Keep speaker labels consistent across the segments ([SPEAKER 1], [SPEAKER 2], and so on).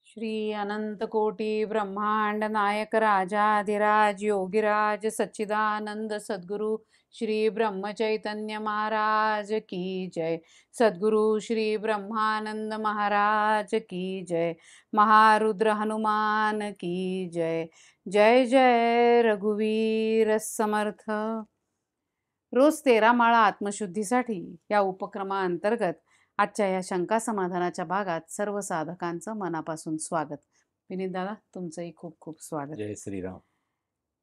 [SPEAKER 1] श्री अनंत कोटी ब्रह्मांड नायक राजाधिराज योगिराज सच्चिदानंद सद्गुरु श्री ब्रह्म चैतन्य महाराज की जय। सद्गुरु श्री ब्रह्मानंद महाराज की जय। महारुद्र हनुमान की जय। जय जय रघुवीर समर्थ। रोज 13 माळा आत्मशुद्धीसाठी या उपक्रमाअंतर्गत आजच्या या शंका समाधानाच्या भागात सर्व साधकांचं मनापासून स्वागत। विनीत दादा, तुमचंही खूप खूप स्वागत।
[SPEAKER 2] जय श्रीराम।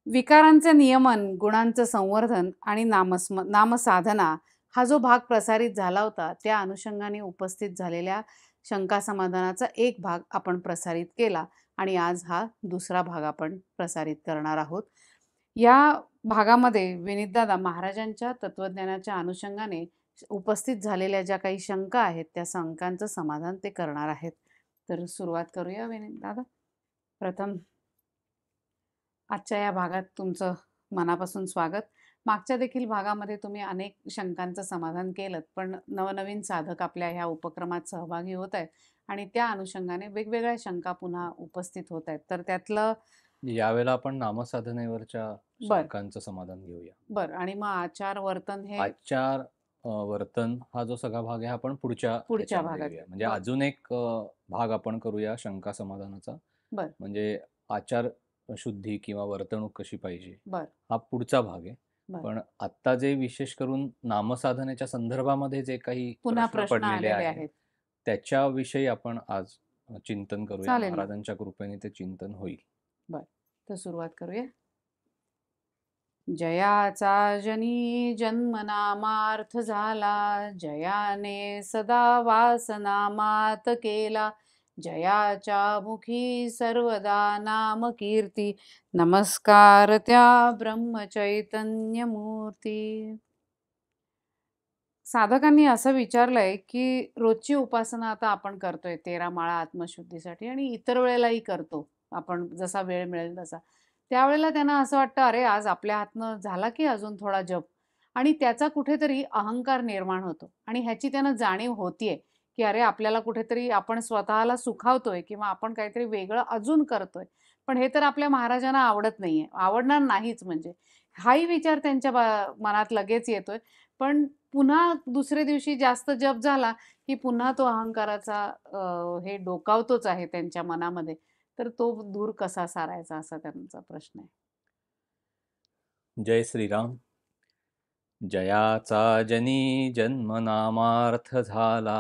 [SPEAKER 1] विकारांचे नियमन, गुणांचं संवर्धन आणि नामसाधना हा जो भाग प्रसारित झाला होता, त्या अनुषंगाने उपस्थित झालेल्या शंका समाधानाचा एक भाग आपण प्रसारित केला आणि आज हा दुसरा भाग आपण प्रसारित करणार आहोत। या भागामध्ये विनीतदादा महाराजांच्या तत्वज्ञानाच्या अनुषंगाने उपस्थित झालेल्या ज्या काही शंका आहेत त्या शंकांचं समाधान ते करणार आहेत। तर सुरुवात करूया विनीतदादा। प्रथम आजच्या या भागात तुमचं मनापासून स्वागत। मागच्या देखील भागामध्ये तुम्ही अनेक शंकांचं समाधान केलं, पण नवनवीन साधक आपल्या ह्या उपक्रमात सहभागी होत आहेत आणि त्या अनुषंगाने वेगवेगळ्या शंका पुन्हा उपस्थित होत आहेत। तर त्यातलं
[SPEAKER 2] यावेळेला आपण नामसाधनेवरच्या
[SPEAKER 1] बर
[SPEAKER 2] शंकांचं समाधान घेऊया।
[SPEAKER 1] बर आणि मग आचार वर्तन हे
[SPEAKER 2] आचार वर्तन हा जो सगळा भाग आहे आपण पुढच्या ह्याच्यामध्ये
[SPEAKER 1] भागात
[SPEAKER 2] घेऊया। म्हणजे
[SPEAKER 1] बर
[SPEAKER 2] अजून एक भाग आपण करूया शंका समाधानाचा,
[SPEAKER 1] बर
[SPEAKER 2] म्हणजे आचार शुद्धी किंवा वर्तणूक कशी पाहिजे,
[SPEAKER 1] बर
[SPEAKER 2] हा पुढचा भाग आहे।
[SPEAKER 1] बर
[SPEAKER 2] पण आत्ता जे विशेष करून नामसाधनेच्या संदर्भामध्ये जे काही
[SPEAKER 1] पुन्हा
[SPEAKER 2] प्रश्न
[SPEAKER 1] प्रश्न
[SPEAKER 2] पडलेले
[SPEAKER 1] आलेले
[SPEAKER 2] आहेत
[SPEAKER 1] आहेत।
[SPEAKER 2] त्याच्याविषयी आपण आज चिंतन करूया।
[SPEAKER 1] चालेल ना।
[SPEAKER 2] महाराजांच्या कृपेने ते चिंतन होईल।
[SPEAKER 1] बर, तर सुरुवात करूया। जयाचा जनी जन्म नामार्थ झाला, जयाने सदा वासनामात केला, जयाच्या मुखी सर्वदा नाम कीर्ती, नमस्कार त्या ब्रह्मचैतन्य मूर्ती। साधकांनी असं विचारलंय की रोजची उपासना आता आपण करतोय 13 माळा आत्मशुद्धीसाठी आणि इतर वेळेलाही करतो आपण, जसा वेळ मिळेल तसा। त्यावेळेला त्यांना असं वाटतं, अरे आज आपल्या हातनं झाला की अजून थोडा जप, आणि त्याचा कुठेतरी अहंकार निर्माण होतो आणि ह्याची त्यांना जाणीव होतीये की अरे आपल्याला कुठेतरी आपण स्वतःला सुखावतोय किंवा आपण काहीतरी वेगळं अजून करतोय। पण हे तर आपल्या महाराजांना आवडत नाहीये, आवडणार नाहीच म्हणजे। हाही विचार त्यांच्या मनात लगेच येतोय। पण पुन्हा दुसऱ्या दिवशी जास्त जप झाला की पुन्हा तो अहंकाराचा हे डोकावतोच आहे त्यांच्या मनामध्ये। तर तो दूर कसा सारायचा, असा त्यांचा प्रश्न आहे।
[SPEAKER 2] जय श्रीराम। जयाचा जनी जन्म नामार्थ झाला,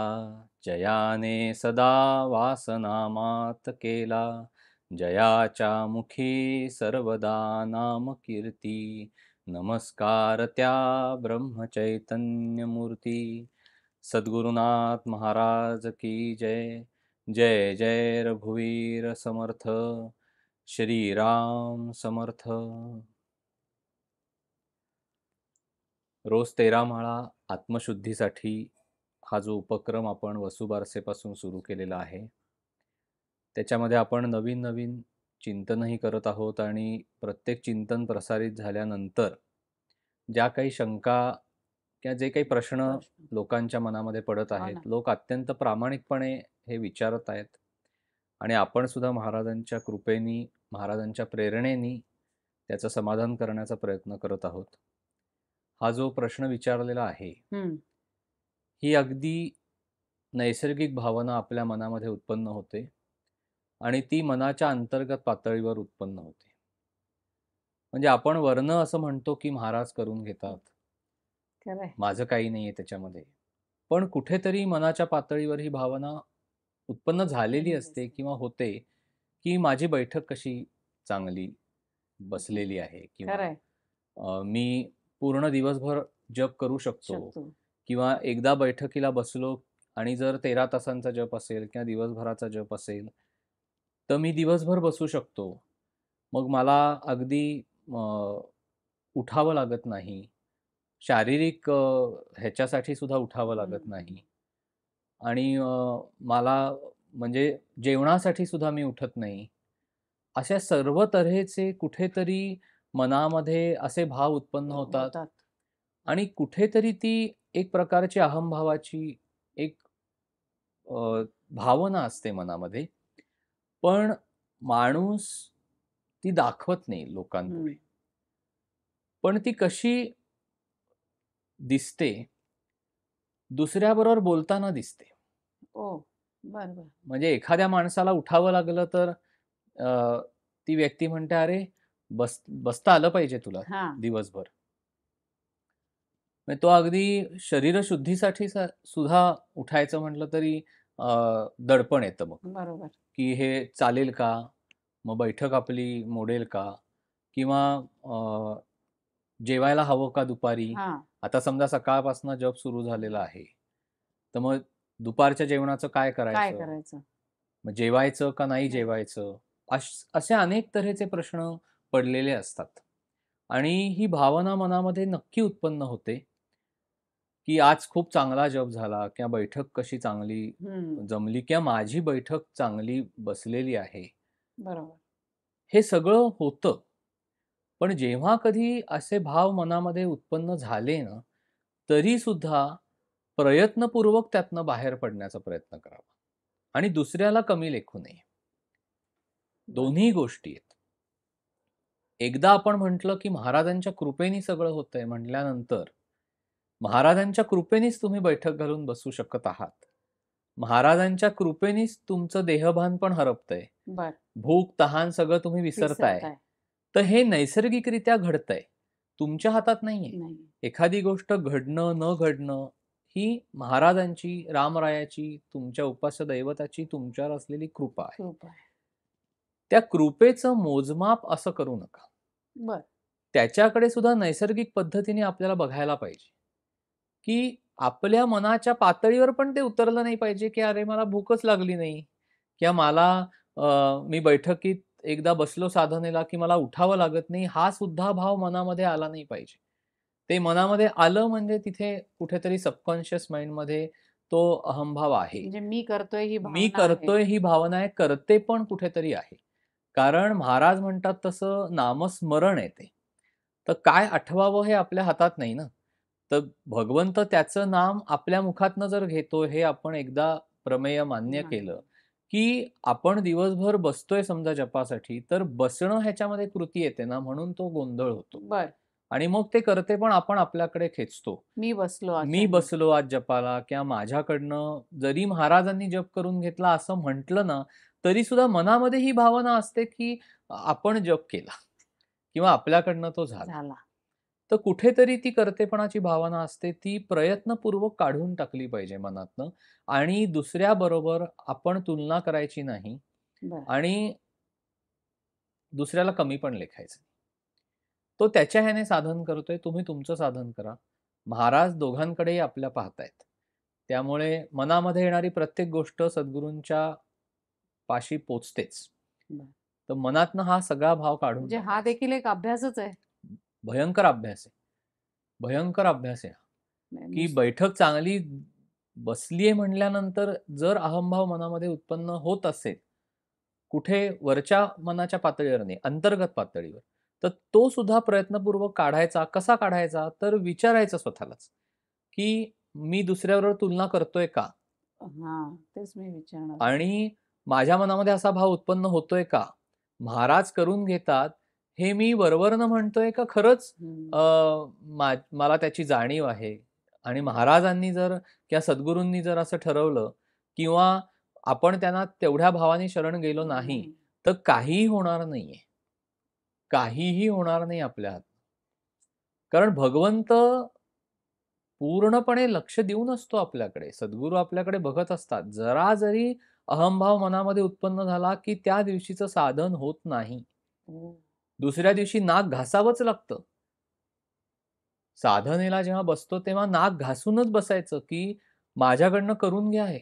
[SPEAKER 2] जयाने सदा वासनामात केला, जयाच्या मुखी सर्वदा नाम कीर्ती, नमस्कार त्या ब्रह्मचैतन्य मूर्ती। सद्गुरुनाथ महाराज की जय। जय जय रघुवीर समर्थ। श्रीराम समर्थ। रोज 13 माळा आत्मशुद्धीसाठी हा जो उपक्रम आपण वसुबारसेपासून सुरू केलेला आहे, त्याच्यामध्ये आपण नवीन नवीन चिंतनही करत आहोत आणि प्रत्येक चिंतन प्रसारित झाल्यानंतर ज्या काही शंका किंवा जे काही प्रश्न लोकांच्या मनामध्ये पडत
[SPEAKER 1] हो
[SPEAKER 2] आहेत,
[SPEAKER 1] ना।
[SPEAKER 2] लोक अत्यंत प्रामाणिकपणे हे विचारत आहेत आणि आपण सुद्धा महाराजांच्या कृपेनी, महाराजांच्या प्रेरणेनी त्याचं समाधान करण्याचा प्रयत्न करत आहोत। हा जो प्रश्न विचारलेला आहे, ही अगदी नैसर्गिक भावना आपल्या मनामध्ये उत्पन्न होते आणि ती मनाच्या अंतर्गत पातळीवर उत्पन्न होते। म्हणजे आपण वरनं असं म्हणतो की महाराज करून घेतात,
[SPEAKER 1] खरंय।
[SPEAKER 2] माझं काही नाहीये त्याच्यामध्ये, पण कुठेतरी मनाच्या पातळीवर ही भावना उत्पन्न झालेली असते किंवा होते की माझी बैठक कशी चांगली बसलेली आहे किंवा
[SPEAKER 1] खरंय।
[SPEAKER 2] मी पूर्ण दिवसभर जप करू शकतो
[SPEAKER 1] शकतो।
[SPEAKER 2] किंवा एकदा बैठकीला बसलो आणि जर 13 तासांचा जप असेल किंवा दिवसभराचा जप असेल, तर मी दिवसभर बसू शकतो। मग मला अगदी उठावं लागत नाही। शारीरिक ह्याच्यासाठी सुद्धा उठावं लागत नाही आणि मला म्हणजे जेवणासाठी सुद्धा मी उठत नाही। अशा सर्व तऱ्हेचे कुठेतरी मनामध्ये असे भाव उत्पन्न होतात आणि कुठेतरी ती एक प्रकारची अहंभावाची एक भावना असते मनामध्ये। पण माणूस ती दाखवत नाही लोकांपुढे.
[SPEAKER 1] हं.
[SPEAKER 2] पण ती कशी दिसते, दुसऱ्याबरोबर बोलताना दिसते.
[SPEAKER 1] ओह! बरं, बरं.
[SPEAKER 2] म्हणजे एखाद्या माणसाला उठावं लागलं तर ती व्यक्ती म्हणते, "अरे, बसता आलं पाहिजे तुला
[SPEAKER 1] हां,
[SPEAKER 2] दिवसभर." म्हणजे तो अगदी शरीरशुद्धीसाठी सुद्धा उठायचं म्हटलं तरी अ, दडपण येतं मग,
[SPEAKER 1] बरोबर.
[SPEAKER 2] की हे चालेल का? मग बैठक आपली मोडेल का? किंवा जेवायला हवं का दुपारी?
[SPEAKER 1] हां,
[SPEAKER 2] आता समजा सकाळपासून जॉब सुरू झालेला आहे. तर मग दुपारच्या जेवणाचं काय
[SPEAKER 1] काय
[SPEAKER 2] करायचं?
[SPEAKER 1] करायचं?
[SPEAKER 2] मग जेवायचं का नाही
[SPEAKER 1] नाही.
[SPEAKER 2] जेवायचं? असे अनेक तऱ्हेचे प्रश्न पडलेले असतात. आणि ही भावना मनामध्ये नक्की उत्पन्न होते, की आज खूप चांगला जॉब झाला किंवा बैठक कशी चांगली
[SPEAKER 1] हं,
[SPEAKER 2] जमली किंवा माझी बैठक चांगली बसलेली आहे.
[SPEAKER 1] बरोबर.
[SPEAKER 2] हे सगळं होतं. पण जेव्हा कधी असे भाव मनामध्ये उत्पन्न झाले ना, तरीसुद्धा प्रयत्नपूर्वक त्यातनं बाहेर पडण्याचा प्रयत्न करावा आणि दुसऱ्याला कमी लेखू नये.
[SPEAKER 1] बरं.
[SPEAKER 2] दोन्ही गोष्टी आहेत. एकदा आपण म्हटलं, की महाराजांच्या कृपेने सगळं होतंय म्हटल्यानंतर, महाराजांच्या कृपेनेच तुम्ही बैठक घालून बसू शकत आहात. महाराजांच्या कृपेनेच तुमचं देहभान पण हरपतंय.
[SPEAKER 1] बरं.
[SPEAKER 2] भूक, तहान सगळं तुम्ही विसरताय.
[SPEAKER 1] विसरताय.
[SPEAKER 2] तर हे नैसर्गिकरित्या घडतंय. तुमच्या हातात नाहीये.
[SPEAKER 1] नाही.
[SPEAKER 2] एखादी गोष्ट घडणं, न घडणं ही महाराजांची, रामरायाची, तुमच्या उपास्य दैवताची तुमच्यावर असलेली कृपा आहे.
[SPEAKER 1] खूप आहे.
[SPEAKER 2] त्या कृपेचं मोजमाप असं करू नका.
[SPEAKER 1] बरं.
[SPEAKER 2] त्याच्याकडे सुद्धा नैसर्गिक पद्धतीने आपल्याला बघायला पाहिजे, की आपल्या मनाच्या पातळीवर पण ते उतरलं नाही पाहिजे, की "अरे, मला भूकच लागली नाही" किंवा मला मी बैठकीत एकदा बसलो साधनेला, की मला उठावं लागत नाही, हा सुद्धा भाव मनामध्ये आला नाही पाहिजे. ते मनामध्ये आलं म्हणजे तिथे कुठेतरी सबकॉन्शियस माइंडमध्ये तो अहंभाव आहे.
[SPEAKER 1] म्हणजे मी करतोय ही
[SPEAKER 2] मी
[SPEAKER 1] भावना आहे.
[SPEAKER 2] करतोय ही भावना आहे, करते पण कुठेतरी आहे. कारण महाराज म्हणतात तसं नामस्मरण आहे ते. तर काय आठवावं हे आपल्या हातात नाही ना. तर भगवंत त्याचं नाम आपल्या मुखातनं जर घेतो हे आपण एकदा प्रमेय मान्य केलं,
[SPEAKER 1] नाही.
[SPEAKER 2] की आपण दिवसभर बसतोय समजा जपासाठी, तर बसणं ह्याच्यामध्ये कृती येते ना, म्हणून तो गोंधळ होतो.
[SPEAKER 1] बरं.
[SPEAKER 2] आणि मग ते करते पण आपण आपल्याकडे खेचतो.
[SPEAKER 1] मी बसलो
[SPEAKER 2] मी
[SPEAKER 1] अशाने.
[SPEAKER 2] बसलो आज जपाला किंवा माझ्याकडनं जरी महाराजांनी जप करून घेतला असं म्हटलं ना, तरी सुद्धा मनामध्ये ही भावना असते, की आपण जप केला किंवा आपल्याकडनं तो झाला.
[SPEAKER 1] झाला.
[SPEAKER 2] तर कुठेतरी ती कर्तेपणाची भावना असते, ती प्रयत्नपूर्वक काढून टाकली पाहिजे मनातनं आणि दुसऱ्याबरोबर आपण तुलना करायची नाही
[SPEAKER 1] बरं.
[SPEAKER 2] आणि दुसऱ्याला कमी पण लेखायचं नाही. तो त्याच्या ह्याने साधन करतोय, तुम्ही तुमचं साधन करा. महाराज दोघांकडेही आपल्या पाहतायत. त्यामुळे मनामध्ये येणारी प्रत्येक गोष्ट सद्गुरूंच्या पाशी पोचतेच.
[SPEAKER 1] बरं.
[SPEAKER 2] तर मनातनं हा सगळा भाव काढून
[SPEAKER 1] म्हणजे हा
[SPEAKER 2] टाकायचा.
[SPEAKER 1] देखील एक अभ्यासच आहे.
[SPEAKER 2] भयंकर अभ्यास आहे. भयंकर अभ्यास आहे हा,
[SPEAKER 1] म्हणजे
[SPEAKER 2] की बैठक चांगली बसली आहे म्हटल्यानंतर जर अहंभाव मनामध्ये उत्पन्न होत असेल, कुठे वरच्या मनाच्या पातळीवर नाही, अंतर्गत पातळीवर, तर तो सुद्धा प्रयत्नपूर्वक काढायचा. कसा काढायचा? तर विचारायचं स्वतःलाच, की मी दुसऱ्याबरोबर तुलना करतोय का?
[SPEAKER 1] हां, तेच मी विचारणार होते.
[SPEAKER 2] आणि माझ्या मनामध्ये असा भाव उत्पन्न होतोय का? महाराज करून घेतात, हे मी वरवरनं म्हणतोय का खरंच
[SPEAKER 1] हं.
[SPEAKER 2] अ, मला त्याची जाणीव आहे आणि महाराजांनी जर किंवा सद्गुरूंनी जर असं ठरवलं किंवा आपण त्यांना तेवढ्या भावाने शरण गेलो नाही,
[SPEAKER 1] नाही.
[SPEAKER 2] तर काहीही होणार नाहीये. काहीही होणार नाही आपल्या हातून. कारण भगवंत पूर्णपणे लक्ष देऊन असतो आपल्याकडे. सद्गुरू आपल्याकडे बघत असतात. जरा जरी अहंभाव मनामध्ये उत्पन्न झाला, की त्या दिवशीचं साधन होत नाही.
[SPEAKER 1] हो.
[SPEAKER 2] दुसऱ्या दिवशी नाक घासावंच लागतं. साधनेला जेव्हा बसतो तेव्हा नाक घासूनच बसायचं, की माझ्याकडनं करून घ्या हे.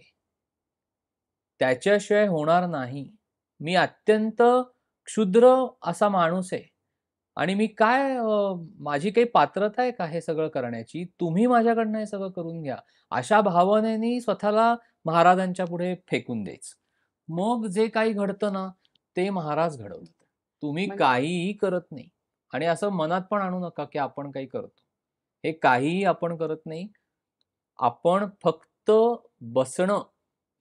[SPEAKER 2] त्याच्याशिवाय होणार नाही. मी अत्यंत क्षुद्र असा माणूस आहे आणि मी काय माझी काही पात्रता आहे का हे सगळं करण्याची? तुम्ही माझ्याकडनं हे सगळं करून घ्या. अशा भावनेने स्वतःला महाराजांच्या पुढे फेकून द्यायचं. मग जे काही घडतं ना, ते महाराज घडवतात. तुम्ही
[SPEAKER 1] म्हणजे
[SPEAKER 2] काहीही करत नाही आणि असं मनात पण आणू नका, की आपण काही करतो. हे काहीही आपण करत नाही. आपण फक्त बसणं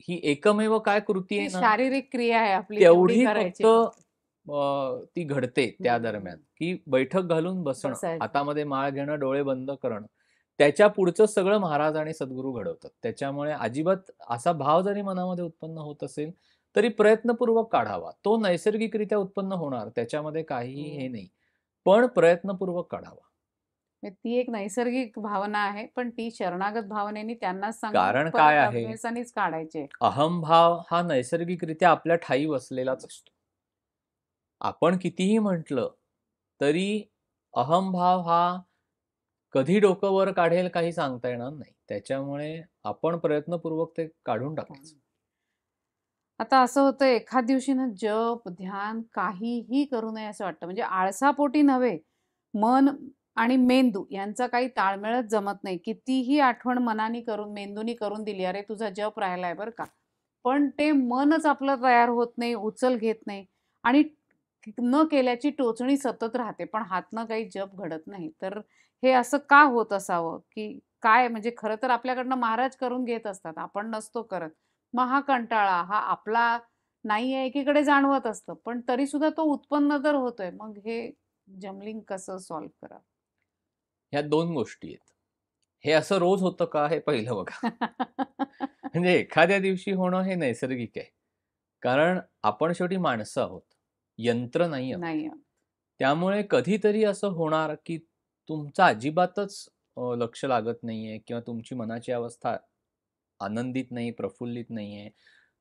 [SPEAKER 2] ही एकमेव काय कृती
[SPEAKER 1] ती
[SPEAKER 2] आहे ना,
[SPEAKER 1] शारीरिक क्रिया आहे आपली, तेवढी
[SPEAKER 2] तेवढी
[SPEAKER 1] करायची
[SPEAKER 2] फक्त
[SPEAKER 1] फक्त.
[SPEAKER 2] ती घडते त्या दरम्यान, की बैठक घालून बसणं,
[SPEAKER 1] बसायचं.
[SPEAKER 2] हातामध्ये माळ घेणं, डोळे बंद करणं. त्याच्या पुढचं सगळं महाराज आणि सद्गुरू घडवतात. त्याच्यामुळे अजिबात असा भाव जरी मनामध्ये उत्पन्न होत असेल, तरी प्रयत्नपूर्वक काढावा. तो नैसर्गिकरित्या उत्पन्न होणार, त्याच्यामध्ये काहीही हे
[SPEAKER 1] हो.
[SPEAKER 2] नाही. पण प्रयत्नपूर्वक काढावा.
[SPEAKER 1] म्हणजे ती एक नैसर्गिक भावना आहे, पण ती शरणागत भावनेने त्यांनाच सांगून
[SPEAKER 2] कारण काय
[SPEAKER 1] परत
[SPEAKER 2] आहे,
[SPEAKER 1] अभ्यासानेच काढायचे.
[SPEAKER 2] अहंभाव हा नैसर्गिकरित्या आपल्या ठायी वसलेलाच असतो. आपण कितीही म्हटलं, तरी अहंभाव हा कधी डोकं वर काढेल काही सांगता येणार नाही. त्याच्यामुळे आपण प्रयत्नपूर्वक ते काढून टाकायचं.
[SPEAKER 1] आता असं होतं एखाद दिवशी ना जप, ध्यान काहीही करू नये असं वाटतं. म्हणजे आळसापोटी नव्हे, मन आणि मेंदू यांचा काही ताळमेळच जमत नाही. कितीही आठवण मनाने करून मेंदूनी करून दिली, "अरे तुझा जप राहिलाय बरं का." पण ते मनच आपलं तयार होत नाही, उचल घेत नाही आणि न केल्याची टोचणी सतत राहते, पण हातनं काही जप घडत नाही. तर हे असं का होत असावं? की काय म्हणजे खरं तर आपल्याकडनं महाराज करून घेत असतात, आपण नसतो करत. मग हा कंटाळा हा आपला नाहीये एकीकडे जाणवत असतं, पण तरीसुद्धा तो उत्पन्न तर होतोय. मग हे जमलिंग कसं सॉल्व्ह करावं?
[SPEAKER 2] ह्या 2 गोष्टी आहेत. हे असं रोज होतं का हे पहिलं बघा. म्हणजे एखाद्या दिवशी होणं हे नैसर्गिक आहे. कारण आपण शेवटी माणसं आहोत. यंत्र नाही आहोत.
[SPEAKER 1] नाही.
[SPEAKER 2] त्यामुळे कधीतरी असं होणार, की तुमचं अजिबातच लक्ष लागत नाहीये किंवा तुमची मनाची अवस्था आनंदित नाही, प्रफुल्लित नाहीये.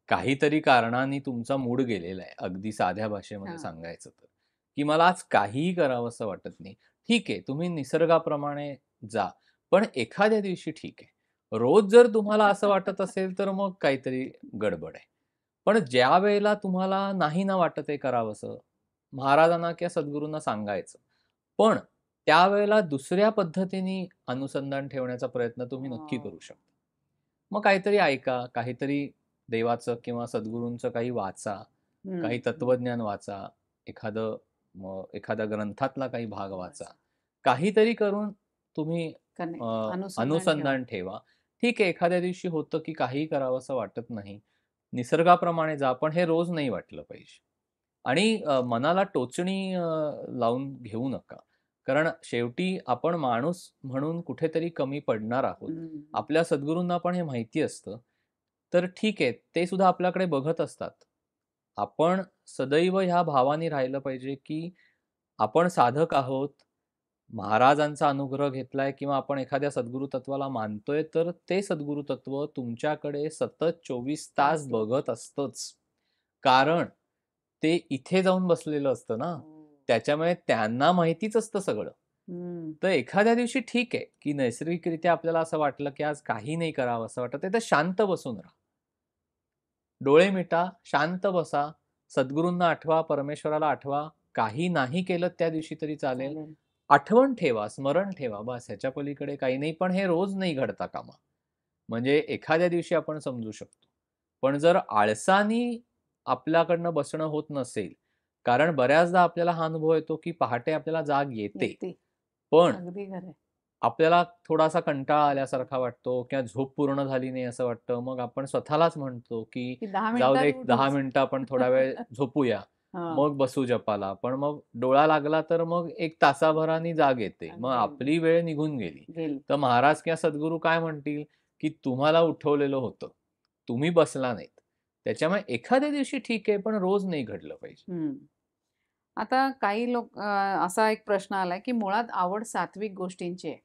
[SPEAKER 2] काहीतरी कारणाने तुमचा मूड गेलेला आहे. अगदी साध्या भाषेमध्ये
[SPEAKER 1] हां.
[SPEAKER 2] सांगायचं तर, की मला आज काहीही करावंसं वाटत नाही. ठीक आहे, तुम्ही निसर्गाप्रमाणे जा. पण एखाद्या दिवशी ठीक आहे. रोज जर तुम्हाला असं वाटत असेल, तर मग काहीतरी गडबड आहे. पण ज्यावेळेला तुम्हाला नाही ना वाटत आहे करावंसं, महाराजांना किंवा सद्गुरूंना सांगायचं. पण त्यावेळेला दुसऱ्या पद्धतीने अनुसंधान ठेवण्याचा प्रयत्न तुम्ही नक्की
[SPEAKER 1] हां.
[SPEAKER 2] करू शकता. मग काहीतरी ऐका, काहीतरी देवाचं किंवा सद्गुरूंचं काही वाचा,
[SPEAKER 1] हं,
[SPEAKER 2] काही
[SPEAKER 1] हं.
[SPEAKER 2] तत्वज्ञान वाचा, एखादा ग्रंथातला काही भाग वाचा.
[SPEAKER 1] वाचा.
[SPEAKER 2] काहीतरी करून तुम्ही
[SPEAKER 1] कने
[SPEAKER 2] अ,
[SPEAKER 1] अनुसंधान ठेवा.
[SPEAKER 2] अनुसंधान ठेवा. ठीक आहे, एखाद्या दिवशी होतं की काहीही करावंसं वाटत नाही. निसर्गाप्रमाणे जा, पण हे रोज नाही वाटलं पाहिजे. आणि मनाला टोचणी लावून घेऊ नका. कारण शेवटी आपण माणूस म्हणून कुठेतरी कमी पडणार आहोत.
[SPEAKER 1] हं.
[SPEAKER 2] आपल्या सद्गुरूंना पण हे माहिती असतं. तर ठीक आहे, ते सुद्धा आपल्याकडे बघत असतात. आपण सदैव ह्या भावाने राहिलं पाहिजे, की आपण साधक आहोत. महाराजांचा अनुग्रह घेतलाय किंवा आपण एखाद्या सद्गुरू तत्वाला मानतोय, तर ते सद्गुरू तत्व तुमच्याकडे सतत 24 तास
[SPEAKER 1] तास बघत.
[SPEAKER 2] बघत असतंच. कारण ते इथे जाऊन बसलेलं असतं ना.
[SPEAKER 1] हो.
[SPEAKER 2] त्याच्यामुळे त्यांना माहितीच असतं सगळं.
[SPEAKER 1] हं.
[SPEAKER 2] तर एखाद्या दिवशी ठीक आहे, की नैसर्गिकरित्या आपल्याला असं वाटलं, की आज काही नाही करावं असं वाटत आहे, तर शांत बसून राहा. डोळे मिटा, शांत बसा, सद्गुरूंना आठवा, परमेश्वराला आठवा. काही नाही केलं त्या दिवशी तरी चालेल.
[SPEAKER 1] चालेल.
[SPEAKER 2] आठवण ठेवा, स्मरण ठेवा, बस ह्याच्या पलीकडे काही नाही. पण हे रोज नाही घडता कामा. म्हणजे एखाद्या दिवशी आपण समजू शकतो. पण जर आळसानी आपल्याकडनं बसणं होत नसेल, कारण बऱ्याचदा आपल्याला हा अनुभव येतो, की पहाटे आपल्याला जाग येते.
[SPEAKER 1] येते.
[SPEAKER 2] पण
[SPEAKER 1] अगदी खरं आहे.
[SPEAKER 2] आपल्याला थोडासा कंटाळा आल्यासारखा वाटतो किंवा झोप पूर्ण झाली नाही असं वाटतं. मग आपण स्वतःलाच म्हणतो, की
[SPEAKER 1] की 10
[SPEAKER 2] जाऊ दे
[SPEAKER 1] मिनिटात
[SPEAKER 2] एक 10
[SPEAKER 1] उठूच.
[SPEAKER 2] मिनिटं आपण थोडा वेळ झोपूया.
[SPEAKER 1] हां.
[SPEAKER 2] मग बसू जपाला. पण मग डोळा लागला तर मग 1 तासाभराने जाग येते. मग
[SPEAKER 1] अगदी, अगदी.
[SPEAKER 2] आपली वेळ निघून गेली.
[SPEAKER 1] गेली.
[SPEAKER 2] तर महाराज किंवा सद्गुरू काय म्हणतील, की तुम्हाला उठवलेलं होतं. तुम्ही बसला नाहीत. त्याच्यामुळे एखाद्या दिवशी ठीक आहे, पण रोज नाही घडलं पाहिजे.
[SPEAKER 1] हं. आता काही लोक असा एक प्रश्न आलाय, की मुळात आवड सात्विक गोष्टींची आहे.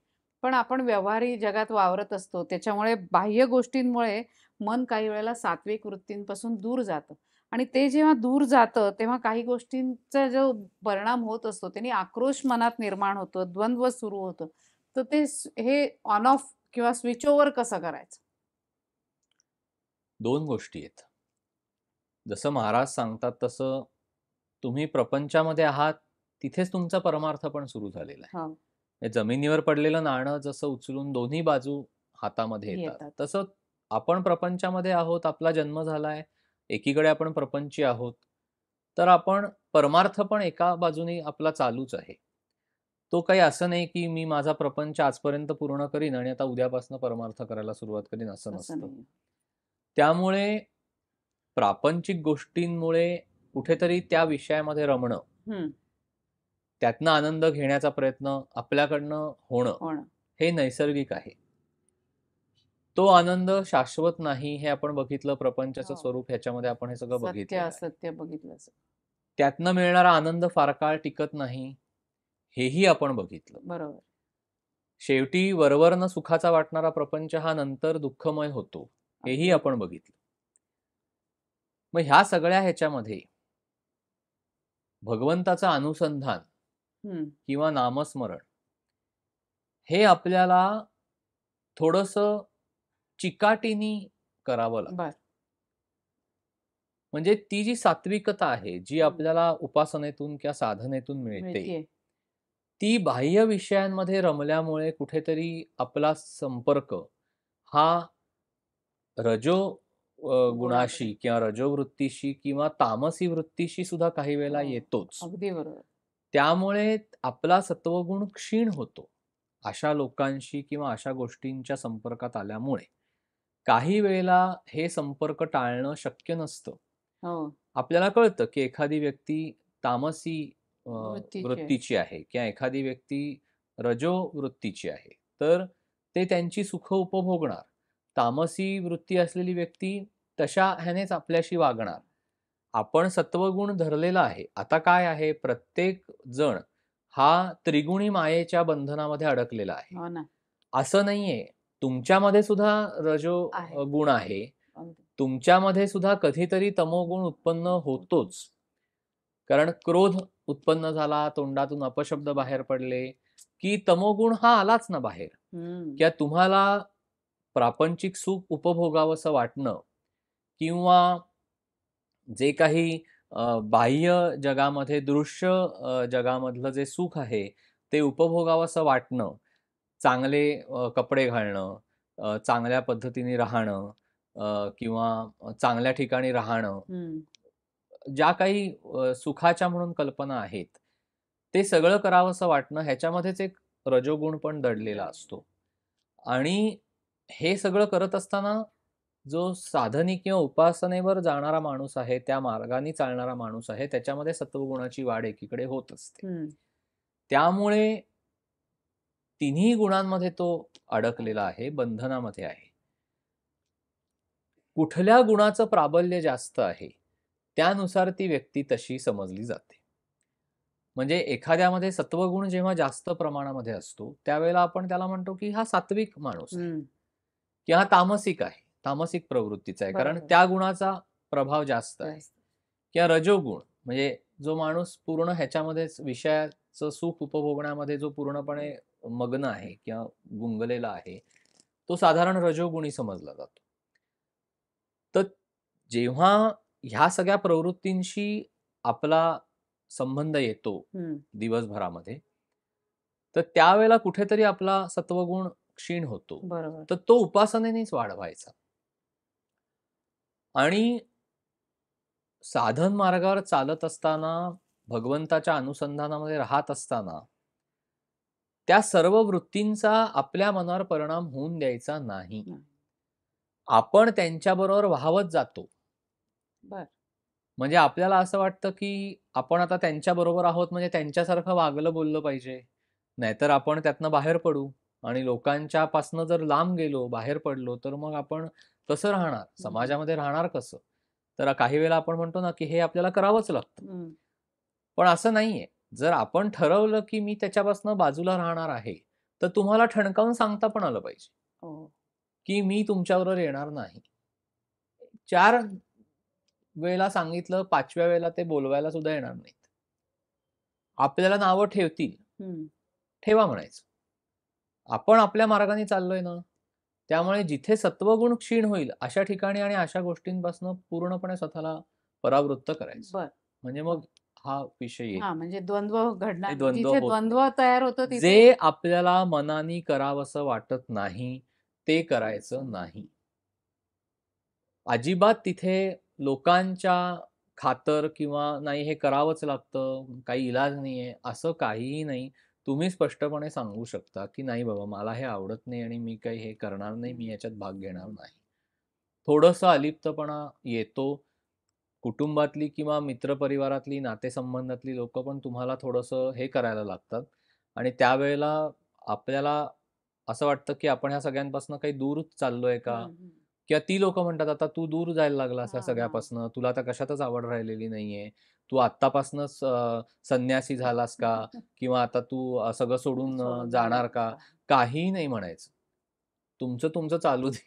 [SPEAKER 1] पण आपण व्यावहारिक जगात वावरत असतो. त्याच्यामुळे बाह्य गोष्टींमुळे मन काही वेळेला सात्विक वृत्तींपासून दूर जातं आणि ते जेव्हा दूर जातं, तेव्हा काही गोष्टींचा जो परिणाम होत असतो, त्याने आक्रोश मनात निर्माण होतो, द्वंद्व सुरू होतं. तर ते हे ऑन ऑफ किंवा स्विच ओव्हर कसं करायचं?
[SPEAKER 2] 2 गोष्टी आहेत. जसं महाराज सांगतात तसं तुम्ही प्रपंचामध्ये आहात, तिथेच तुमचा परमार्थ पण सुरू झालेला आहे.
[SPEAKER 1] हो,
[SPEAKER 2] हे जमिनीवर पडलेलं नाणं जसं उचलून दोन्ही बाजू हातामध्ये येतात,
[SPEAKER 1] येतात.
[SPEAKER 2] तसं आपण प्रपंचामध्ये आहोत, आपला जन्म झालाय, एकीकडे आपण प्रपंची आहोत, तर आपण परमार्थ पण एका बाजूने आपला चालूच आहे. तो काही असं नाही, की मी माझा प्रपंच आजपर्यंत पूर्ण करीन आणि आता उद्यापासून परमार्थ करायला सुरुवात करीन, असं
[SPEAKER 1] असं
[SPEAKER 2] नसतं.
[SPEAKER 1] नाही.
[SPEAKER 2] त्यामुळे प्रापंचिक गोष्टींमुळे कुठेतरी त्या विषयामध्ये रमणं,
[SPEAKER 1] हं.
[SPEAKER 2] त्यातनं आनंद घेण्याचा प्रयत्न आपल्याकडनं होणं,
[SPEAKER 1] हो ना.
[SPEAKER 2] हे नैसर्गिक आहे. तो आनंद शाश्वत नाही हे आपण बघितलं. प्रपंचाचं
[SPEAKER 1] हो.
[SPEAKER 2] स्वरूप ह्याच्यामध्ये आपण हे सगळं
[SPEAKER 1] सत्य
[SPEAKER 2] बघितलेलं आहे.
[SPEAKER 1] असत्य बघितलं असं.
[SPEAKER 2] त्यातनं मिळणारा आनंद फार काळ टिकत नाही, हेही आपण बघितलं.
[SPEAKER 1] बरोबर.
[SPEAKER 2] शेवटी वरवरनं सुखाचा वाटणारा प्रपंच हा नंतर दुःखमय होतो, हेही
[SPEAKER 1] अगदी
[SPEAKER 2] आपण बघितलं. मग ह्या सगळ्या ह्याच्यामध्ये भगवंताचं अनुसंधान
[SPEAKER 1] हं.
[SPEAKER 2] किंवा नामस्मरण हे आपल्याला थोडंसं चिकाटीनी करावं लागतं.
[SPEAKER 1] बरं.
[SPEAKER 2] म्हणजे ती जी सात्विकता आहे, जी
[SPEAKER 1] हं.
[SPEAKER 2] आपल्याला उपासनेतून किंवा साधनेतून मिळते,
[SPEAKER 1] मिळतीये.
[SPEAKER 2] ती बाह्य विषयांमध्ये रमल्यामुळे कुठेतरी आपला संपर्क हा रजो
[SPEAKER 1] गुणाकडे.
[SPEAKER 2] गुणाशी किंवा रजोवृत्तीशी किंवा तामसी वृत्तीशी सुद्धा काही वेळेला
[SPEAKER 1] हो.
[SPEAKER 2] येतोच.
[SPEAKER 1] अगदी बरोबर.
[SPEAKER 2] त्यामुळे आपला सत्वगुण क्षीण होतो. अशा लोकांशी किंवा अशा गोष्टींच्या संपर्कात आल्यामुळे. काही वेळेला हे संपर्क टाळणं शक्य नसतं.
[SPEAKER 1] हो.
[SPEAKER 2] आपल्याला कळतं, की एखादी व्यक्ती तामसी
[SPEAKER 1] वृत्तीची आहे.
[SPEAKER 2] वृत्तीची आहे किंवा एखादी व्यक्ती रजो वृत्तीची आहे. तर ते त्यांची सुख उपभोगणार. तामसी वृत्ती असलेली व्यक्ती तशा ह्यानेच आपल्याशी वागणार. आपण सत्वगुण धरलेला आहे. आता काय आहे, प्रत्येक जण हा त्रिगुणी मायेच्या बंधनामध्ये अडकलेला आहे.
[SPEAKER 1] हो ना.
[SPEAKER 2] असं नाहीये. तुमच्यामध्ये सुद्धा रजो
[SPEAKER 1] आहे.
[SPEAKER 2] गुण आहे.
[SPEAKER 1] अगदी.
[SPEAKER 2] तुमच्यामध्ये सुद्धा कधीतरी तमोगुण उत्पन्न होतोच. कारण क्रोध उत्पन्न झाला, तोंडातून अपशब्द बाहेर पडले, की तमोगुण हा आलाच ना बाहेर.
[SPEAKER 1] हं.
[SPEAKER 2] किंवा तुम्हाला प्रापंचिक सुख उपभोगावसं वाटणं किंवा जे काही बाह्य जगामध्ये दृश्य जगामधलं जे सुख आहे, ते उपभोगावसं वाटणं, चांगले कपडे घालणं, चांगल्या पद्धतीने राहणं किंवा चांगल्या ठिकाणी राहणं,
[SPEAKER 1] हं.
[SPEAKER 2] ज्या काही सुखाच्या म्हणून कल्पना आहेत, ते सगळं करावंसं वाटणं ह्याच्यामध्येच एक रजोगुण पण दडलेला असतो. आणि हे सगळं करत असताना जो साधनी किंवा उपासनेवर जाणारा माणूस आहे, त्या मार्गाने चालणारा माणूस आहे, त्याच्यामध्ये सत्वगुणाची वाढ एकीकडे होत असते.
[SPEAKER 1] हं.
[SPEAKER 2] त्यामुळे तिन्ही गुणांमध्ये तो अडकलेला आहे, बंधनामध्ये आहे. कुठल्या गुणाचं प्राबल्य जास्त आहे, त्यानुसार ती व्यक्ती तशी समजली जाते. म्हणजे एखाद्यामध्ये सत्वगुण जेव्हा जास्त प्रमाणामध्ये असतो, त्यावेळेला आपण त्याला म्हणतो, की हा सात्विक माणूस आहे
[SPEAKER 1] हं.
[SPEAKER 2] किंवा हा तामसिक आहे. तामसिक प्रवृत्तीचा आहे. कारण
[SPEAKER 1] बरोबर.
[SPEAKER 2] त्या गुणाचा प्रभाव जास्त आहे.
[SPEAKER 1] जास्त.
[SPEAKER 2] किंवा रजोगुण म्हणजे जो माणूस पूर्ण ह्याच्यामध्येच विषयाचं सुख उपभोगण्यामध्ये जो पूर्णपणे मग्न आहे किंवा गुंगलेला आहे, तो साधारण रजोगुणी समजला जातो. तर जेव्हा ह्या सगळ्या प्रवृत्तींशी आपला संबंध येतो
[SPEAKER 1] हं.
[SPEAKER 2] दिवसभरामध्ये, तर त्यावेळेला कुठेतरी आपला सत्वगुण क्षीण होतो.
[SPEAKER 1] बरोबर.
[SPEAKER 2] तर तो उपासनेनेच वाढवायचा. आणि साधन मार्गावर चालत असताना, भगवंताच्या अनुसंधानामध्ये राहत असताना, त्या सर्व वृत्तींचा आपल्या मनावर परिणाम होऊन द्यायचा नाही.
[SPEAKER 1] नाही.
[SPEAKER 2] आपण त्यांच्याबरोबर वाहवत जातो.
[SPEAKER 1] बरं.
[SPEAKER 2] म्हणजे आपल्याला असं वाटतं, की आपण आता त्यांच्याबरोबर आहोत म्हणजे त्यांच्यासारखं वागलं बोललं पाहिजे. नाहीतर आपण त्यातनं बाहेर पडू आणि लोकांच्यापासनं जर लांब गेलो, बाहेर पडलो, तर मग आपण कसं राहणार?
[SPEAKER 1] हं.
[SPEAKER 2] समाजामध्ये राहणार कसं? तर काही वेळेला आपण म्हणतो ना, की हे आपल्याला करावंच लागतं.
[SPEAKER 1] हं.
[SPEAKER 2] पण असं नाहीये. जर आपण ठरवलं, की मी त्याच्यापासून बाजूला राहणार आहे, तर तुम्हाला ठणकावून सांगता पण आलं पाहिजे,
[SPEAKER 1] हो.
[SPEAKER 2] की मी तुमच्याबरोबर येणार नाही. 4 वेळेला सांगितलं, 5व्या वेळेला ते बोलवायला सुद्धा येणार नाहीत. आपल्याला नावं ठेवतील,
[SPEAKER 1] हं.
[SPEAKER 2] ठेवा म्हणायचं. आपण आपल्या मार्गाने चाललोय ना, त्यामुळे जिथे सत्वगुण क्षीण होईल, अशा ठिकाणी आणि अशा गोष्टींपासून पूर्णपणे स्वतःला परावृत्त करायचं.
[SPEAKER 1] बरं.
[SPEAKER 2] म्हणजे
[SPEAKER 1] हो.
[SPEAKER 2] मग हा विषय येतो.
[SPEAKER 1] हां, म्हणजे द्वंद्व
[SPEAKER 2] ते
[SPEAKER 1] घडणार
[SPEAKER 2] द्वंद्व
[SPEAKER 1] जिथे
[SPEAKER 2] होत नाही.
[SPEAKER 1] द्वंद्व तयार होतो तिथे
[SPEAKER 2] जे आपल्याला मनाने करावंसं वाटत नाही, ते करायचं
[SPEAKER 1] करायचं नाही.
[SPEAKER 2] नाही. अजिबात तिथे लोकांच्या खातर किंवा नाही हे करावंच लागतं, काही इलाज नाहीये, असं काहीही नाही. तुम्ही स्पष्टपणे सांगू शकता, की "नाही बाबा, मला हे आवडत नाही आणि मी काही हे करणार नाही,
[SPEAKER 1] हं.
[SPEAKER 2] मी याच्यात भाग घेणार
[SPEAKER 1] हं.
[SPEAKER 2] नाही." थोडंसं अलिप्तपणा येतो. कुटुंबातली किंवा मित्रपरिवारातली, नातेसंबंधातली लोकं पण तुम्हाला थोडंसं हे करायला लागतात आणि त्यावेळेला आपल्याला असं वाटतं, की आपण ह्या सगळ्यांपासून काही दूर चाललोय का?
[SPEAKER 1] हं, हं.
[SPEAKER 2] किंवा ती लोकं म्हणतात, "आता तू दूर जायला लागलास ह्या
[SPEAKER 1] हां, हां.
[SPEAKER 2] सगळ्यापासनं. तुला आता कशातच आवड राहिलेली नाहीये. तू आत्तापासनंच संन्यासी झालास का? किंवा आता तू सगळं सोडून
[SPEAKER 1] सोडून
[SPEAKER 2] जाणार
[SPEAKER 1] जाणार
[SPEAKER 2] का?"
[SPEAKER 1] का?
[SPEAKER 2] काहीही नाही म्हणायचं. तुमचं तुमचं चालू दे.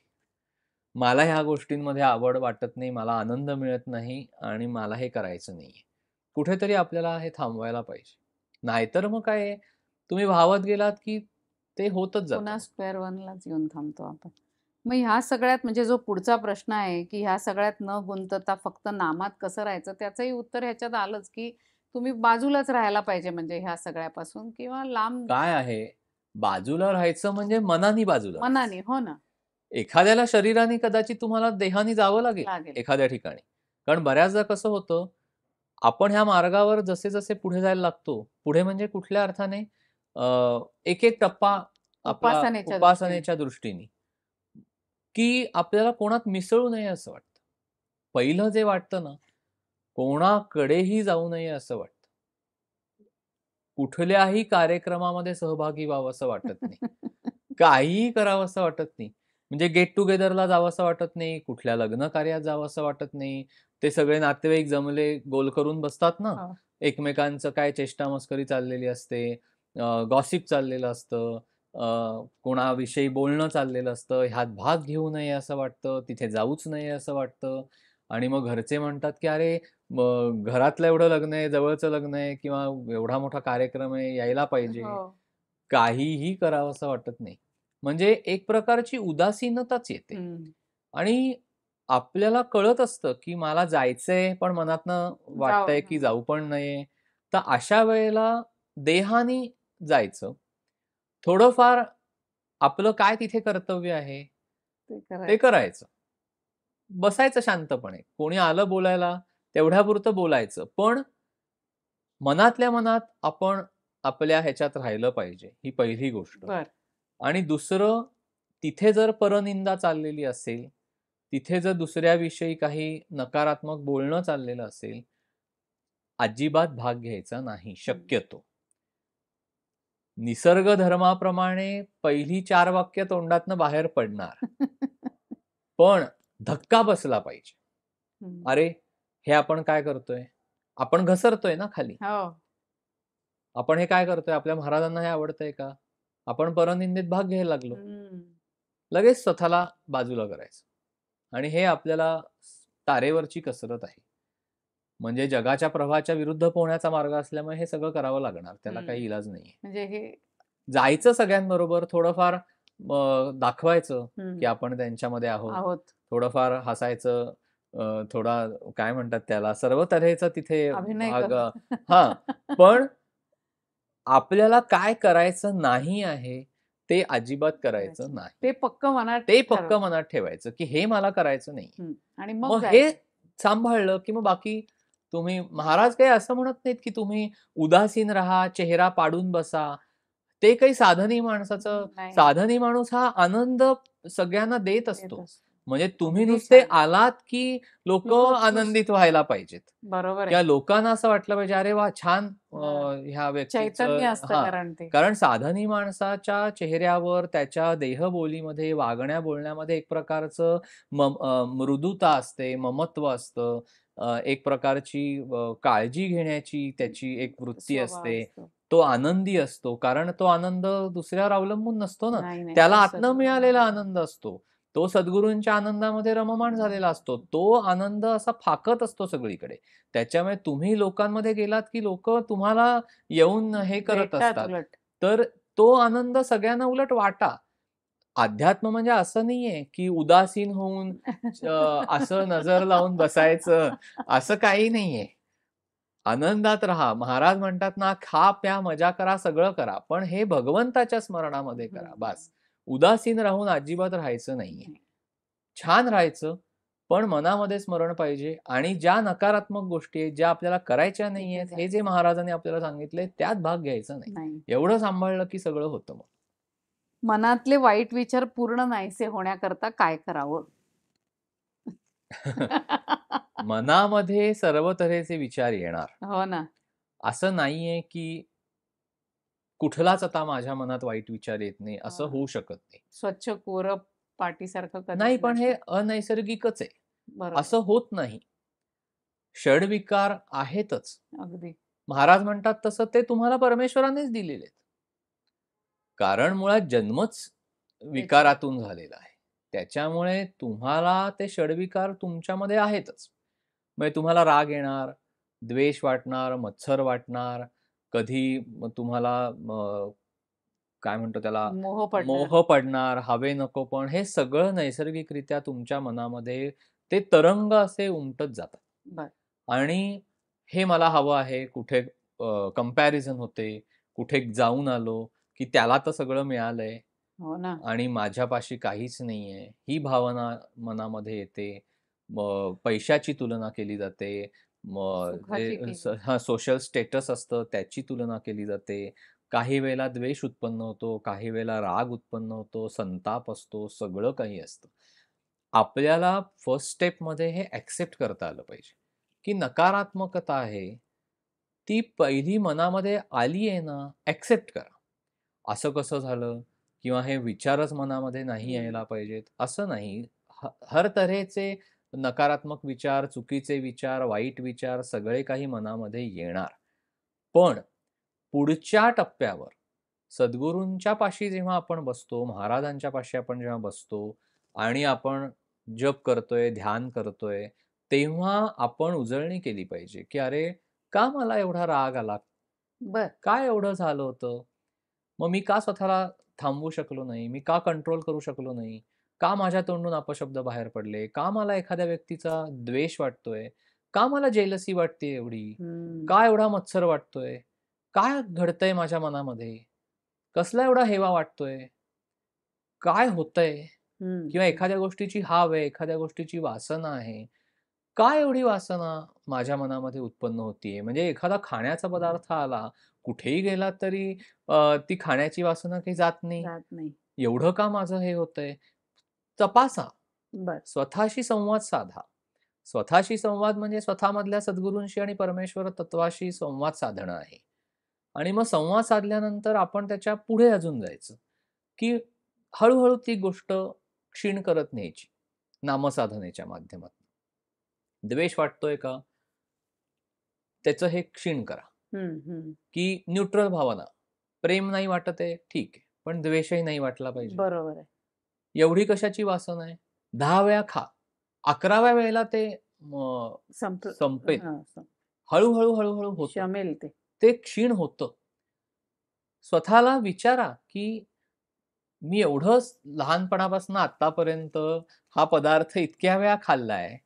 [SPEAKER 2] मला ह्या गोष्टींमध्ये आवड वाटत नाही, मला आनंद मिळत नाही आणि मला हे करायचं नाहीये. कुठेतरी आपल्याला हे थांबवायला पाहिजे. नाहीतर मग काय आहे, तुम्ही वाहवत गेलात, की ते होतच जातं
[SPEAKER 1] पुन्हा
[SPEAKER 2] मग.
[SPEAKER 1] स्क्वेअर वनलाच येऊन थांबतो आपण. मग ह्या सगळ्यात म्हणजे जो पुढचा प्रश्न आहे, की ह्या सगळ्यात न गुंतता फक्त नामात कसं राहायचं? त्याचंही उत्तर ह्याच्यात आलंच, की तुम्ही बाजूलाच राहायला पाहिजे म्हणजे ह्या सगळ्यापासून किंवा लांब
[SPEAKER 2] काय आहे, बाजूला राहायचं म्हणजे मनाने बाजूला राहायचं.
[SPEAKER 1] मनाने. हो ना,
[SPEAKER 2] एखाद्याला शरीराने कदाचित तुम्हाला देहाने जावं लागेल
[SPEAKER 1] लागेल.
[SPEAKER 2] एखाद्या ठिकाणी. कारण बऱ्याचदा कसं होतं, आपण ह्या मार्गावर जसे-जसे पुढे जायला लागतो, पुढे म्हणजे कुठल्या अर्थाने एक-एक टप्पा आपला
[SPEAKER 1] उपासनेच्या दृष्टीने.
[SPEAKER 2] उपासनेच्या दृष्टीने, की आपल्याला कोणात मिसळू नये असं वाटतं. पहिलं जे वाटतं ना, कोणाकडेही जाऊ नये असं वाटतं. कुठल्याही कार्यक्रमामध्ये सहभागी व्हावंसं वाटत नाही. काहीही करावंसं वाटत नाही. म्हणजे गेट टुगेदरला जावंसं वाटत नाही, कुठल्या लग्न कार्यात जावंसं वाटत नाही. ते सगळे नातेवाईक जमले, गोल करून बसतात ना,
[SPEAKER 1] हो.
[SPEAKER 2] एकमेकांचं काय चेष्टा-मस्करी चाललेली असते, गॉसिप चाललेलं असतं, कोणाविषयी बोलणं चाललेलं असतं. ह्यात भाग घेऊ नये असं वाटतं, तिथे जाऊच नये असं वाटतं आणि मग घरचे म्हणतात, की "अरे, मग घरातलं एवढं लग्न आहे, जवळचं लग्न आहे किंवा एवढा मोठा कार्यक्रम आहे, यायला पाहिजे."
[SPEAKER 1] हो.
[SPEAKER 2] काहीही करावंसं वाटत नाही. म्हणजे एक प्रकारची उदासीनताच येते
[SPEAKER 1] हं.
[SPEAKER 2] आणि आपल्याला कळत असतं, की मला जायचंय, पण मनातनं
[SPEAKER 1] जाऊ
[SPEAKER 2] वाटतंय, की
[SPEAKER 1] हां.
[SPEAKER 2] जाऊ पण नये. तर अशा वेळेला देहाने जायचं. थोडंफार आपलं काय तिथे कर्तव्य आहे,
[SPEAKER 1] ते
[SPEAKER 2] ते
[SPEAKER 1] करायचं.
[SPEAKER 2] करायचं. बसायचं शांतपणे. कोणी आलं बोलायला, तेवढ्यापुरतं बोलायचं. पण मनातल्या मनात आपण आपल्या ह्याच्यात राहिलं पाहिजे, ही पहिली गोष्ट.
[SPEAKER 1] बरं.
[SPEAKER 2] आणि दुसरं, तिथे जर परनिंदा चाललेली असेल, तिथे जर दुसऱ्याविषयी काही नकारात्मक बोलणं चाललेलं असेल, अजिबात भाग घ्यायचा नाही
[SPEAKER 1] हं.
[SPEAKER 2] शक्यतो. निसर्ग धर्माप्रमाणे पहिली 4 वाक्य तोंडातनं बाहेर पडणार. पण धक्का बसला पाहिजे.
[SPEAKER 1] हं.
[SPEAKER 2] अरे, हे आपण काय करतोय? आपण घसरतोय ना खाली.
[SPEAKER 1] हो.
[SPEAKER 2] आपण हे काय करतोय? आपल्या महाराजांना हे आवडतंय का? आपण परनिंदेत भाग घ्यायला लागलो.
[SPEAKER 1] हं.
[SPEAKER 2] लगेच स्वतःला बाजूला करायचं आणि हे आपल्याला तारेवरची कसरत आहे. म्हणजे जगाच्या प्रवाहाच्या विरुद्ध पोहण्याचा मार्ग असल्यामुळे हे सगळं करावं लागणार. त्याला
[SPEAKER 1] हं.
[SPEAKER 2] काही इलाज नाहीये.
[SPEAKER 1] म्हणजे हे
[SPEAKER 2] जायचं सगळ्यांबरोबर थोडंफार दाखवायचं,
[SPEAKER 1] हं.
[SPEAKER 2] की आपण त्यांच्यामध्ये आहोत.
[SPEAKER 1] आहोत.
[SPEAKER 2] थोडंफार हसायचं, थोडा काय म्हणतात त्याला, सर्व तऱ्हेचा तिथे
[SPEAKER 1] अभिनय
[SPEAKER 2] भाग
[SPEAKER 1] कर.
[SPEAKER 2] हां, पण आपल्याला काय करायचं नाही आहे, ते अजिबात करायचं
[SPEAKER 1] करायचं नाही.
[SPEAKER 2] नाही.
[SPEAKER 1] ते पक्क मनात
[SPEAKER 2] ते
[SPEAKER 1] ठरव.
[SPEAKER 2] पक्कं मनात ठेवायचं, की हे मला करायचं नाहीये.
[SPEAKER 1] हं. आणि मग
[SPEAKER 2] मग हे
[SPEAKER 1] जायचं.
[SPEAKER 2] सांभाळलं, की मग बाकी तुम्ही महाराज काही असं म्हणत नाहीत, की तुम्ही उदासीन राहा, चेहरा पाडून बसा. ते काही साधनी माणसाचं
[SPEAKER 1] नाही
[SPEAKER 2] साधनी माणूस हा आनंद सगळ्यांना देत
[SPEAKER 1] येत
[SPEAKER 2] असतो.
[SPEAKER 1] असतो.
[SPEAKER 2] म्हणजे तुम्ही
[SPEAKER 1] अगदी
[SPEAKER 2] नुसते
[SPEAKER 1] छान.
[SPEAKER 2] आलात, की लोकं
[SPEAKER 1] लोकं खुश.
[SPEAKER 2] आनंदित व्हायला पाहिजेत
[SPEAKER 1] बरोबर आहे.
[SPEAKER 2] किंवा लोकांना असं वाटलं पाहिजे, "अरे वाह! छान
[SPEAKER 1] हां.
[SPEAKER 2] ह्या व्यक्तीचं"
[SPEAKER 1] चैतन्य असतं
[SPEAKER 2] हां.
[SPEAKER 1] कारण ते.
[SPEAKER 2] कारण साधनी माणसाच्या चेहऱ्यावर, त्याच्या देहबोलीमध्ये, वागण्या-बोलण्यामध्ये एक प्रकारचं मृदुता असते, ममत्व असतं. एक प्रकारची काळजी घेण्याची त्याची एक वृत्ती
[SPEAKER 1] स्वभाव
[SPEAKER 2] असते.
[SPEAKER 1] असतो.
[SPEAKER 2] तो आनंदी असतो. कारण तो आनंद दुसऱ्यावर अवलंबून नसतो ना.
[SPEAKER 1] नाही, नाही.
[SPEAKER 2] त्याला
[SPEAKER 1] तो
[SPEAKER 2] आतनं मिळालेला आनंद असतो. तो सद्गुरूंच्या आनंदामध्ये रममाण झालेला असतो. तो आनंद असा फाकत असतो सगळीकडे. त्याच्यामुळे तुम्ही लोकांमध्ये गेलात, की लोकं तुम्हाला येऊन हे करत
[SPEAKER 1] भेटतात
[SPEAKER 2] असतात.
[SPEAKER 1] उलट.
[SPEAKER 2] तर तो आनंद सगळ्यांना उलट वाटा. अध्यात्म म्हणजे असं नाहीये, की उदासीन होऊन असं नजर लावून बसायचं, असं काही नाहीये. आनंदात राहा. महाराज म्हणतात ना, खा, प्या, मजा करा, सगळं करा. पण हे भगवंताच्या स्मरणामध्ये करा,
[SPEAKER 1] हं.
[SPEAKER 2] बास. उदासीन राहून अजिबात राहायचं नाहीये.
[SPEAKER 1] नाही.
[SPEAKER 2] छान राहायचं, पण मनामध्ये स्मरण पाहिजे आणि ज्या नकारात्मक गोष्टी आहेत, ज्या आपल्याला करायच्या
[SPEAKER 1] तिथे
[SPEAKER 2] नाहीयेत, हे जे
[SPEAKER 1] जायचं.
[SPEAKER 2] महाराजांनी आपल्याला सांगितलंय, त्यात भाग घ्यायचा नाही.
[SPEAKER 1] नाही.
[SPEAKER 2] एवढं सांभाळलं की सगळं होतं मग.
[SPEAKER 1] मनातले वाईट विचार पूर्ण नाहीसे होण्याकरता काय करावं?
[SPEAKER 2] मनामध्ये सर्व तऱ्हेचे विचार येणार.
[SPEAKER 1] हो ना.
[SPEAKER 2] असं नाहीये, की कुठलाच आता माझ्या मनात वाईट विचार येत नाही, असं
[SPEAKER 1] हां.
[SPEAKER 2] होऊ शकत नाही.
[SPEAKER 1] स्वच्छ कोरं पाटीसारखं
[SPEAKER 2] नाही,
[SPEAKER 1] कधीच
[SPEAKER 2] पण हे
[SPEAKER 1] नसतं.
[SPEAKER 2] अनैसर्गिकच आहे.
[SPEAKER 1] बरोबर.
[SPEAKER 2] असं होत नाही. षडविकार आहेतच.
[SPEAKER 1] अगदी.
[SPEAKER 2] महाराज म्हणतात तसं ते तुम्हाला परमेश्वरानेच दिलेले आहेत. कारण मुळात जन्मच
[SPEAKER 1] त्याच्या
[SPEAKER 2] विकारातून झालेला आहे. त्याच्यामुळे तुम्हाला ते षडविकार तुमच्यामध्ये आहेतच. म्हणजे तुम्हाला राग येणार, द्वेष वाटणार, मत्सर वाटणार, कधी मग तुम्हाला काय म्हणतो त्याला,
[SPEAKER 1] मोह पडणार.
[SPEAKER 2] मोह पडणार, हवे नको पण हे सगळं नैसर्गिकरित्या तुमच्या मनामध्ये ते तरंग असे उमटत जातात.
[SPEAKER 1] बरं.
[SPEAKER 2] आणि हे मला हवं आहे, कुठे कंपॅरिझन होते, कुठे जाऊन आलो, की त्याला तर सगळं मिळालंय
[SPEAKER 1] हो ना.
[SPEAKER 2] आणि माझ्यापाशी काहीच नाहीये. ही भावना मनामध्ये येते. मग पैशाची तुलना केली जाते. मग
[SPEAKER 1] सुखाची केली.
[SPEAKER 2] सोशल स्टेटस असतं त्याची तुलना केली जाते. काही वेळेला द्वेष उत्पन्न होतो, काही वेळेला राग उत्पन्न होतो, संताप असतो, सगळं काही असतं. आपल्याला फर्स्ट स्टेपमध्ये हे एक्सेप्ट करता आलं पाहिजे, की नकारात्मकता आहे, ती पहिली मनामध्ये आली आहे ना, एक्सेप्ट करा. असं कसं झालं? किंवा हे विचारच मनामध्ये नाही
[SPEAKER 1] हं.
[SPEAKER 2] यायला पाहिजेत, असं नाही. हर तऱ्हेचे नकारात्मक विचार, चुकीचे विचार, वाईट विचार सगळे काही मनामध्ये येणार. पण पुढच्या टप्प्यावर सद्गुरूंच्या पाशी जेव्हा आपण बसतो, महाराजांच्या पाशी आपण जेव्हा बसतो आणि आपण जप करतोय, ध्यान करतोय, तेव्हा आपण उजळणी केली पाहिजे, की "अरे, का मला एवढा राग आला?
[SPEAKER 1] बरं.
[SPEAKER 2] काय एवढं झालं होतं? मग मी का स्वतःला थांबवू शकलो नाही? मी का कंट्रोल करू शकलो नाही? का माझ्या तोंडून अपशब्द बाहेर पडले? का मला एखाद्या व्यक्तीचा द्वेष वाटतोय? का मला जेलसी वाटते एवढी?
[SPEAKER 1] हं.
[SPEAKER 2] का एवढा मत्सर वाटतोय? काय घडतंय माझ्या मनामध्ये? कसला एवढा हेवा वाटतोय? काय होतंय?
[SPEAKER 1] हं,
[SPEAKER 2] किंवा
[SPEAKER 1] हं.
[SPEAKER 2] एखाद्या गोष्टीची हाव आहे, एखाद्या गोष्टीची वासना आहे. का एवढी वासना माझ्या मनामध्ये उत्पन्न होतीये? म्हणजे एखादा खाण्याचा पदार्थ आला, कुठेही गेलात तरी ती खाण्याची वासना काही जात नाही.
[SPEAKER 1] जात नाही.
[SPEAKER 2] एवढं का माझं हे होतंय? तपासा.
[SPEAKER 1] बरं.
[SPEAKER 2] स्वतःशी संवाद साधा. स्वतःशी संवाद म्हणजे स्वतःमधल्या सद्गुरूंशी आणि परमेश्वर तत्वाशी संवाद साधणं आहे. आणि मग संवाद साधल्यानंतर आपण त्याच्या पुढे अजून जायचं, की हळू ती गोष्ट क्षीण करत न्यायची, नामसाधनेच्या माध्यमातून. द्वेष वाटतोय का? त्याचं हे क्षीण करा,
[SPEAKER 1] हं, हं.
[SPEAKER 2] की न्यूट्रल भावना. प्रेम नाही वाटत आहे, ठीक आहे. पण द्वेषही नाही वाटला पाहिजे.
[SPEAKER 1] बरोबर आहे.
[SPEAKER 2] एवढी कशाची वासना आहे? 10 वेळा खा. 11व्या वेळेला ते संपेल.
[SPEAKER 1] हां,
[SPEAKER 2] हळू होतं.
[SPEAKER 1] शमेल ते.
[SPEAKER 2] ते क्षीण होतं. स्वतःला विचारा, की मी एवढं लहानपणापासून आत्तापर्यंत हा पदार्थ इतक्या वेळा खाल्लाय.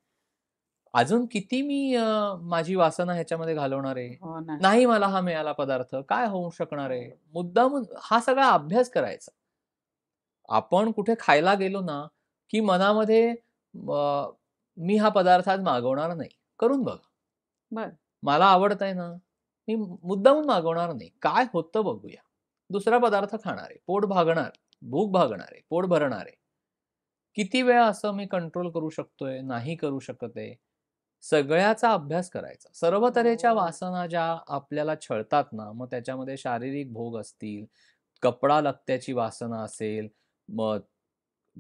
[SPEAKER 2] अजून किती मी माझी वासना ह्याच्यामध्ये घालवणार आहे?
[SPEAKER 1] हो ना.
[SPEAKER 2] नाही मला हा मिळाला पदार्थ, काय होऊ शकणार आहे?
[SPEAKER 1] हो.
[SPEAKER 2] मुद्दामून हा सगळा अभ्यास करायचा. आपण कुठे खायला गेलो ना, की मनामध्ये मी हा पदार्थ आज मागवणार नाही. करून बघा.
[SPEAKER 1] बरं.
[SPEAKER 2] मला आवडतंय ना, मी मुद्दामून मागवणार नाही. काय होतं बघूया. दुसरा पदार्थ खाणार आहे. पोट भागणार, भूक भागणार आहे, पोट भरणार आहे. किती वेळा असं मी कंट्रोल करू शकतोय, नाही करू शकत आहे. सगळ्याचा अभ्यास करायचा. सर्व तऱ्हेच्या
[SPEAKER 1] हो.
[SPEAKER 2] वासना ज्या आपल्याला छळतात ना, मग त्याच्यामध्ये शारीरिक भोग असतील, कपडा लत्त्याची वासना असेल, मग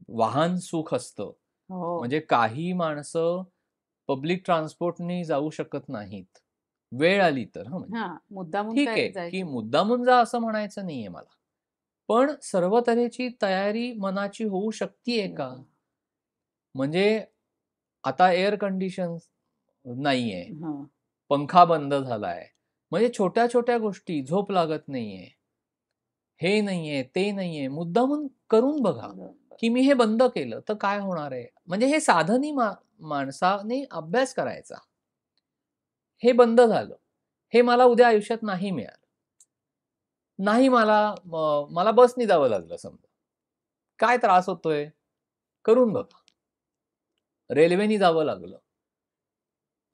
[SPEAKER 2] वाहन सुख असतं.
[SPEAKER 1] हो.
[SPEAKER 2] म्हणजे काही माणसं पब्लिक ट्रान्सपोर्टनी जाऊ शकत नाहीत. वेळ आली तर हं म्हणजे.
[SPEAKER 1] हां, मुद्दामून
[SPEAKER 2] ठीक
[SPEAKER 1] काय
[SPEAKER 2] आहे, की
[SPEAKER 1] जायचं नाही.
[SPEAKER 2] मुद्दामून जा असं म्हणायचं नाहीये मला. पण सर्व तऱ्हेची तयारी मनाची होऊ शकतीये
[SPEAKER 1] हे
[SPEAKER 2] का?
[SPEAKER 1] बघा.
[SPEAKER 2] म्हणजे आता एअर कंडिशन नाहीये.
[SPEAKER 1] हां.
[SPEAKER 2] पंखा बंद झालाय. म्हणजे छोट्या-छोट्या गोष्टी, झोप लागत नाहीये. हे नाहीये, ते नाहीये. मुद्दामून करून बघा,
[SPEAKER 1] बरोबर.
[SPEAKER 2] की मी हे बंद केलं तर काय होणार आहे? म्हणजे हे साधंही माणसाने अभ्यास करायचा. हे बंद झालं. हे मला उद्या आयुष्यात नाही मिळालं. नाही मला बसनी जावं लागलं समजा. काय त्रास होतोय? करून बघा. रेल्वेनी जावं लागलं.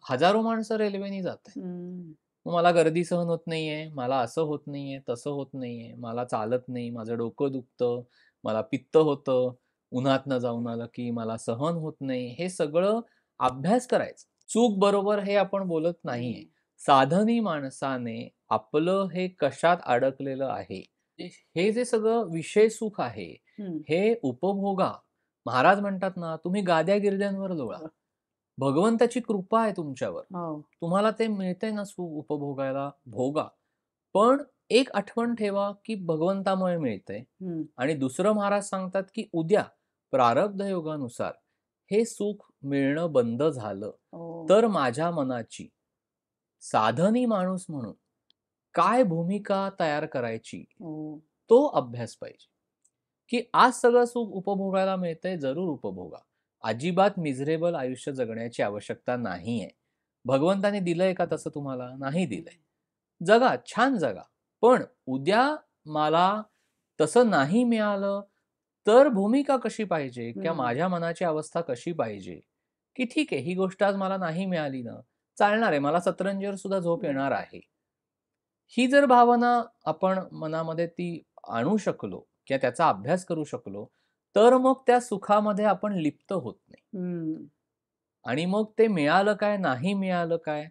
[SPEAKER 2] हजारो माणसं रेल्वेनी जातायत.
[SPEAKER 1] हं.
[SPEAKER 2] मग मला गर्दी सहन होत नाहीये, मला असं होत नाहीये, तसं होत नाहीये, मला चालत नाही, माझं डोकं दुखतं, मला पित्त होतं, उन्हातनं जाऊन आलं की मला सहन होत नाही. हे सगळं अभ्यास करायचा. चूक बरोबर हे आपण बोलत नाहीये. साधनी माणसाने आपलं हे कशात अडकलेलं आहे, हे जे सगळं विषय सुख आहे, हे उपभोगा. महाराज म्हणतात ना, तुम्ही गाद्या-गिरद्यांवर लोळा. भगवंताची कृपा आहे तुमच्यावर.
[SPEAKER 1] हो.
[SPEAKER 2] तुम्हाला ते मिळतंय ना सुख उपभोगायला, भोगा. पण एक आठवण ठेवा, की भगवंतामुळे मिळतंय. आणि दुसरं महाराज सांगतात, की उद्या प्रारब्ध योगानुसार हे सुख मिळणं बंद झालं, तर माझ्या मनाची साधनी माणूस म्हणून काय भूमिका तयार करायची, तो अभ्यास पाहिजे. की आज सगळं सुख उपभोगायला मिळतंय, जरूर उपभोगा. अजिबात मिझरेबल आयुष्य जगण्याची आवश्यकता नाहीये. भगवंताने दिलंय का तसं तुम्हाला? नाही दिलंय. जगा, छान जगा. पण उद्या मला तसं नाही मिळालं, तर भूमिका कशी पाहिजे? किंवा माझ्या मनाची अवस्था कशी पाहिजे? की ठीक आहे, ही गोष्ट आज मला नाही मिळाली ना, चालणार आहे. मला सतरंजीवर सुद्धा झोप येणार आहे. ही जर भावना आपण मनामध्ये ती आणू शकलो किंवा त्याचा अभ्यास करू शकलो, तर मग त्या सुखामध्ये आपण लिप्त होत नाही. आणि मग ते मिळालं काय, नाही मिळालं काय,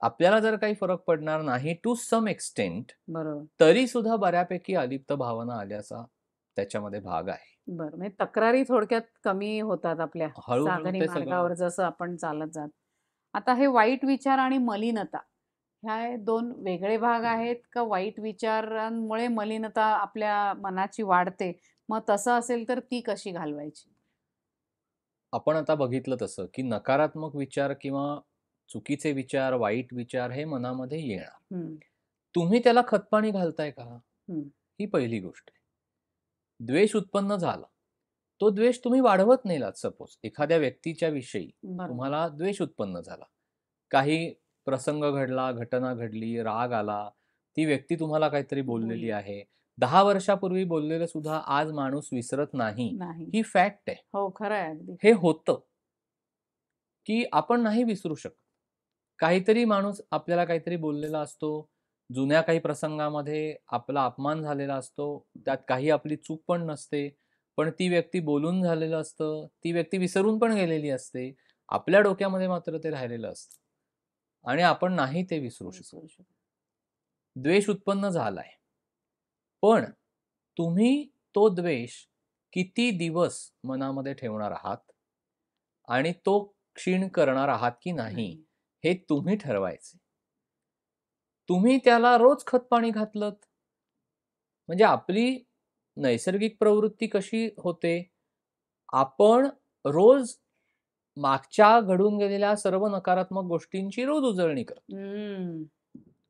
[SPEAKER 2] आपल्याला जर काही फरक पडणार नाही टू सम एक्सटेंट,
[SPEAKER 1] बरोबर.
[SPEAKER 2] तरी सुद्धा बऱ्यापैकी अलिप्त भावना आल्याचा त्याच्यामध्ये भाग आहे.
[SPEAKER 1] बरं, म्हणजे तक्रारी थोडक्यात कमी होतात आपल्या
[SPEAKER 2] हळू-हळू
[SPEAKER 1] साधनी
[SPEAKER 2] ते सगळं
[SPEAKER 1] मार्गावर जसं आपण चालत जात. आता हे वाईट विचार आणि मलिनता, ह्या 2 वेगळे भाग आहेत का? वाईट विचारांमुळे मलिनता आपल्या मनाची वाढते. मग तसं असेल तर ती कशी घालवायची?
[SPEAKER 2] आपण आता बघितलं तसं, की नकारात्मक विचार किंवा चुकीचे विचार, वाईट विचार हे मनामध्ये येणार. तुम्ही त्याला खतपाणी घालताय का? ही पहिली गोष्ट आहे. द्वेष उत्पन्न झाला. तो द्वेष तुम्ही वाढवत नेलात सपोज. एखाद्या व्यक्तीच्या विषयी तुम्हाला द्वेष उत्पन्न झाला. काही प्रसंग घडला, घटना घडली, राग आला. ती व्यक्ती तुम्हाला काहीतरी बोललेली आहे. 10 वर्षापूर्वी बोललेलं सुद्धा आज माणूस विसरत नाही. ही फॅक्ट आहे.
[SPEAKER 1] हो, खरं आहे अगदी.
[SPEAKER 2] हे होतं, की आपण नाही विसरू शकत. काहीतरी माणूस आपल्याला काहीतरी बोललेला असतो. जुन्या काही प्रसंगामध्ये आपला अपमान झालेला असतो. त्यात काही आपली चूक पण नसते. पण ती व्यक्ती बोलून झालेलं असतं. ती व्यक्ती विसरून पण गेलेली असते. आपल्या डोक्यामध्ये मात्र ते राहिलेलं असतं. आणि आपण नाही ते विसरू शकत. द्वेष उत्पन्न झालाय. पण तुम्ही तो द्वेष किती दिवस मनामध्ये ठेवणार आहात आणि तो क्षीण करणार आहात की नाही, हे तुम्ही ठरवायचे. तुम्ही त्याला रोज खतपाणी घातलत, म्हणजे आपली नैसर्गिक प्रवृत्ती कशी होते, आपण रोज मागच्या घडून गेलेल्या सर्व नकारात्मक गोष्टींची रोज उजळणी करतो.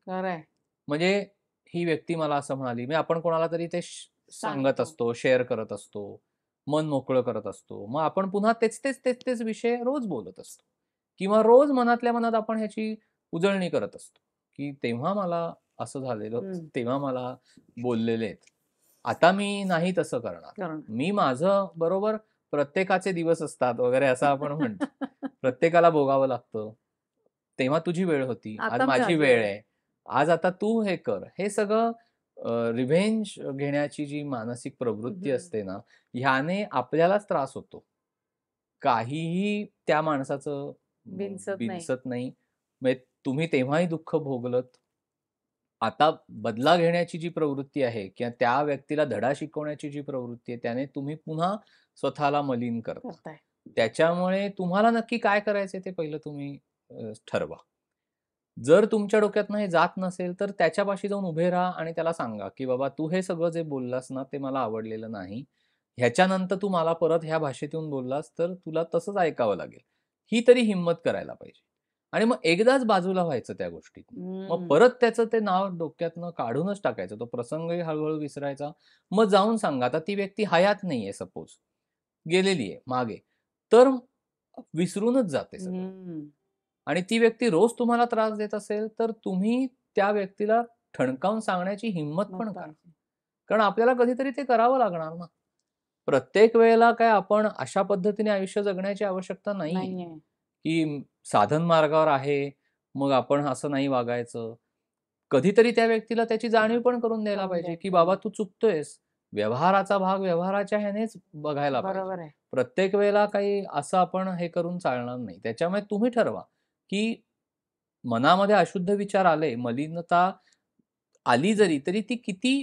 [SPEAKER 1] खरंय.
[SPEAKER 2] म्हणजे ही व्यक्ती मला असं म्हणाली, म्हणजे आपण कोणाला तरी ते सांगत असतो, शेअर करत असतो, मन मोकळं करत असतो. मग आपण पुन्हा तेच विषय रोज बोलत असतो किंवा रोज मनातल्या मनात आपण ह्याची उजळणी करत असतो, की तेव्हा मला असं झालेलं, तेव्हा मला बोललेले आहेत. आता मी नाही तसं करणार. मी माझं बरोबर प्रत्येकाचे दिवस असतात वगैरे असं आपण म्हणतो. प्रत्येकाला भोगावं लागतं. तेव्हा तुझी वेळ होती, आज माझी वेळ आहे. आज आता तू हे कर. हे सगळं रिव्हेंज घेण्याची जी मानसिक प्रवृत्ती असते ना, ह्याने आपल्यालाच त्रास होतो. काहीही त्या माणसाचं बिनसत नाही. म्हणजे तुम्ही तेव्हाही दुःख भोगलत. आता बदला घेण्याची जी प्रवृत्ती आहे किंवा त्या व्यक्तीला धडा शिकवण्याची जी प्रवृत्ती आहे, त्याने तुम्ही पुन्हा स्वतःला मलिन करता. त्याच्यामुळे तुम्हाला नक्की काय करायचंय ते पहिलं तुम्ही ठरवा. जर तुमच्या डोक्यातनं हे जात नसेल, तर त्याच्यापाशी जाऊन उभे राहा आणि त्याला सांगा, की "बाबा तू हे सगळं जे बोललास ना, ते मला आवडलेलं नाही. ह्याच्यानंतर तू मला परत ह्या भाषेत येऊन बोललास, तर तुला तसंच ऐकावं लागेल." ही तरी हिंमत करायला पाहिजे. आणि मग एकदाच बाजूला व्हायचं त्या गोष्टीतनं. मग परत त्याचं ते नाव डोक्यातनं काढूनच टाकायचं. तो प्रसंगही हळू विसरायचा. मग जाऊन सांगा, आता ती व्यक्ती हयात नाहीये सपोज, गेलेली आहे मागे. तर विसरूनच जाते सगळं. आणि ती व्यक्ती रोज तुम्हाला त्रास देत असेल, तर तुम्ही त्या व्यक्तीला ठणकावून सांगण्याची हिंमत पण करा. कारण आपल्याला कधीतरी ते करावं लागणार ना. प्रत्येक वेळेला काय आपण अशा पद्धतीने आयुष्य जगण्याची आवश्यकता नाहीये, की साधन मार्गावर आहे, मग आपण असं नाही वागायचं. कधीतरी त्या व्यक्तीला त्याची जाणीव पण करून द्यायला पाहिजे, की बाबा तू चुकतोयस. व्यवहाराचा भाग व्यवहाराच्या ह्यानेच बघायला पाहिजे. प्रत्येक वेळेला काही असं आपण हे करून चालणार नाही. त्याच्यामुळे तुम्ही ठरवा, की मनामध्ये अशुद्ध विचार आले, मलिनता आली जरी, तरी ती किती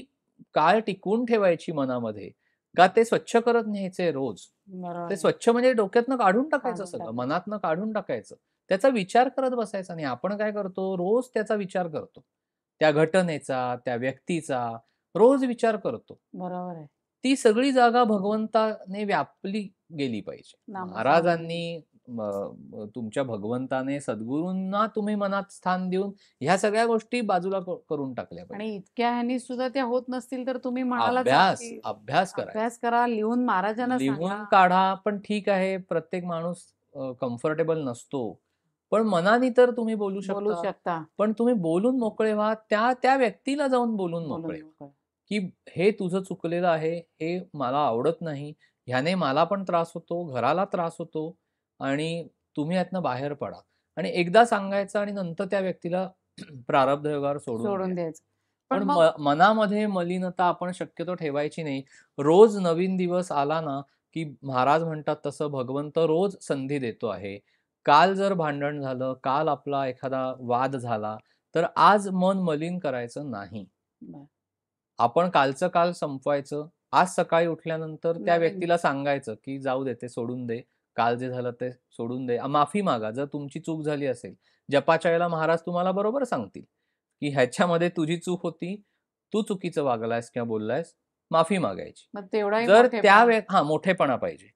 [SPEAKER 2] काळ टिकवून ठेवायची मनामध्ये? का ते स्वच्छ करत न्यायचंय रोज?
[SPEAKER 1] बरोबर
[SPEAKER 2] ते
[SPEAKER 1] आहे.
[SPEAKER 2] स्वच्छ म्हणजे डोक्यातनं काढून टाकायचं
[SPEAKER 1] काढून
[SPEAKER 2] सगळं,
[SPEAKER 1] टाकायचं.
[SPEAKER 2] मनातनं काढून टाकायचं. त्याचा विचार करत बसायचा नाही. आपण काय करतो, रोज त्याचा विचार करतो. त्या घटनेचा, त्या व्यक्तीचा रोज विचार करतो.
[SPEAKER 1] बरोबर आहे.
[SPEAKER 2] ती सगळी जागा भगवंताने व्यापली गेली पाहिजे.
[SPEAKER 1] नामसाधनेने.
[SPEAKER 2] महाराजांनी तुमच्या भगवंताने, सद्गुरूंना तुम्ही मनात स्थान देऊन ह्या सगळ्या गोष्टी बाजूला करून टाकल्या पाहिजे.
[SPEAKER 1] आणि इतक्या ह्यानी सुद्धा त्या होत नसतील तर तुम्ही म्हणालाच
[SPEAKER 2] अभ्यास,
[SPEAKER 1] की
[SPEAKER 2] अभ्यास करायचा.
[SPEAKER 1] अभ्यास करा, लिहून महाराजांना
[SPEAKER 2] लिहून
[SPEAKER 1] सांगा.
[SPEAKER 2] काढा, पण ठीक आहे, प्रत्येक माणूस कम्फर्टेबल नसतो. पण मनाने तर तुम्ही बोलू
[SPEAKER 1] बोलू
[SPEAKER 2] शकता.
[SPEAKER 1] शकता.
[SPEAKER 2] पण तुम्ही बोलून मोकळे व्हा. त्या व्यक्तीला जाऊन बोलून
[SPEAKER 1] बोलून
[SPEAKER 2] मोकळे व्हा,
[SPEAKER 1] मोकळं.
[SPEAKER 2] की हे तुझं चुकलेलं आहे, हे मला आवडत नाही. ह्याने मला पण त्रास होतो, घराला त्रास होतो आणि तुम्ही यातनं बाहेर पडा. आणि एकदा सांगायचं आणि नंतर त्या व्यक्तीला प्रारब्ध योगावर सोडून
[SPEAKER 1] सोडून
[SPEAKER 2] द्यायचं.
[SPEAKER 1] द्यायचं.
[SPEAKER 2] पण
[SPEAKER 1] पण मग
[SPEAKER 2] मनामध्ये मलिनता आपण शक्यतो ठेवायची नाही. रोज नवीन दिवस आला ना, की महाराज म्हणतात तसं भगवंत रोज संधी देतो आहे. काल जर भांडण झालं, काल आपला एखादा वाद झाला, तर आज मन मलिन करायचं नाही.
[SPEAKER 1] बरं.
[SPEAKER 2] आपण कालचं काल संपवायचं. आज सकाळी उठल्यानंतर त्या
[SPEAKER 1] नवीन
[SPEAKER 2] व्यक्तीला सांगायचं, की जाऊ दे, ते सोडून दे. काल जे झालं ते सोडून दे. माफी मागा जर तुमची चूक झाली असेल. जपाच्या वेळेला महाराज तुम्हाला बरोबर सांगतील, की ह्याच्यामध्ये तुझी चूक होती. तू चुकीचं वागलायस किंवा बोललायस. माफी मागायची.
[SPEAKER 1] मग तेवढाही
[SPEAKER 2] जर त्या
[SPEAKER 1] मोठेपणा.
[SPEAKER 2] मोठेपणा पाहिजे.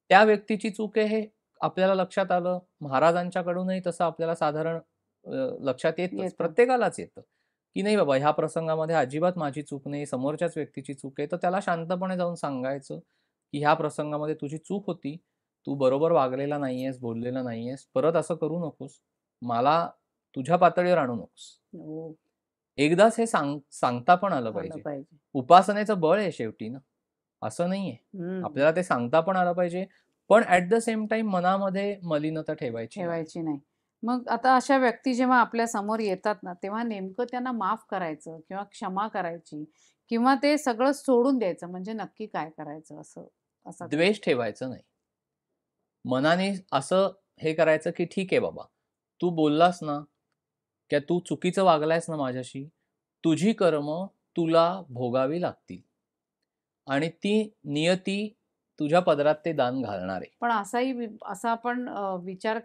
[SPEAKER 2] त्या व्यक्तीची चूक आहे हे आपल्याला लक्षात आलं. महाराजांच्याकडूनही तसं आपल्याला साधारण लक्षात येतच.
[SPEAKER 1] येतं.
[SPEAKER 2] प्रत्येकालाच येतं. की नाही बाबा, ह्या प्रसंगामध्ये अजिबात माझी चूक नाही, समोरच्याच व्यक्तीची चूक आहे. तर त्याला शांतपणे जाऊन सांगायचं, की ह्या प्रसंगामध्ये तुझी चूक होती. तू बरोबर वागलेला नाहीयेस, बोललेला नाहीयेस. परत असं करू नकोस. मला तुझ्या पातळीवर आणू नकोस.
[SPEAKER 1] हो.
[SPEAKER 2] एकदाच हे सांगता पण आलं
[SPEAKER 1] आलं
[SPEAKER 2] पाहिजे.
[SPEAKER 1] पाहिजे.
[SPEAKER 2] उपासनेचं बळ आहे शेवटी ना, असं नाहीये.
[SPEAKER 1] हं.
[SPEAKER 2] आपल्याला ते सांगता पण आलं पाहिजे. पण ॲट द सेम टाईम मनामध्ये मलिनता ठेवायची नाही.
[SPEAKER 1] ठेवायची नाही. मग आता अशा व्यक्ती जेव्हा आपल्या समोर येतात ना, तेव्हा नेमकं त्यांना माफ करायचं किंवा क्षमा करायची किंवा ते सगळं सोडून द्यायचं म्हणजे नक्की काय करायचं असं असा काही
[SPEAKER 2] द्वेष ठेवायचं नाही. मनाने असं हे करायचं, की ठीक आहे बाबा, तू बोललास ना, की तू चुकीचं वागलायस ना माझ्याशी, तुझी कर्म तुला भोगावी लागतील आणि ती नियती तुझ्या पदरात ते दान घालणार आहे.
[SPEAKER 1] पण असा आपण विचार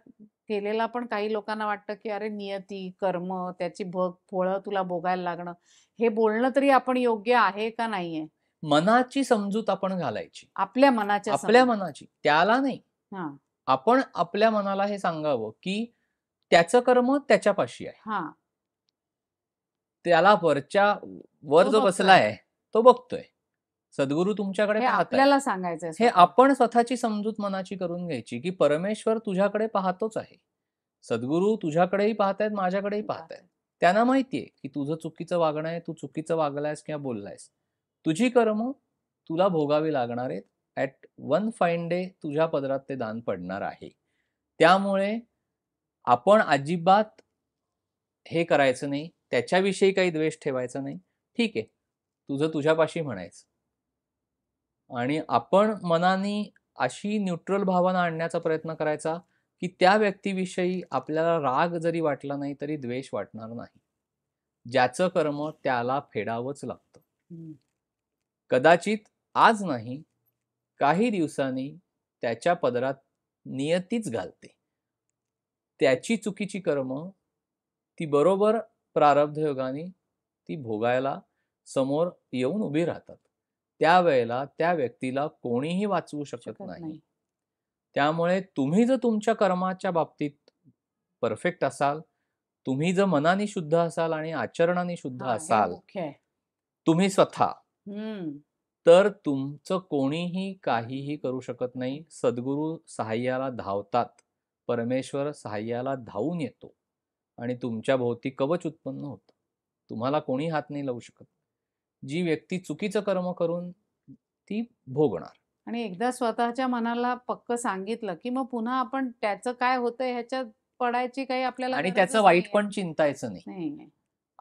[SPEAKER 1] केलेला पण काही लोकांना वाटतं, की अरे नियती, कर्म, त्याची फळं तुला भोगायला लागणं, हे बोलणं तरी आपण योग्य आहे का नाहीये?
[SPEAKER 2] मनाची समजूत आपण घालायची.
[SPEAKER 1] आपल्या मनाच्या
[SPEAKER 2] आपल्या
[SPEAKER 1] समोर.
[SPEAKER 2] मनाची, त्याला नाही.
[SPEAKER 1] हां,
[SPEAKER 2] आपण आपल्या मनाला हे सांगावं, की त्याचं कर्म त्याच्यापाशी आहे.
[SPEAKER 1] हां.
[SPEAKER 2] त्याला वर
[SPEAKER 1] तो
[SPEAKER 2] जो
[SPEAKER 1] बघतोय.
[SPEAKER 2] बसलाय, तो बघतोय. सद्गुरू तुमच्याकडे
[SPEAKER 1] हे
[SPEAKER 2] पाहतायत.
[SPEAKER 1] आपल्याला सांगायचंय
[SPEAKER 2] हे
[SPEAKER 1] स्वतःला.
[SPEAKER 2] आपण स्वतःची समजूत मनाची करून घ्यायची, की परमेश्वर तुझ्याकडे पाहतोच आहे. सद्गुरू तुझ्याकडेही पाहतायत, माझ्याकडेही पाहतायत. त्यांना माहिती आहे, की तुझं चुकीचं वागणं आहे, तू चुकीचं वागलायस किंवा बोललायस. तुझी कर्म तुला भोगावी लागणार आहेत. ॲट वन फाईन डे तुझ्या पदरात ते दान पडणार आहे. त्यामुळे आपण अजिबात हे करायचं नाही. त्याच्याविषयी काही द्वेष ठेवायचा नाही. ठीक आहे, तुझं तुझ्यापाशी म्हणायचं. आणि आपण मनाने अशी न्यूट्रल भावना आणण्याचा प्रयत्न करायचा, की त्या व्यक्तीविषयी आपल्याला राग जरी वाटला नाही, तरी द्वेष वाटणार नाही. ज्याचं कर्म त्याला फेडावंच लागतं.
[SPEAKER 1] हं.
[SPEAKER 2] कदाचित आज नाही, काही दिवसांनी त्याच्या पदरात नियतीच घालते. त्याची चुकीची कर्म ती बरोबर प्रारब्ध योगाने ती भोगायला समोर येऊन उभी राहतात. त्यावेळेला त्या व्यक्तीला कोणीही वाचवू शकत
[SPEAKER 1] शकत
[SPEAKER 2] नाही.
[SPEAKER 1] नाही.
[SPEAKER 2] त्यामुळे तुम्ही जर तुमच्या कर्माच्या बाबतीत परफेक्ट असाल, तुम्ही जर मनाने शुद्ध असाल आणि आचरणाने शुद्ध
[SPEAKER 1] हां, हे
[SPEAKER 2] असाल,
[SPEAKER 1] मुख्य आहे.
[SPEAKER 2] तुम्ही स्वतः,
[SPEAKER 1] हं.
[SPEAKER 2] तर तुमचं कोणीही काहीही करू शकत नाही. सद्गुरू सहाय्याला धावतात. परमेश्वर सहाय्याला धावून येतो आणि तुमच्या भोवती कवच उत्पन्न होतं. तुम्हाला कोणी हात नाही लावू शकत. जी व्यक्ती चुकीचं कर्म करून ती भोगणार.
[SPEAKER 1] आणि एकदा स्वतःच्या मनाला पक्कं सांगितलं, की मग पुन्हा आपण त्याचं काय होतंय ह्याच्यात पडायची काही आपल्याला
[SPEAKER 2] आणि त्याचं
[SPEAKER 1] गरजच
[SPEAKER 2] वाईट
[SPEAKER 1] नाहीये.
[SPEAKER 2] पण चिंतायचं नाही.
[SPEAKER 1] नाही.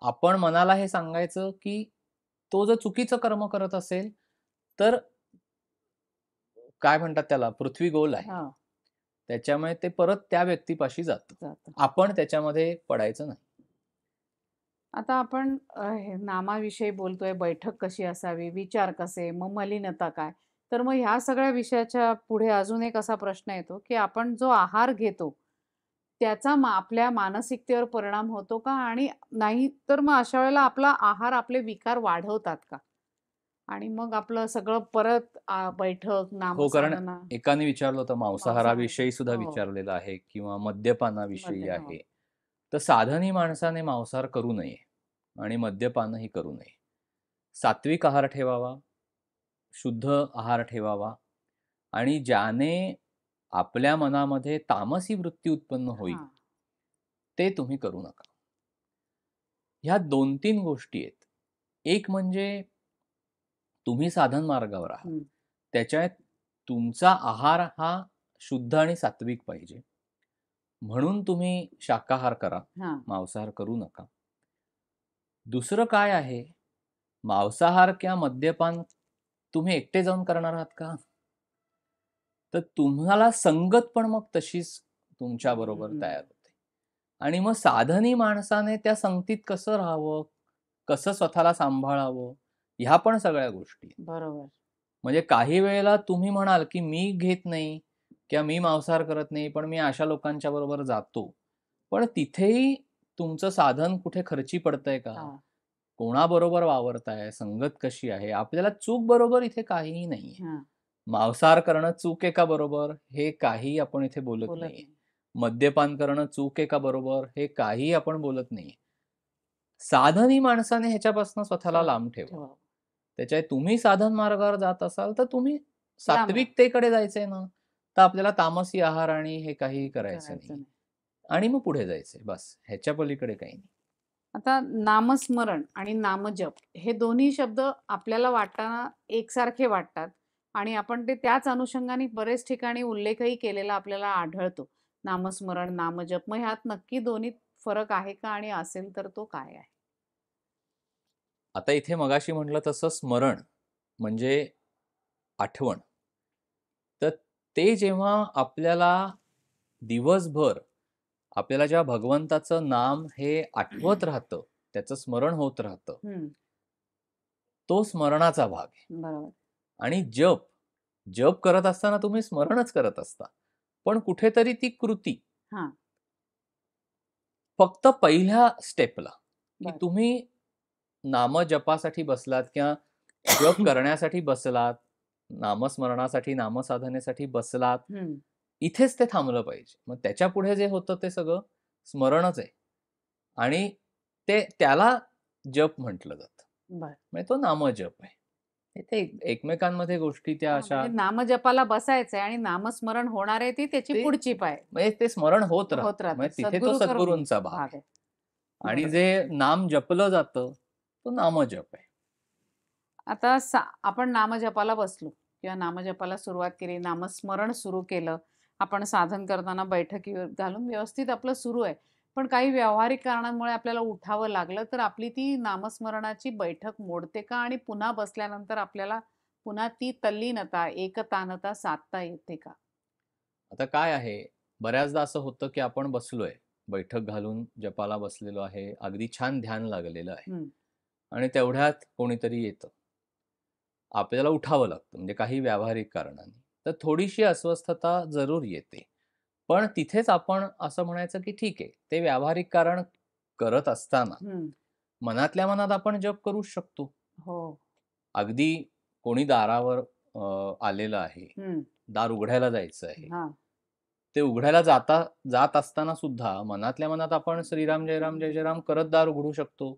[SPEAKER 2] आपण मनाला हे सांगायचं, की तो जर चुकीचं कर्म करत असेल, तर काय म्हणतात त्याला, पृथ्वी गोल आहे.
[SPEAKER 1] हा
[SPEAKER 2] त्याच्यामुळे ते परत त्या व्यक्तीपाशी जातं.
[SPEAKER 1] जातं.
[SPEAKER 2] आपण त्याच्यामध्ये पडायचं नाही.
[SPEAKER 1] आता आपण हे नामाविषयी बोलतोय, बैठक कशी असावी, विचार कसे, मग मलिनता काय? तर मग ह्या सगळ्या विषयाच्या पुढे अजून एक असा प्रश्न येतो, की आपण जो आहार घेतो, त्याचा आपल्या मानसिकतेवर परिणाम होतो का? आणि नाही तर मग अशा वेळेला आपला आहार आपले विकार वाढवतात का? आणि मग आपलं सगळं परत बैठक,
[SPEAKER 2] हो, कारण
[SPEAKER 1] नामसाधना,
[SPEAKER 2] एकाने विचारलं होतं
[SPEAKER 1] मांसाहाराचं.
[SPEAKER 2] मांसाहाराविषयी सुद्धा
[SPEAKER 1] हो,
[SPEAKER 2] विचारलेलं आहे किंवा मद्यपानाविषयी
[SPEAKER 1] मध्ये हो.
[SPEAKER 2] आहे. तर साधनी माणसाने मांसाहार करू नये आणि मद्यपानही करू नये. सात्विक आहार ठेवावा, शुद्ध आहार ठेवावा आणि ज्याने आपल्या मनामध्ये तामसी वृत्ती उत्पन्न होईल,
[SPEAKER 1] हां.
[SPEAKER 2] ते तुम्ही करू नका. ह्या 2-3 गोष्टी आहेत. एक म्हणजे तुम्ही साधन मार्गावर आहात.
[SPEAKER 1] हं.
[SPEAKER 2] त्याच्यात तुमचा आहार हा शुद्ध आणि सात्विक पाहिजे. म्हणून तुम्ही शाकाहार करा,
[SPEAKER 1] हां.
[SPEAKER 2] मांसाहार करू नका. दुसरं काय आहे, मांसाहार किंवा मद्यपान तुम्ही एकटे जाऊन करणार आहात का? तर तुम्हाला संगत पण मग तशीच तुमच्याबरोबर
[SPEAKER 1] हं.
[SPEAKER 2] तयार होते. आणि मग साधनी माणसाने त्या संगतीत कसं राहावं, कसं स्वतःला सांभाळावं, ह्या पण सगळ्या गोष्टी आहेत.
[SPEAKER 1] बरोबर.
[SPEAKER 2] म्हणजे काही वेळेला तुम्ही म्हणाल, की मी घेत नाही किंवा मी मांसाहार करत नाही, पण मी अशा लोकांच्या बरोबर जातो. पण तिथेही तुमचं साधन कुठे खर्ची पडतंय का?
[SPEAKER 1] हां.
[SPEAKER 2] कोणाबरोबर वावरताय? संगत कशी आहे? आपल्याला चूक बरोबर इथे काहीही नाहीये.
[SPEAKER 1] हां.
[SPEAKER 2] मांसाहार करणं चूक आहे का बरोबर? हे काहीही आपण इथे बोलत
[SPEAKER 1] बोलत
[SPEAKER 2] नाहीये.
[SPEAKER 1] नाही.
[SPEAKER 2] मद्यपान करणं चूक आहे का बरोबर? हे काहीही आपण बोलत नाहीये. साधनी माणसाने ह्याच्यापासून स्वतःला
[SPEAKER 1] स्वतः
[SPEAKER 2] लांब ठेवा.
[SPEAKER 1] ठेवावं.
[SPEAKER 2] त्याच्या तुम्ही साधन मार्गावर जात असाल, तर तुम्ही
[SPEAKER 1] लांब राहा.
[SPEAKER 2] सात्विकतेकडे जायचंय ना, तर आपल्याला तामसी आहार आणि हे काहीही करायचं
[SPEAKER 1] करायचं
[SPEAKER 2] नाहीये.
[SPEAKER 1] नाही.
[SPEAKER 2] आणि मग पुढे जायचंय बस. ह्याच्या पलीकडे काही नाही.
[SPEAKER 1] आता नामस्मरण आणि नामजप हे दोन्ही शब्द आपल्याला वाटताना एकसारखे वाटतात आणि आपण ते त्याच अनुषंगाने बरेच ठिकाणी उल्लेखही केलेला आपल्याला आढळतो. नामस्मरण, नामजप. मग ह्यात नक्की दोन्हीत फरक आहे का? आणि असेल तर तो काय आहे?
[SPEAKER 2] आता इथे मगाशी म्हटलं तसं स्मरण म्हणजे आठवण. तर ते जेव्हा आपल्याला दिवसभर आपल्याला जेव्हा भगवंताचं नाम हे आठवत राहतं, त्याचं स्मरण होत राहतं,
[SPEAKER 1] हं.
[SPEAKER 2] तो स्मरणाचा भाग आहे.
[SPEAKER 1] बरोबर.
[SPEAKER 2] आणि जप करत असताना तुम्ही स्मरणच करत असता. पण कुठेतरी ती कृती
[SPEAKER 1] हां.
[SPEAKER 2] फक्त पहिल्या स्टेपला, की
[SPEAKER 1] बरं.
[SPEAKER 2] तुम्ही नामजपासाठी बसलात किंवा जप करण्यासाठी बसलात, नामस्मरणासाठी, नामसाधनेसाठी बसलात,
[SPEAKER 1] हं.
[SPEAKER 2] इथेच ते थांबलं पाहिजे. मग त्याच्यापुढे जे होतं ते सगळं स्मरणच आहे. आणि त्याला जप म्हटलं जातं.
[SPEAKER 1] बरं.
[SPEAKER 2] म्हणजे तो नामजप आहे. ते एकमेकांमध्ये गोष्टी त्या
[SPEAKER 1] हां,
[SPEAKER 2] अशा
[SPEAKER 1] म्हणजे नामजपाला बसायचंय आणि नामस्मरण होणार आहे ती त्याची
[SPEAKER 2] ते
[SPEAKER 1] पुढची पाय
[SPEAKER 2] म्हणजे ते स्मरण होत
[SPEAKER 1] होत
[SPEAKER 2] राहतं.
[SPEAKER 1] राहतं.
[SPEAKER 2] म्हणजे तिथे तो
[SPEAKER 1] सद्गुरूकर
[SPEAKER 2] सद्गुरूंचा भाग
[SPEAKER 1] भाग
[SPEAKER 2] आहे.
[SPEAKER 1] आहे.
[SPEAKER 2] आणि
[SPEAKER 1] बरोबर.
[SPEAKER 2] जे नाम जपलं जातं, तो नामजप आहे.
[SPEAKER 1] आता आपण नामजपाला बसलो किंवा नामजपाला सुरुवात केली, नामस्मरण सुरू केलं. आपण साधन करताना बैठकीवर घालून व्यवस्थित आपलं सुरू आहे. पण काही व्यावहारिक कारणांमुळे आपल्याला उठावं लागलं, तर आपली ती नामस्मरणाची बैठक मोडते का? आणि पुन्हा बसल्यानंतर आपल्याला पुन्हा ती तल्लीनता, एकतानता साधता येते का?
[SPEAKER 2] आता काय आहे, बऱ्याचदा असं होतं, की आपण बसलोय, बैठक घालून जपाला बसलेलो आहे, अगदी छान ध्यान लागलेलं आहे
[SPEAKER 1] हं.
[SPEAKER 2] आणि तेवढ्यात कोणीतरी येतं. आपल्याला उठावं लागतं, म्हणजे काही व्यावहारिक कारणाने. तर थोडीशी अस्वस्थता जरूर येते. पण तिथेच आपण असं म्हणायचं, की ठीक आहे, ते व्यावहारिक कारण करत असताना
[SPEAKER 1] हं.
[SPEAKER 2] मनातल्या मनात आपण जप करूच शकतो.
[SPEAKER 1] हो.
[SPEAKER 2] अगदी कोणी दारावर आलेलं आहे,
[SPEAKER 1] हं.
[SPEAKER 2] दार उघडायला जायचं आहे.
[SPEAKER 1] हां.
[SPEAKER 2] ते उघडायला जात असताना सुद्धा मनातल्या मनात आपण श्रीराम जय राम जय जय राम करत दार उघडू शकतो.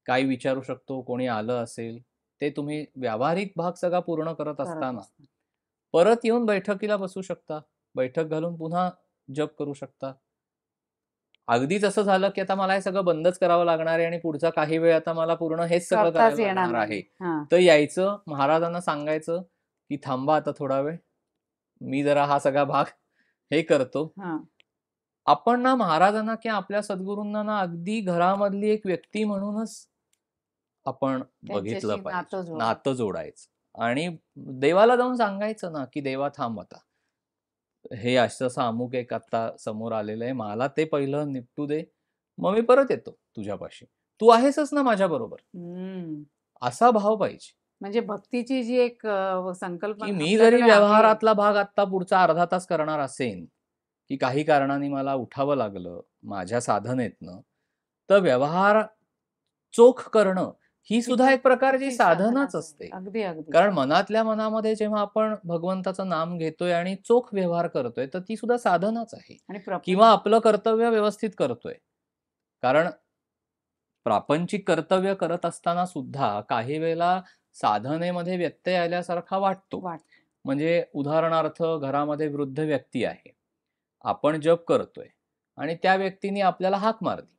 [SPEAKER 2] काही विचारू शकतो, कोणी आलं असेल. ते तुम्ही व्यावहारिक भाग सगळा पूर्ण करत
[SPEAKER 1] करत
[SPEAKER 2] असताना,
[SPEAKER 1] असतात.
[SPEAKER 2] परत येऊन बैठकीला बसू शकता. बैठक घालून पुन्हा जप करू शकता. अगदीच असं झालं, की आता मला हे सगळं बंदच करावं लागणार आहे आणि पुढचा काही वेळ आता मला पूर्ण हेच सगळं
[SPEAKER 1] करताच
[SPEAKER 2] करायला
[SPEAKER 1] येणार
[SPEAKER 2] लागणार आहे.
[SPEAKER 1] नाहीये. हां.
[SPEAKER 2] तर यायचं, महाराजांना सांगायचं, की थांबा आता थोडा वेळ. मी जरा हा सगळा भाग हे करतो.
[SPEAKER 1] हां.
[SPEAKER 2] आपण ना महाराजांना किंवा आपल्या सद्गुरूंना ना अगदी घरामधली एक व्यक्ती म्हणूनच आपण बघितलं
[SPEAKER 1] त्यांच्याशी
[SPEAKER 2] पाहिजे.
[SPEAKER 1] नातं जोडावं.
[SPEAKER 2] नातं जोडायचं. आणि देवाला जाऊन सांगायचं ना, की देवा थांब आता. हे असं-असं अमुक एक आता समोर आलेलं आहे. मला ते पहिलं निपटू दे. मग मी परत येतो तुझ्यापाशी. तू आहेसच ना माझ्याबरोबर.
[SPEAKER 1] हं.
[SPEAKER 2] असा भाव पाहिजे,
[SPEAKER 1] म्हणजे भक्तीची जी एक
[SPEAKER 2] की
[SPEAKER 1] संकल्पना
[SPEAKER 2] मी जरी
[SPEAKER 1] आपल्याकडे आहे.
[SPEAKER 2] व्यवहारातला भाग आत्ता पुढचा अर्धा तास करणार असेन, की काही कारणाने मला उठावं लागलं माझ्या साधनेतनं, तर व्यवहार चोख करणं ही
[SPEAKER 1] ही
[SPEAKER 2] सुद्धा
[SPEAKER 1] पण
[SPEAKER 2] एक प्रकारची
[SPEAKER 1] ती
[SPEAKER 2] साधनाच
[SPEAKER 1] साधनाच आहे.
[SPEAKER 2] असते.
[SPEAKER 1] अगदी, अगदी.
[SPEAKER 2] कारण मनातल्या मनामध्ये जेव्हा आपण भगवंताचं नाम घेतोय आणि चोख व्यवहार करतोय, तर ती सुद्धा साधनाच आहे.
[SPEAKER 1] आणि
[SPEAKER 2] किंवा आपलं कर्तव्य व्यवस्थित करतोय. कारण प्रापंचिक कर्तव्य करत असताना सुद्धा काही वेळेला साधनेमध्ये व्यत्यय आल्यासारखा वाटतो.
[SPEAKER 1] वाट
[SPEAKER 2] म्हणजे उदाहरणार्थ घरामध्ये वृद्ध व्यक्ती आहे. आपण जप करतोय आणि त्या व्यक्तीने आपल्याला हाक मारली.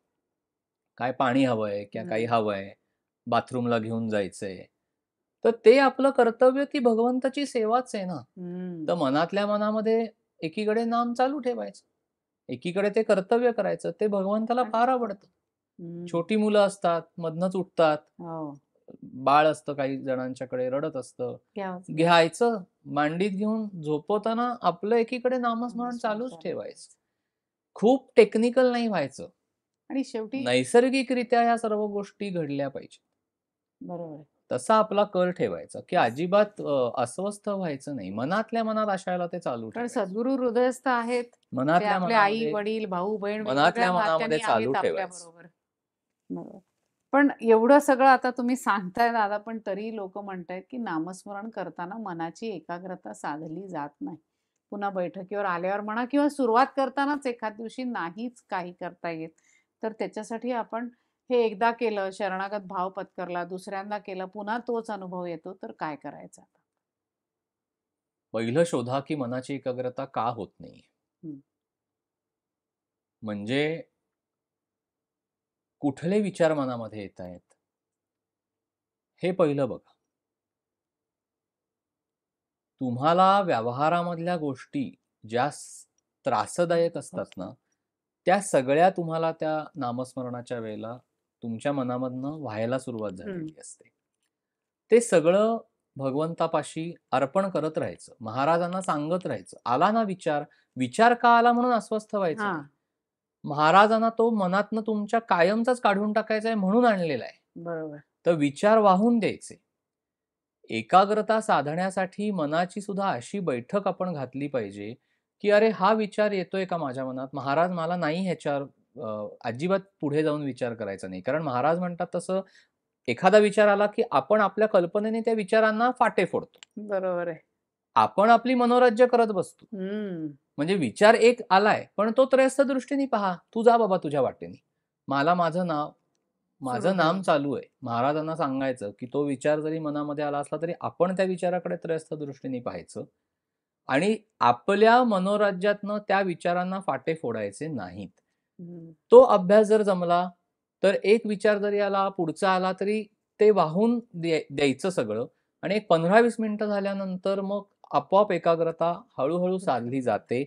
[SPEAKER 2] काय पाणी हवंय किंवा काही
[SPEAKER 1] हं,
[SPEAKER 2] हवंय, बाथरूमला घेऊन जायचंय. तर ते आपलं कर्तव्य ती भगवंताची सेवाच आहे ना.
[SPEAKER 1] हं.
[SPEAKER 2] तर मनातल्या मनामध्ये एकीकडे नाम चालू ठेवायचं. एकीकडे ते कर्तव्य करायचं. ते भगवंताला
[SPEAKER 1] आणि
[SPEAKER 2] फार आवडतं.
[SPEAKER 1] हं.
[SPEAKER 2] छोटी मुलं असतात, मधनंच उठतात.
[SPEAKER 1] हो.
[SPEAKER 2] बाळ असतं काही जणांच्याकडे रडत असतं.
[SPEAKER 1] घ्यावंच लागतं.
[SPEAKER 2] घ्यायचं, मांडीत घेऊन झोपवताना आपलं एकीकडे नामस्मरण
[SPEAKER 1] नामस्मरण
[SPEAKER 2] चालूच
[SPEAKER 1] चालू
[SPEAKER 2] ठेवायचं.
[SPEAKER 1] ठेवायचं.
[SPEAKER 2] खूप टेक्निकल नाही व्हायचं.
[SPEAKER 1] आणि शेवटी
[SPEAKER 2] नैसर्गिकरित्या ह्या सर्व गोष्टी घडल्या पाहिजेत.
[SPEAKER 1] बरोबर आहे.
[SPEAKER 2] तसा आपला कल ठेवायचा, की अजिबात अस्वस्थ व्हायचं नाही. मनातल्या मनात असायला ते चालू
[SPEAKER 1] कारण
[SPEAKER 2] ठेवायचं.
[SPEAKER 1] सद्गुरू हृदयस्थ आहेत. ते
[SPEAKER 2] मनातल्या
[SPEAKER 1] आपले
[SPEAKER 2] मनामध्ये
[SPEAKER 1] आई-वडील, भाऊ-बहीण वेगवेगळ्या
[SPEAKER 2] मनातल्या मनामध्ये
[SPEAKER 1] नात्यांनी
[SPEAKER 2] चालू
[SPEAKER 1] आहेत
[SPEAKER 2] ठेवायचं.
[SPEAKER 1] आपल्याबरोबर. बरोबर. पण एवढं सगळं आता तुम्ही सांगताय दादा, पण तरीही लोकं म्हणतायत, की नामस्मरण करताना मनाची एकाग्रता साधली जात नाही. पुन्हा बैठकीवर आल्यावर म्हणा किंवा सुरुवात करतानाच एखाद दिवशी नाहीच काही करता येत. तर त्याच्यासाठी आपण हे एकदा केलं, शरणागत भाव पत्करला, दुसऱ्यांदा केलं, पुन्हा तोच अनुभव येतो, तर काय करायचं आता?
[SPEAKER 2] पहिलं शोधा, की मनाची एकाग्रता का होत नाहीये?
[SPEAKER 1] हं.
[SPEAKER 2] म्हणजे कुठले विचार मनामध्ये येतायत? हे पहिलं बघा. तुम्हाला व्यवहारामधल्या गोष्टी ज्या त्रासदायक असतात
[SPEAKER 1] असतं.
[SPEAKER 2] ना, त्या सगळ्या तुम्हाला त्या नामस्मरणाच्या वेळेला तुमच्या मनामधनं व्हायला सुरुवात
[SPEAKER 1] हं.
[SPEAKER 2] झालेली असते. ते सगळं भगवंतापाशी अर्पण करत राहायचं. महाराजांना सांगत राहायचं. आला ना विचार, विचार का आला म्हणून अस्वस्थ व्हायचं नाही.
[SPEAKER 1] हां.
[SPEAKER 2] महाराजांना तो मनातनं तुमच्या कायमचाच काढून टाकायचा आहे म्हणून आणलेला आहे.
[SPEAKER 1] बरोबर.
[SPEAKER 2] तर विचार वाहून द्यायचे. एकाग्रता साधण्यासाठी मनाची सुद्धा अशी बैठक आपण घातली पाहिजे, की अरे हा विचार येतोय का माझ्या मनात? महाराज मला नाही ह्याच्यावर अजिबात पुढे जाऊन विचार करायचा नाही. कारण महाराज म्हणतात तसं एखादा विचार आला, की आपण आपल्या कल्पनेने त्या विचारांना फाटे फोडतो.
[SPEAKER 1] बरोबर आहे.
[SPEAKER 2] आपण आपली मनोराज्य करत बसतो.
[SPEAKER 1] हं.
[SPEAKER 2] म्हणजे विचार एक आलाय, पण तो त्रयस्थ दृष्टीने पहा. तू जा बाबा तुझ्या वाटेने. मला
[SPEAKER 1] सुरू
[SPEAKER 2] माझं
[SPEAKER 1] ठेव.
[SPEAKER 2] नाम चालू आहे. महाराजांना सांगायचं, की तो विचार जरी मनामध्ये आला असला, तरी आपण त्या विचाराकडे त्रयस्थ दृष्टीने पाहायचं आणि आपल्या मनोराज्यातनं त्या विचारांना फाटे फोडायचे नाहीत.
[SPEAKER 1] हं.
[SPEAKER 2] तो अभ्यास जर जमला, तर एक विचार जरी आला, पुढचा आला, तरी ते वाहून द्यायचं सगळं आणि एक 15-20 मिनिटं झाल्यानंतर मग आपोआप एकाग्रता हळू साधली जाते.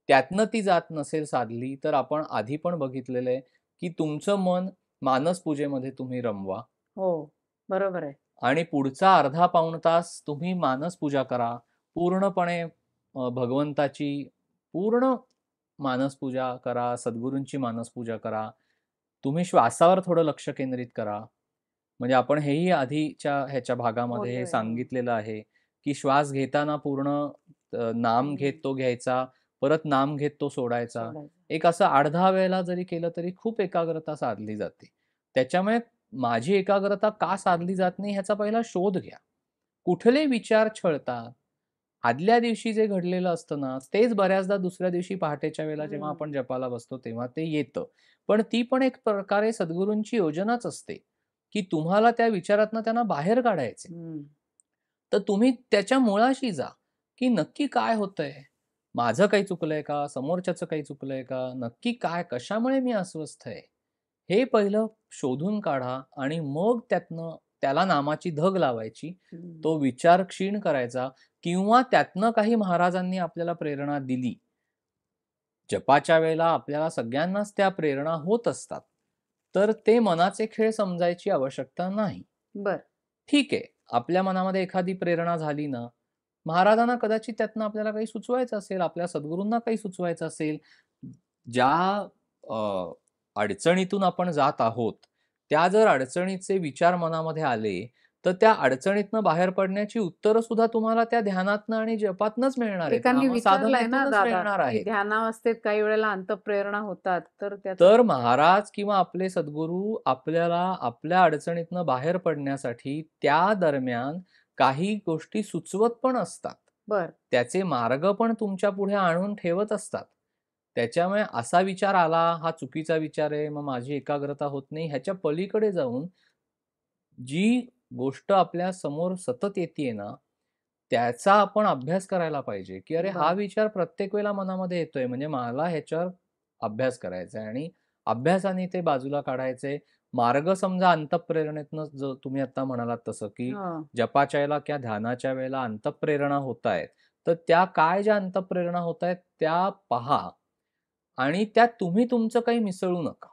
[SPEAKER 2] त्यातनं ती जात नसेल साधली, तर आपण आधी पण बघितलेलं आहे, की तुमचं मन मानस पूजेमध्ये तुम्ही रमवा
[SPEAKER 1] हो. बरोबर आहे.
[SPEAKER 2] आणि पुढचा अर्धा पाऊण तास तुम्ही मानस पूजा करा. पूर्णपणे भगवंताची पूर्ण मानस पूजा करा, सद्गुरूंची मानस पूजा करा. तुम्ही श्वासावर थोडं लक्ष केंद्रित करा. म्हणजे आपण हेही आधीच्या ह्याच्या भागामध्ये हे
[SPEAKER 1] बोललोय. हो.
[SPEAKER 2] सांगितलेलं आहे, की श्वास घेताना पूर्ण नाम घेत
[SPEAKER 1] हं.
[SPEAKER 2] तो घ्यायचा, परत नाम घेत तो सोडायचा.
[SPEAKER 1] सोडायचं.
[SPEAKER 2] एक असं 8-10 वेळेला जरी केलं तरी खूप एकाग्रता साधली जाते. त्याच्यामुळे माझी एकाग्रता का साधली जात नाही ह्याचा पहिला शोध घ्या. कुठले विचार छळतात? आदल्या दिवशी जे घडलेलं असतं ना, तेच बऱ्याचदा दुसऱ्या दिवशी पहाटेच्या वेळेला जेव्हा
[SPEAKER 1] हं.
[SPEAKER 2] आपण जपाला बसतो तेव्हा ते येतं. पण ती पण एक प्रकारे सद्गुरूंची योजनाच असते, की तुम्हाला त्या विचारातनं त्यांना बाहेर काढायचे.
[SPEAKER 1] हं.
[SPEAKER 2] तर तुम्ही त्याच्या मुळाशी जा, की नक्की काय होतंय? माझं काही चुकलंय का? समोरच्याचं काही चुकलंय का? नक्की काय, कशामुळे मी अस्वस्थ आहे? हे पहिलं शोधून काढा आणि मग त्यातनं त्याला नामाची धग लावायची.
[SPEAKER 1] हं.
[SPEAKER 2] तो विचार क्षीण करायचा किंवा त्यातनं काही महाराजांनी आपल्याला प्रेरणा दिली. जपाच्या वेळेला आपल्याला सगळ्यांनाच त्या प्रेरणा होत असतात. तर ते मनाचे खेळ समजायची आवश्यकता नाही.
[SPEAKER 1] बरं.
[SPEAKER 2] ठीक आहे. आपल्या मनामध्ये एखादी प्रेरणा झाली ना, महाराजांना कदाचित त्यातनं आपल्याला काही सुचवायचं असेल, आपल्या सद्गुरूंना काही सुचवायचं असेल. ज्या अ, अडचणीतून आपण जात आहोत, त्या जर अडचणीचे विचार मनामध्ये आले, तर त्या अडचणीतनं बाहेर पडण्याची उत्तरं सुद्धा तुम्हाला त्या ध्यानातनं आणि जपातनच मिळणार आहेत.
[SPEAKER 1] एकाने विचारलंय ना
[SPEAKER 2] नामसाधनेतूनच
[SPEAKER 1] दादा,
[SPEAKER 2] मिळणार
[SPEAKER 1] की
[SPEAKER 2] आहेत.
[SPEAKER 1] ध्यानावस्थेत काही वेळेला अंतःप्रेरणा होतात, तर त्याचं
[SPEAKER 2] तर महाराज किंवा आपले सद्गुरू आपल्याला आपल्या अडचणीतनं बाहेर पडण्यासाठी त्या दरम्यान काही गोष्टी सुचवत पण असतात.
[SPEAKER 1] बरं.
[SPEAKER 2] त्याचे मार्ग पण तुमच्या पुढे आणून ठेवत असतात. त्याच्यामुळे असा विचार आला, हा चुकीचा विचार आहे, मग माझी एकाग्रता होत नाही, ह्याच्या पलीकडे जाऊन जी गोष्ट आपल्या समोर सतत येतीये ना, त्याचा आपण अभ्यास करायला पाहिजे, की अरे हा
[SPEAKER 1] बरं.
[SPEAKER 2] विचार प्रत्येक वेळेला मनामध्ये येतोय, म्हणजे मला ह्याच्यावर अभ्यास करायचा आहे आणि अभ्यासाने ते बाजूला काढायचंय. मार्ग समजा अंतःप्रेरणेतनं जो तुम्ही आता म्हणालात तसं, की
[SPEAKER 1] हं.
[SPEAKER 2] जपाच्या वेळेला किंवा ध्यानाच्या वेळेला अंतःप्रेरणा होतायत. तर त्या काय ज्या अंतःप्रेरणा होतायत त्या पहा आणि त्यात तुम्ही तुमचं काही मिसळू नका.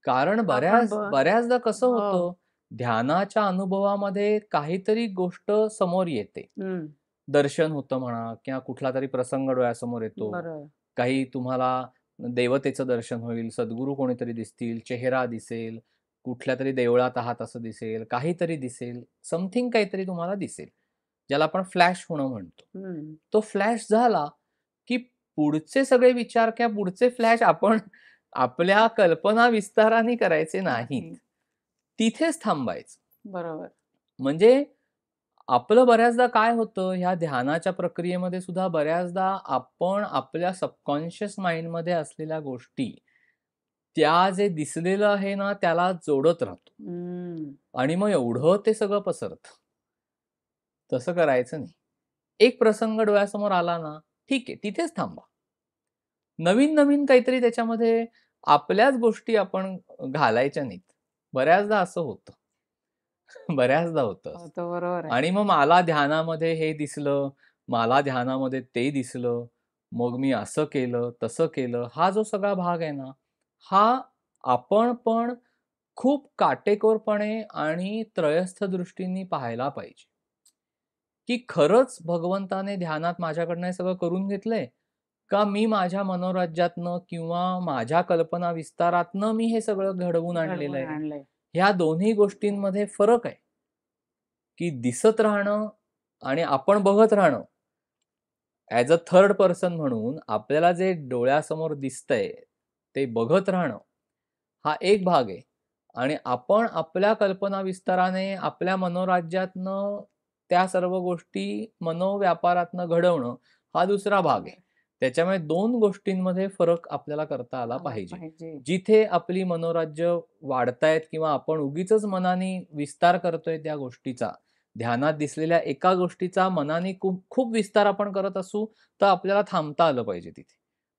[SPEAKER 2] कारण
[SPEAKER 1] आपण
[SPEAKER 2] बऱ्याचदा कसं
[SPEAKER 1] हो.
[SPEAKER 2] होतं, ध्यानाच्या अनुभवामध्ये काहीतरी गोष्ट समोर येते.
[SPEAKER 1] हं.
[SPEAKER 2] दर्शन होतं म्हणा किंवा कुठलातरी प्रसंग डोळ्यासमोर येतो.
[SPEAKER 1] बरोबर.
[SPEAKER 2] काही तुम्हाला देवतेचं दर्शन होईल, सद्गुरू कोणीतरी दिसतील, चेहरा दिसेल, कुठल्यातरी देवळात आहात असं दिसेल, काहीतरी दिसेल, समथिंग काहीतरी तुम्हाला दिसेल. ज्याला आपण फ्लॅश होणं म्हणतो.
[SPEAKER 1] हं.
[SPEAKER 2] तो फ्लॅश झाला, की पुढचे सगळे विचार किंवा पुढचे फ्लॅश आपण आपल्या कल्पना विस्ताराने करायचे नाहीत.
[SPEAKER 1] नाही.
[SPEAKER 2] तिथेच थांबायचं.
[SPEAKER 1] बरोबर.
[SPEAKER 2] म्हणजे आपलं बऱ्याचदा काय होतं, ह्या ध्यानाच्या प्रक्रियेमध्ये सुद्धा बऱ्याचदा आपण आपल्या सबकॉन्शियस माइंडमध्ये असलेल्या गोष्टी, त्या जे दिसलेलं आहे ना, त्याला जोडत राहतो
[SPEAKER 1] हं.
[SPEAKER 2] आणि मग एवढं ते सगळं पसरतं. तसं करायचं नाही. एक प्रसंग डोळ्यासमोर आला ना, ठीक आहे, तिथेच थांबा. नवीन-नवीन काहीतरी त्याच्यामध्ये आपल्याच गोष्टी आपण घालायच्या नाहीत. बऱ्याचदा असं होतं. बऱ्याचदा होतं
[SPEAKER 1] हो,
[SPEAKER 2] असं.
[SPEAKER 1] तो बरोबर आहे.
[SPEAKER 2] आणि मग मला ध्यानामध्ये हे दिसलं, मला ध्यानामध्ये ते दिसलं, मग मी असं केलं, तसं केलं. हा जो सगळा भाग आहे ना, हा आपण पण खूप काटेकोरपणे आणि त्रयस्थ दृष्टीने पाहायला पाहिजे, की खरंच भगवंताने ध्यानात माझ्याकडनं हे सगळं करून घेतलंय? का मी माझ्या मनोराज्यातनं किंवा माझ्या कल्पना विस्तारातनं मी हे सगळं घडवून आणलेलं
[SPEAKER 1] घडवून
[SPEAKER 2] आहे?
[SPEAKER 1] आणलंय.
[SPEAKER 2] ह्या दोन्ही गोष्टींमध्ये फरक आहे, की दिसत राहणं आणि आपण बघत राहणं. ॲज अ थर्ड पर्सन म्हणून आपल्याला जे डोळ्यासमोर दिसतंय, ते बघत राहणं, हा एक भाग आहे. आणि आपण आपल्या कल्पना विस्ताराने, आपल्या मनोराज्यातनं त्या सर्व गोष्टी मनोव्यापारातनं घडवणं, हा दुसरा भाग आहे.
[SPEAKER 1] बरोबर.
[SPEAKER 2] त्याच्यामुळे 2 गोष्टींमध्ये फरक आपल्याला करता आला
[SPEAKER 1] आला
[SPEAKER 2] पाहिजे.
[SPEAKER 1] पाहिजे.
[SPEAKER 2] जिथे आपली मनोराज्य वाढतायत किंवा आपण उगीचच मनाने विस्तार करतोय त्या गोष्टीचा, ध्यानात दिसलेल्या एका गोष्टीचा मनाने खूप खूप विस्तार आपण करत असू, तर आपल्याला थांबता आलं पाहिजे तिथे.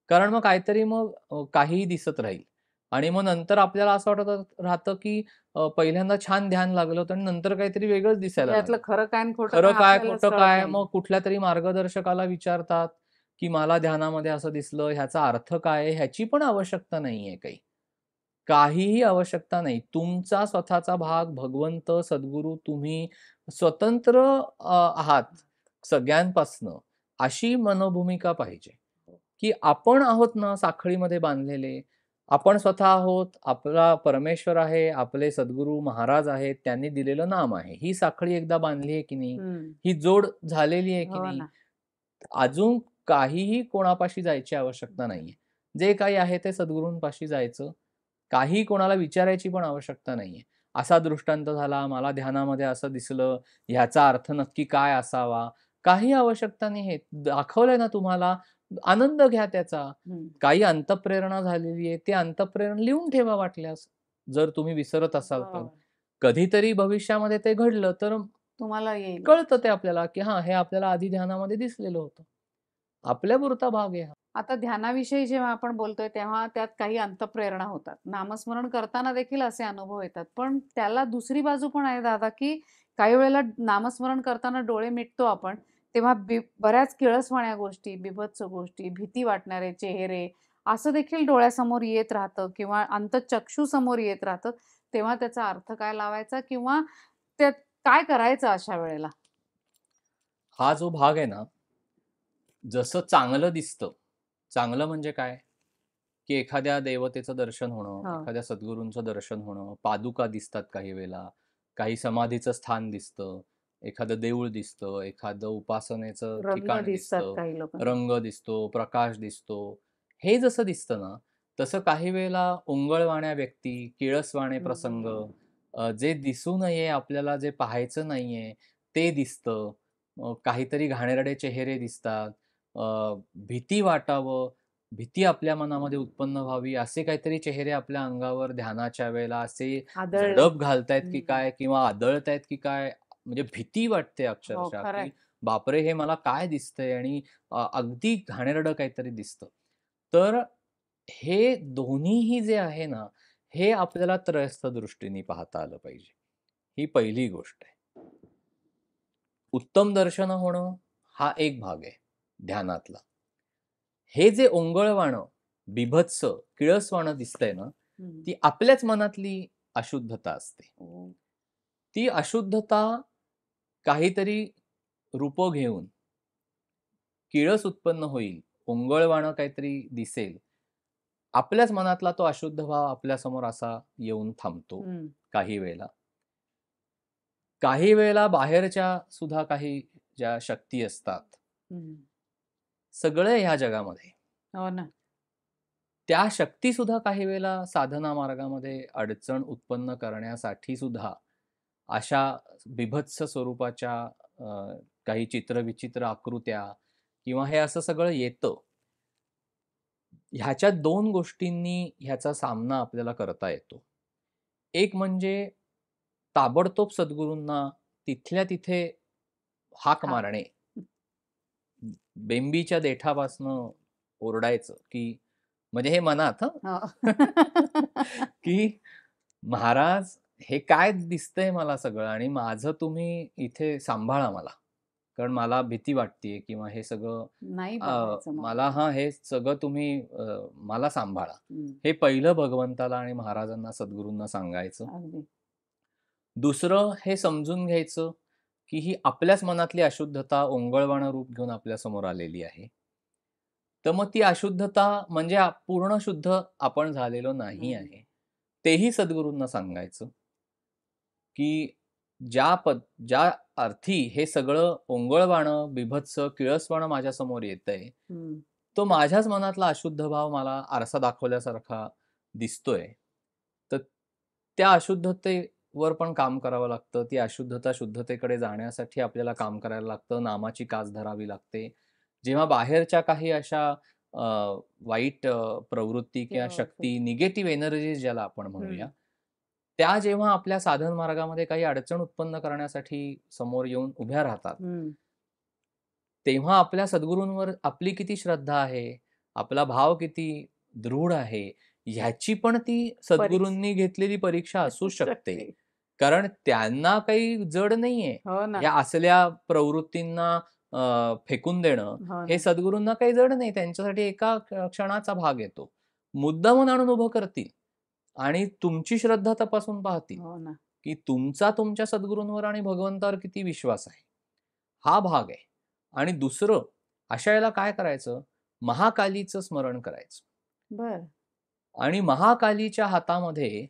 [SPEAKER 2] कारण मग काहीतरी मग काहीही दिसत राहील आणि मग नंतर आपल्याला असं वाटत राहतं, की पहिल्यांदा छान ध्यान लागलं होतं आणि नंतर काहीतरी वेगळंच
[SPEAKER 1] म्हणजे
[SPEAKER 2] दिसायला
[SPEAKER 1] यातलं
[SPEAKER 2] लागलं.
[SPEAKER 1] खरं काय आणि खोटं
[SPEAKER 2] खरं
[SPEAKER 1] काय
[SPEAKER 2] काय,
[SPEAKER 1] आपल्यालाच
[SPEAKER 2] खोटं
[SPEAKER 1] कळत
[SPEAKER 2] काय?
[SPEAKER 1] नाही.
[SPEAKER 2] मग कुठल्यातरी मार्गदर्शकाला विचारतात, की मला ध्यानामध्ये असं दिसलं, ह्याचा अर्थ काय आहे? ह्याची पण आवश्यकता नाहीये काही. काहीही आवश्यकता नाही. तुमचा स्वतःचा भाग भगवंत, सद्गुरू, तुम्ही स्वतंत्र आहात सगळ्यांपासनं, अशी मनोभूमिका पाहिजे, की आपण आहोत ना साखळीमध्ये बांधलेले. आपण स्वतः आहोत, आपला परमेश्वर आहे, आपले सद्गुरू महाराज आहेत, त्यांनी दिलेलं नाम आहे. ही साखळी एकदा बांधली आहे की नाही?
[SPEAKER 1] हं.
[SPEAKER 2] ही जोड झालेली आहे की
[SPEAKER 1] हो
[SPEAKER 2] नाही?
[SPEAKER 1] ना.
[SPEAKER 2] अजून काहीही कोणापाशी जायची आवश्यकता नाहीये. जे काही आहे ते सद्गुरूंपाशी जायचं. काही कोणाला विचारायची पण आवश्यकता नाहीये. असा दृष्टांत झाला, मला ध्यानामध्ये असं दिसलं, ह्याचा अर्थ नक्की काय असावा? काही आवश्यकता नाहीये. दाखवलंय ना तुम्हाला, आनंद घ्या त्याचा.
[SPEAKER 1] हं.
[SPEAKER 2] काही अंतःप्रेरणा झालेली आहे, ते अंतःप्रेरणा लिहून ठेवा वाटल्यास, जर तुम्ही विसरत असाल तर.
[SPEAKER 1] बरोबर.
[SPEAKER 2] कधीतरी भविष्यामध्ये ते घडलं तर
[SPEAKER 1] तुम्हाला येईल.
[SPEAKER 2] कळतं ते आपल्याला, की हां, हे आपल्याला आधी ध्यानामध्ये दिसलेलं होतं. आपल्यापुरता भाग आहे हा.
[SPEAKER 1] आता ध्यानाविषयी जेव्हा आपण बोलतोय तेव्हा त्यात काही अंतःप्रेरणा होतात. नामस्मरण करताना देखील असे अनुभव येतात. पण त्याला दुसरी बाजू पण आहे दादा, की काही वेळेला नामस्मरण करताना डोळे मिटतो आपण, तेव्हा बऱ्याच किळसवाण्या गोष्टी, बीभत्स गोष्टी, भीती वाटणारे चेहरे असं देखील डोळ्यासमोर येत राहतं किंवा अंतःचक्षू समोर येत राहतं. तेव्हा त्याचा अर्थ काय लावायचा किंवा त्यात काय करायचं अशा वेळेला?
[SPEAKER 2] हा जो भाग आहे ना, जसं चांगलं दिसतं, चांगलं म्हणजे काय? की एखाद्या देवतेचं दर्शन होणं,
[SPEAKER 1] हो.
[SPEAKER 2] एखाद्या सद्गुरूंचं दर्शन होणं, पादुका दिसतात काही वेळेला, काही समाधीचं स्थान दिसतं, एखादं देऊळ दिसतं, एखादं उपासनेचं
[SPEAKER 1] रंग
[SPEAKER 2] ठिकाण
[SPEAKER 1] दिसतात
[SPEAKER 2] दिसतं,
[SPEAKER 1] काही लोकांना.
[SPEAKER 2] रंग दिसतो, प्रकाश दिसतो. हे जसं दिसतं ना, तसं काही वेळेला ओंगळवाण्या व्यक्ती, किळसवाणे प्रसंग,
[SPEAKER 1] हं.
[SPEAKER 2] जे दिसू नये आपल्याला, जे पाहायचं नाहीये ते दिसतं. काहीतरी घाणेरडे चेहरे दिसतात. भीती वाटावं, भीती आपल्या मनामध्ये उत्पन्न व्हावी, असे काहीतरी चेहरे आपल्या अंगावर ध्यानाच्या वेळेला असे
[SPEAKER 1] आदळले.
[SPEAKER 2] झडप घालतायत की
[SPEAKER 1] हं.
[SPEAKER 2] काय किंवा आदळतायत की काय, म्हणजे भीती वाटते
[SPEAKER 1] हो,
[SPEAKER 2] अक्षरशः,
[SPEAKER 1] खरंय.
[SPEAKER 2] की बापरे! हे मला काय दिसतंय आणि अगदी घाणेरडं काहीतरी दिसतं. तर हे दोन्हीही जे आहे ना, हे आपल्याला त्रयस्थ दृष्टीने पाहता आलं पाहिजे. ही पहिली गोष्ट आहे. उत्तम दर्शनं होणं हा एक भाग आहे ध्यानातला. हे जे ओंगळवाणं, बीभत्स, किळसवाणं दिसतंय ना,
[SPEAKER 1] हं.
[SPEAKER 2] ती आपल्याच मनातली अशुद्धता असते.
[SPEAKER 1] हो.
[SPEAKER 2] ती अशुद्धता काहीतरी रूपं घेऊन किळस उत्पन्न होईल, ओंगळवाणं काहीतरी दिसेल. आपल्याच मनातला तो अशुद्ध भाव आपल्यासमोर असा येऊन थांबतो
[SPEAKER 1] हं.
[SPEAKER 2] काही वेळेला. काही वेळेला बाहेरच्या सुद्धा काही ज्या शक्ती असतात,
[SPEAKER 1] हं.
[SPEAKER 2] सगळं ह्या जगामध्ये
[SPEAKER 1] हो ना.
[SPEAKER 2] त्या शक्तीसुद्धा काही वेळेला साधना मार्गामध्ये अडचण उत्पन्न करण्यासाठी सुद्धा अशा बीभत्स स्वरूपाच्या काही चित्रविचित्र आकृत्या किंवा हे असं सगळं येतं. ह्याच्या 2 गोष्टींनी ह्याचा सामना आपल्याला करता येतो. एक म्हणजे ताबडतोब सद्गुरूंना तिथल्या तिथे हाक
[SPEAKER 1] हां.
[SPEAKER 2] मारणे. बेंबीच्या देठापासनं ओरडायचं, की म्हणजे हे मनात हं.
[SPEAKER 1] हो.
[SPEAKER 2] की महाराज हे काय दिसतंय मला सगळं आणि माझं तुम्ही इथे सांभाळा मला. कारण मला भीती वाटतेय किंवा हे सगळं
[SPEAKER 1] नाही बघायचं मला.
[SPEAKER 2] मला हां, हे सगळं तुम्ही मला सांभाळा.
[SPEAKER 1] हं.
[SPEAKER 2] हे पहिलं भगवंताला आणि महाराजांना, सद्गुरूंना सांगायचं.
[SPEAKER 1] अगदी.
[SPEAKER 2] दुसरं हे समजून घ्यायचं, की ही आपल्याच मनातली अशुद्धता ओंगळवाणं रूप घेऊन आपल्यासमोर आलेली आहे. तर मग ती अशुद्धता म्हणजे पूर्ण शुद्ध आपण झालेलो नाही
[SPEAKER 1] हं.
[SPEAKER 2] आहे. तेही सद्गुरूंना सांगायचं, की ज्या अर्थी हे सगळं ओंगळवाणं, बीभत्स, किळसवाणं माझ्यासमोर येतंय,
[SPEAKER 1] हं.
[SPEAKER 2] तो माझ्याच मनातला अशुद्ध भाव मला आरसा दाखवल्यासारखा दिसतोय. तर त्या अशुद्धतेवर पण काम करावं लागतं. ती अशुद्धता शुद्धतेकडे जाण्यासाठी आपल्याला काम करायला लागतं. नामाची कास धरावी लागते. जेव्हा बाहेरच्या काही अशा अ, वाईट प्रवृत्ती किंवा शक्ती, निगेटिव्ह एनर्जीज ज्याला आपण म्हणूया,
[SPEAKER 1] हं.
[SPEAKER 2] त्या जेव्हा आपल्या साधन मार्गामध्ये काही अडचण उत्पन्न करण्यासाठी समोर येऊन उभ्या राहतात,
[SPEAKER 1] हं.
[SPEAKER 2] तेव्हा आपल्या सद्गुरूंवर आपली किती श्रद्धा आहे, आपला भाव किती दृढ आहे, ह्याची पण ती
[SPEAKER 1] परीक्ष
[SPEAKER 2] सद्गुरूंनी घेतलेली परीक्षा असू
[SPEAKER 1] असू
[SPEAKER 2] शकते.
[SPEAKER 1] शकते.
[SPEAKER 2] कारण त्यांना काही जड नाहीये.
[SPEAKER 1] हो ना.
[SPEAKER 2] ह्या असल्या प्रवृत्तींना फेकून देणं,
[SPEAKER 1] हो
[SPEAKER 2] हे
[SPEAKER 1] ना.
[SPEAKER 2] सद्गुरूंना काही जड नाही. त्यांच्यासाठी एका क्षणाचा भाग येतो. मुद्दामून आणून उभं करतील आणि तुमची श्रद्धा तपासून पाहतील,
[SPEAKER 1] हो ना.
[SPEAKER 2] की तुमचा तुमच्या सद्गुरूंवर आणि भगवंतावर किती विश्वास आहे. हा भाग आहे. आणि दुसरं, अशा वेळेला काय करायचं? महाकालीचं स्मरण करायचं.
[SPEAKER 1] बरं.
[SPEAKER 2] आणि महाकालीच्या हातामध्ये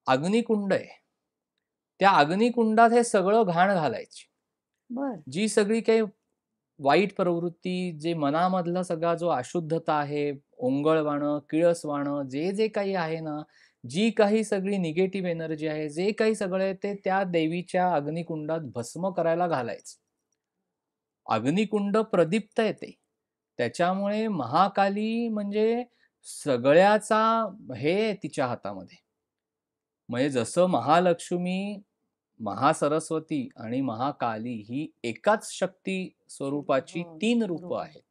[SPEAKER 2] अग्निकुंड आहे. त्या अग्निकुंडात हे सगळं घाण घालायची.
[SPEAKER 1] बरं.
[SPEAKER 2] जी सगळी काही वाईट प्रवृत्ती, जे मनामधला सगळा जो अशुद्धता आहे, ओंगळवाणं, किळसवाणं, जे काही आहे ना, जी काही सगळी निगेटिव्ह एनर्जी आहे, जे काही सगळं आहे ते त्या देवीच्या अग्निकुंडात भस्म करायला घालायचं. अग्निकुंड प्रदीप्त आहे ते. त्याच्यामुळे महाकाली म्हणजे सगळ्याचा हे आहे तिच्या हातामध्ये. म्हणजे जसं महालक्ष्मी, महासरस्वती आणि महाकाली ही एकाच शक्ती स्वरूपाची
[SPEAKER 1] हो.
[SPEAKER 2] 3 रूपं
[SPEAKER 1] रूप आहे.
[SPEAKER 2] आहेत.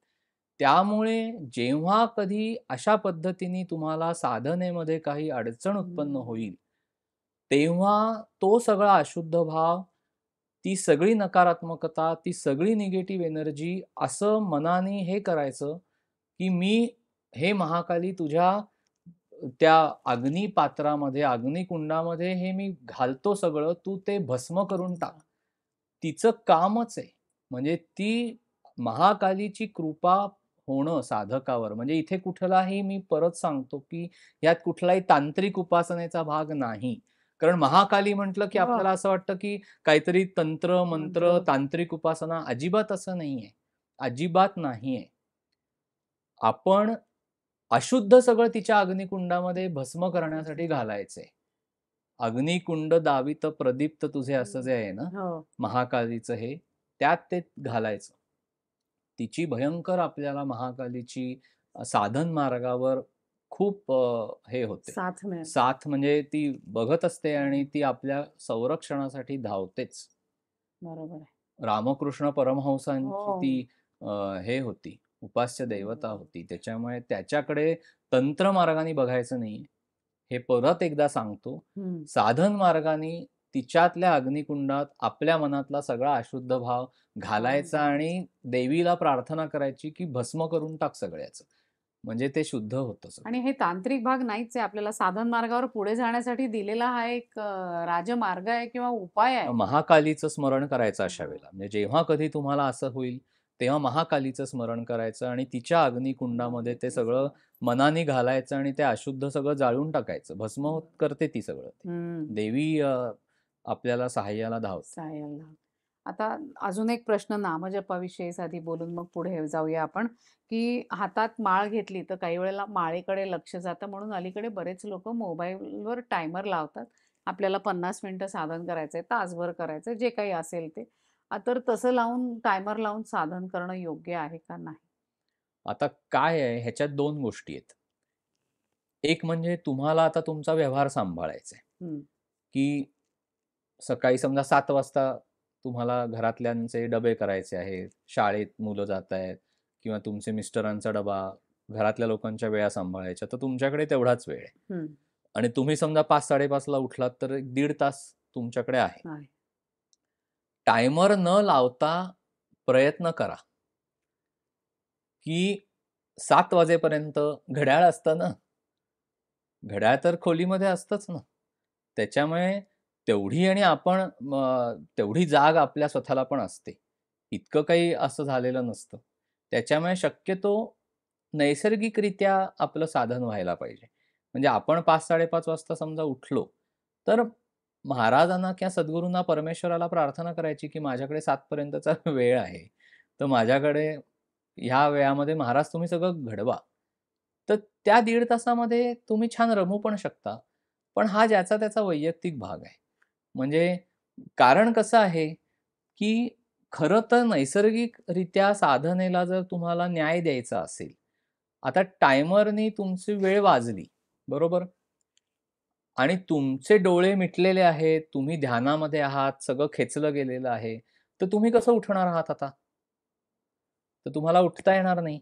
[SPEAKER 2] त्यामुळे जेव्हा कधी अशा पद्धतीने तुम्हाला साधनेमध्ये काही अडचण उत्पन्न
[SPEAKER 1] हं.
[SPEAKER 2] होईल, तेव्हा तो सगळा अशुद्ध भाव, ती सगळी नकारात्मकता, ती सगळी निगेटिव्ह एनर्जी असं मनाने हे करायचं, की मी हे महाकाली तुझ्या त्या अग्निपात्रामध्ये, अग्निकुंडामध्ये हे मी घालतो सगळं, तू ते भस्म करून टाक. तिचं कामच आहे. म्हणजे ती महाकालीची कृपा होणं साधकावर, म्हणजे इथे कुठलाही मी परत सांगतो, की यात कुठलाही तांत्रिक उपासनेचा भाग नाही. कारण महाकाली म्हटलं, की
[SPEAKER 1] वाह!
[SPEAKER 2] आपल्याला असं वाटतं, की काहीतरी तंत्र, मंत्र,
[SPEAKER 1] मंत्र.
[SPEAKER 2] तांत्रिक उपासना. अजिबात असं नाहीये. अजिबात नाहीये. आपण अशुद्ध सगळं तिच्या अग्निकुंडामध्ये भस्म करण्यासाठी घालायचंय. अग्निकुंड दावित प्रदीप्त तुझे असं जे आहे ना,
[SPEAKER 1] हो.
[SPEAKER 2] महाकालीचं हे, त्यात ते घालायचं. तिची भयंकर आपल्याला महाकालीची साधन मार्गावर खूप हे होते.
[SPEAKER 1] साथ मिळेल.
[SPEAKER 2] साथ म्हणजे ती बघत असते आणि ती आपल्या संरक्षणासाठी धावतेच.
[SPEAKER 1] बरोबर आहे.
[SPEAKER 2] रामकृष्ण परमहंसांची
[SPEAKER 1] हो.
[SPEAKER 2] ती हे होती, उपास्य देवता होती. त्याच्यामुळे त्याच्याकडे तंत्र मार्गाने बघायचं नाही. हे परत एकदा सांगतो.
[SPEAKER 1] हं.
[SPEAKER 2] साधन मार्गाने तिच्यातल्या अग्निकुंडात आपल्या मनातला सगळा अशुद्ध भाव घालायचा आणि देवीला प्रार्थना करायची, की भस्म करून टाक सगळ्याचं. म्हणजे ते शुद्ध होतं सगळं.
[SPEAKER 1] आणि हे तांत्रिक भाग नाहीच आहे. आपल्याला साधन मार्गावर पुढे जाण्यासाठी दिलेला हा एक राजमार्ग आहे किंवा उपाय आहे.
[SPEAKER 2] महाकालीचं स्मरण करायचं अशा
[SPEAKER 1] हां.
[SPEAKER 2] वेळेला. म्हणजे जेव्हा कधी तुम्हाला असं होईल, तेव्हा महाकालीचं स्मरण करायचं आणि तिच्या अग्निकुंडामध्ये ते सगळं मनाने घालायचं आणि ते अशुद्ध सगळं जाळून टाकायचं. भस्म करते ती सगळं ते.
[SPEAKER 1] हं.
[SPEAKER 2] देवी आपल्याला सहाय्याला धावते.
[SPEAKER 1] सायला. आता अजून एक प्रश्न नामजपाविषयी आधी बोलून मग पुढे जाऊया आपण, की हातात माळ घेतली तर काही वेळेला माळेकडे लक्ष जातं म्हणून अलीकडे बरेच लोकं मोबाईलवर टायमर लावतात. आपल्याला 50 मिनिटं साधन करायचंय, तासभर करायचंय, जे काही असेल ते. तर तसं लावून टायमर लावून साधन करणं योग्य आहे का नाही?
[SPEAKER 2] आता काय आहे ह्याच्यात 2 गोष्टी आहेत. एक म्हणजे तुम्हाला आता तुमचा व्यवहार सांभाळायचा आहे,
[SPEAKER 1] हं.
[SPEAKER 2] की सकाळी समजा 7 वाजता तुम्हाला घरातल्यांचे डबे करायचे आहेत, शाळेत मुलं जातायत किंवा तुमचे मिस्टरांचा डबा, घरातल्या लोकांच्या वेळा सांभाळायच्या, तर तुमच्याकडे तेवढाच वेळ आहे.
[SPEAKER 1] हं.
[SPEAKER 2] आणि तुम्ही समजा 5:00-5:30 ला उठलात, तर 1 तास तुमच्याकडे आहे.
[SPEAKER 1] आहे.
[SPEAKER 2] टायमर न लावता प्रयत्न करा, की 7 वाजेपर्यंत घड्याळ असतं ना, घड्याळ तर खोलीमध्ये असतंच ना. त्याच्यामुळे तेवढी आणि आपण तेवढी जाग आपल्या स्वतःला पण असते. इतकं काही असं झालेलं नसतं. त्याच्यामुळे शक्यतो नैसर्गिकरित्या आपलं साधन व्हायला पाहिजे. म्हणजे आपण 5:00-5:30 वाजता समजा उठलो, तर महाराजांना किंवा सद्गुरूंना, परमेश्वराला प्रार्थना करायची, की माझ्याकडे 7 पर्यंतचा वेळ आहे. तर माझ्याकडे ह्या वेळामध्ये महाराज तुम्ही सगळं घडवा. तर त्या 1.5 तासामध्ये तुम्ही छान रमू पण शकता. पण हा ज्याचा त्याचा वैयक्तिक भाग आहे. म्हणजे कारण कसं आहे, की खरं तर नैसर्गिकरित्या साधनेला जर तुम्हाला न्याय द्यायचा असेल, आता टायमरनी तुमची वेळ वाजली, बरोबर? आणि तुमचे डोळे मिटलेले आहेत, तुम्ही ध्यानामध्ये आहात, सगळं खेचलं गेलेलं आहे, तर तुम्ही कसं उठणार आहात आता? तर तुम्हाला उठता येणार नाही.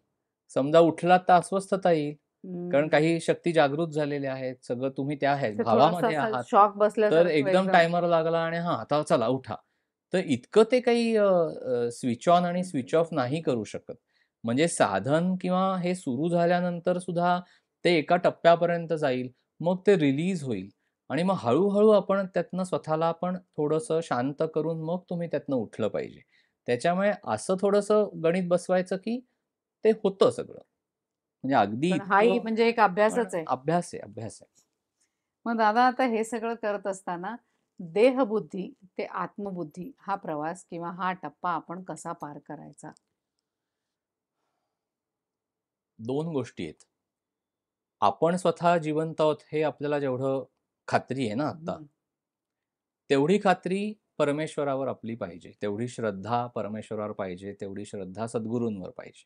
[SPEAKER 2] समजा उठलात तर अस्वस्थता येईल. कारण
[SPEAKER 1] हं.
[SPEAKER 2] काही शक्ती जागृत झालेल्या आहेत. सगळं तुम्ही त्या
[SPEAKER 1] ते थोडासा
[SPEAKER 2] भावामध्ये
[SPEAKER 1] असा
[SPEAKER 2] आहात.
[SPEAKER 1] शॉक
[SPEAKER 2] तर
[SPEAKER 1] बसल्यासारखं
[SPEAKER 2] एकदम
[SPEAKER 1] एकदम.
[SPEAKER 2] टायमर लागला आणि हां, आता चला उठा. तर इतकं ते काही स्विच ऑन आणि स्विच ऑफ नाही करू शकत. म्हणजे साधन किंवा हे सुरू झाल्यानंतर सुद्धा ते एका टप्प्यापर्यंत जाईल. मग ते रिलीज होईल आणि मग हळू आपण त्यातनं स्वतःला पण थोडंसं शांत करून मग तुम्ही त्यातनं उठलं पाहिजे. त्याच्यामुळे असं थोडंसं गणित बसवायचं, की ते होतं सगळं. म्हणजे अगदी
[SPEAKER 1] पण हाही
[SPEAKER 2] इतकं
[SPEAKER 1] म्हणजे एक
[SPEAKER 2] पण
[SPEAKER 1] अभ्यासच आहे.
[SPEAKER 2] अभ्यास आहे, अभ्यास आहे.
[SPEAKER 1] मग दादा आता हे सगळं करत असताना देहबुद्धी ते आत्मबुद्धी हा प्रवास किंवा हा टप्पा आपण कसा पार करायचा?
[SPEAKER 2] 2 गोष्टी आहेत. आपण स्वतः जिवंत आहोत हे आपल्याला जेवढं खात्री आहे ना आता,
[SPEAKER 1] हं.
[SPEAKER 2] तेवढी खात्री परमेश्वरावर आपली पाहिजे. तेवढी श्रद्धा परमेश्वरावर पाहिजे. तेवढी श्रद्धा सद्गुरूंवर पाहिजे.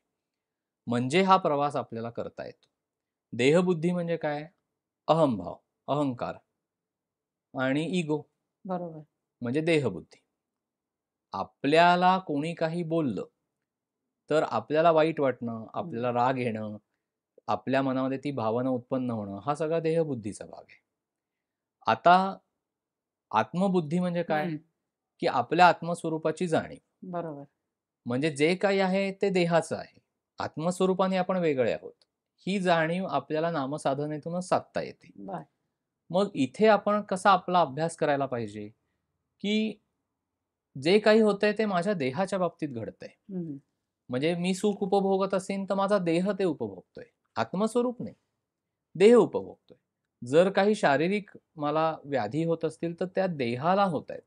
[SPEAKER 2] म्हणजे हा प्रवास आपल्याला करता येतो. देहबुद्धी म्हणजे काय? अहंभाव, अहंकार आणि इगो
[SPEAKER 1] बरोबर.
[SPEAKER 2] म्हणजे देहबुद्धी. आपल्याला कोणी काही बोललं, तर आपल्याला वाईट वाटणं,
[SPEAKER 1] हं.
[SPEAKER 2] आपल्याला राग येणं, आपल्या मनामध्ये ती भावना उत्पन्न होणं, हा सगळा देहबुद्धीचा भाग आहे. आता आत्मबुद्धी म्हणजे काय?
[SPEAKER 1] हं.
[SPEAKER 2] की आपल्या आत्मस्वरूपाची जाणीव.
[SPEAKER 1] बरोबर.
[SPEAKER 2] म्हणजे जे काही आहे ते देहाचं आहे. आत्मस्वरूपाने आपण वेगळे आहोत. ही जाणीव आपल्याला नामसाधनेतूनच साधता येते.
[SPEAKER 1] बरं.
[SPEAKER 2] मग इथे आपण कसा आपला अभ्यास करायला पाहिजे, की जे काही होतंय ते माझ्या देहाच्या बाबतीत घडतंय.
[SPEAKER 1] हं.
[SPEAKER 2] म्हणजे मी सुख उपभोगत असेन तर माझा देह ते उपभोगतोय. आत्मस्वरूप नाही. देह उपभोगतोय. जर काही शारीरिक मला व्याधी होत असतील तर त्या देहाला होतायत.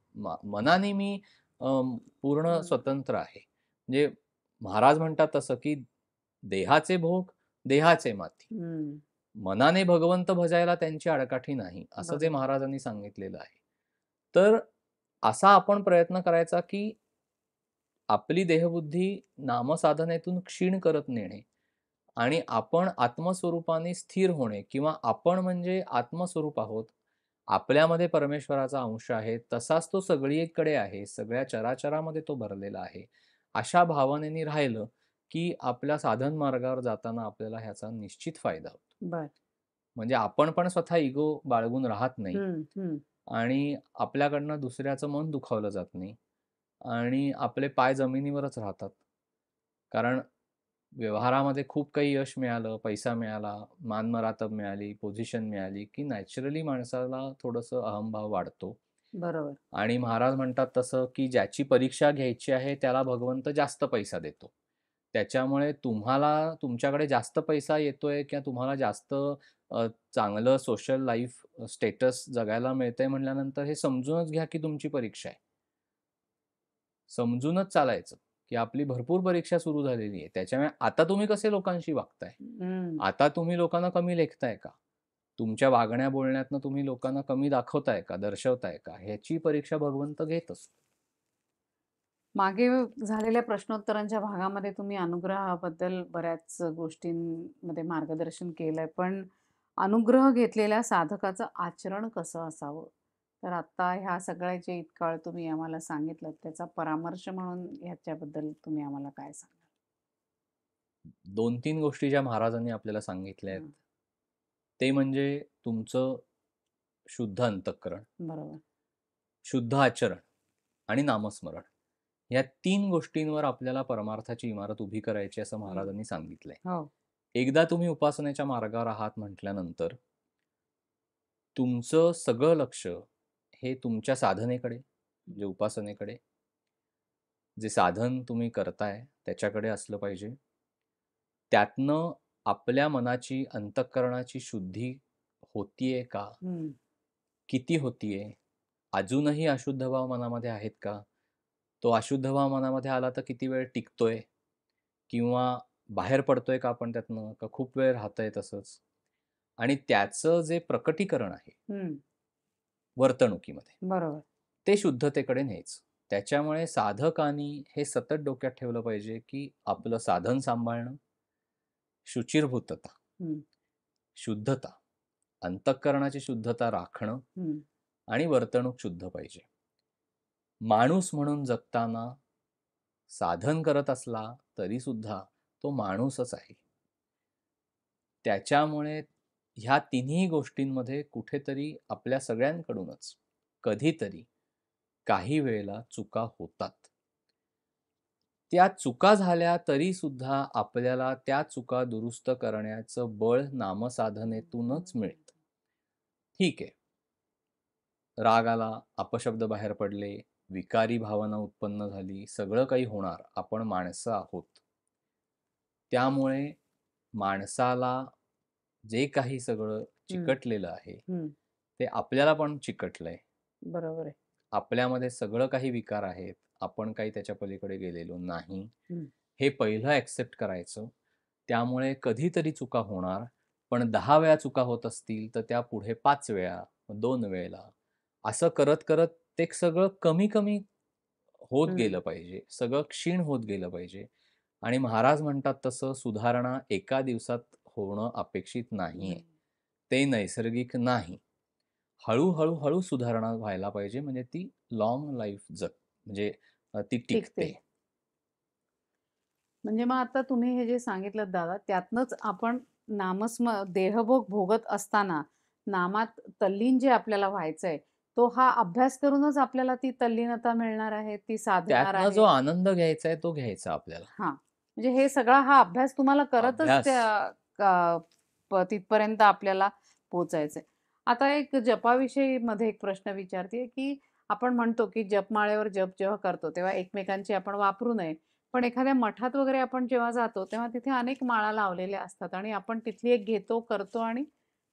[SPEAKER 2] मनाने मी पूर्ण
[SPEAKER 1] हं.
[SPEAKER 2] स्वतंत्र आहे. म्हणजे महाराज म्हणतात तसं, की देहाचे भोग, देहाचे माथी.
[SPEAKER 1] हं.
[SPEAKER 2] मनाने भगवंत भजायला त्यांची आडकाठी नाही, असं जे
[SPEAKER 1] बरोबर.
[SPEAKER 2] महाराजांनी सांगितलेलं आहे. तर असा आपण प्रयत्न करायचा, की आपली देहबुद्धी नामसाधनेतून क्षीण करत नेणे आणि आपण आत्मस्वरूपाने स्थिर होणे किंवा आपण म्हणजे आत्मस्वरूप आहोत. आपल्यामध्ये परमेश्वराचा अंश आहे. तसाच तो सगळीकडे आहे. सगळ्या चराचरामध्ये तो भरलेला आहे. अशा भावनेने राहिलं, की आपल्या साधन मार्गावर जाताना आपल्याला ह्याचा निश्चित फायदा होतो.
[SPEAKER 1] बरं.
[SPEAKER 2] म्हणजे आपण पण स्वतः इगो बाळगून राहत नाही
[SPEAKER 1] हं, हं.
[SPEAKER 2] आणि आपल्याकडनं दुसऱ्याचं मन दुखावलं जात नाही आणि आपले पाय जमिनीवरच राहतात. कारण व्यवहारामध्ये खूप काही यश मिळालं, पैसा मिळाला, मान-मरातब मिळाली, पोझिशन मिळाली, की नॅचरली माणसाला थोडंसं अहंभाव वाढतो.
[SPEAKER 1] बरोबर.
[SPEAKER 2] आणि महाराज म्हणतात तसं, की ज्याची परीक्षा घ्यायची आहे त्याला भगवंत जास्त पैसा देतो. त्याच्यामुळे तुम्हाला तुमच्याकडे जास्त पैसा येतोय किंवा तुम्हाला जास्त चांगलं सोशल लाईफ स्टेटस जगायला मिळतंय म्हटल्यानंतर हे समजूनच घ्या, की तुमची परीक्षा आहे. समजूनच चालायचं, की आपली भरपूर परीक्षा सुरू झालेली आहे. त्याच्यामुळे आता तुम्ही कसे लोकांशी वागताय?
[SPEAKER 1] हं.
[SPEAKER 2] आता तुम्ही लोकांना कमी लेखताय का? तुमच्या वागण्या बोलण्यातनं तुम्ही लोकांना कमी दाखवताय का? दर्शवताय का? ह्याची परीक्षा भगवंत घेत असतो.
[SPEAKER 1] मागे झालेल्या प्रश्नोत्तरांच्या भागामध्ये तुम्ही अनुग्रहाबद्दल बऱ्याच गोष्टींमध्ये मार्गदर्शन केलंय. पण अनुग्रह घेतलेल्या साधकाचं आचरण कसं असावं? तर आत्ता ह्या सगळ्या जे इतका वेळ तुम्ही आम्हाला सांगितलंत, त्याचा परामर्श म्हणून ह्याच्याबद्दल तुम्ही आम्हाला काय सांगाल?
[SPEAKER 2] 2-3 गोष्टी ज्या महाराजांनी आपल्याला सांगितल्या आहेत,
[SPEAKER 1] हं.
[SPEAKER 2] ते म्हणजे तुमचं शुद्ध अंतःकरण,
[SPEAKER 1] बरोबर.
[SPEAKER 2] शुद्ध आचरण आणि नामस्मरण. या 3 गोष्टींवर आपल्याला परमार्थाची इमारत उभी करायची असं
[SPEAKER 1] हं.
[SPEAKER 2] महाराजांनी सांगितलंय.
[SPEAKER 1] हो.
[SPEAKER 2] एकदा तुम्ही उपासनेच्या मार्गावर आहात म्हटल्यानंतर तुमचं सगळं लक्ष हे तुमच्या साधनेकडे, म्हणजे उपासनेकडे, जे साधन तुम्ही करताय त्याच्याकडे असलं पाहिजे. त्यातनं आपल्या मनाची, अंतःकरणाची शुद्धी होतीये का?
[SPEAKER 1] हं.
[SPEAKER 2] किती होतीये? अजूनही अशुद्ध भाव मनामध्ये आहेत का? तो अशुद्ध भाव मनामध्ये आला तर किती वेळ टिकतोय? किंवा बाहेर पडतोय का आपण त्यातनं? का खूप वेळ राहतंय तसंच? आणि त्याचं जे प्रकटीकरण आहे
[SPEAKER 1] हं.
[SPEAKER 2] वर्तणुकीमध्ये,
[SPEAKER 1] बरोबर.
[SPEAKER 2] ते शुद्धतेकडे न्यायचं. त्याच्यामुळे साधकानी हे सतत डोक्यात ठेवलं पाहिजे, की आपलं साधन सांभाळणं, शुचिर्भूतता,
[SPEAKER 1] हं.
[SPEAKER 2] शुद्धता, अंतःकरणाची शुद्धता राखणं
[SPEAKER 1] हं.
[SPEAKER 2] आणि वर्तणूक शुद्ध पाहिजे. माणूस म्हणून जगताना साधन करत असला तरीसुद्धा तो माणूसच आहे. त्याच्यामुळे ह्या तिन्ही गोष्टींमध्ये कुठेतरी आपल्या सगळ्यांकडूनच कधीतरी काही वेळेला चुका होतात. त्या चुका झाल्या तरीसुद्धा आपल्याला त्या चुका दुरुस्त करण्याचं बळ नामसाधनेतूनच मिळतं. ठीक आहे. राग आला, अपशब्द बाहेर पडले, विकारी भावना उत्पन्न झाली, सगळं काही होणार. आपण माणसं आहोत. त्यामुळे माणसाला जे काही सगळं
[SPEAKER 1] हं.
[SPEAKER 2] चिकटलेलं आहे,
[SPEAKER 1] हं.
[SPEAKER 2] ते आपल्याला पण चिकटलंय.
[SPEAKER 1] बरोबर आहे.
[SPEAKER 2] आपल्यामध्ये सगळं काही विकार आहेत. आपण काही त्याच्या पलीकडे गेलेलो नाही.
[SPEAKER 1] हं.
[SPEAKER 2] हे पहिलं ॲक्सेप्ट करायचं. त्यामुळे कधीतरी चुका होणार, पण 10 वेळा चुका होत असतील, तर त्या पुढे 5 वेळा, 2 वेळेला असं करत-करत ते सगळं कमी-कमी होत
[SPEAKER 1] हं.
[SPEAKER 2] गेलं पाहिजे. सगळं क्षीण होत गेलं पाहिजे आणि महाराज म्हणतात तसं सुधारणा एका दिवसात होणं अपेक्षित नाहीये.
[SPEAKER 1] हं.
[SPEAKER 2] ते नैसर्गिक नाही. हळू सुधारणा व्हायला पाहिजे म्हणजे ती लाँग लाईफ म्हणजे ती
[SPEAKER 1] टिकते.
[SPEAKER 2] टिकते.
[SPEAKER 1] म्हणजे मग आता तुम्ही हे जे सांगितलंत दादा, त्यातनंच आपण देहभोग भोगत असताना नामात तल्लीन जे आपल्याला व्हायचंय, तो हा अभ्यास करूनच आपल्याला ती तल्लीनता मिळणार आहे, ती साधणार
[SPEAKER 2] त्यातनं जो
[SPEAKER 1] आहे.
[SPEAKER 2] आनंद घ्यायचा आहे तो घ्यायचा आपल्याला.
[SPEAKER 1] हां. म्हणजे हे सगळा हा अभ्यास तुम्हाला करतच
[SPEAKER 2] अभ्यास.
[SPEAKER 1] त्या अ, तिथपर्यंत आपल्याला पोहोचायचंय. आता एक जपाविषयी मध्ये एक प्रश्न विचारते की आपण म्हणतो की जपमाळेवर जप जेव्हा करतो तेव्हा एकमेकांची आपण वापरू नये. पण एखाद्या मठात वगैरे आपण जेव्हा जातो तेव्हा तिथे अनेक माळा लावलेल्या असतात आणि आपण तिथली एक घेतो, करतो आणि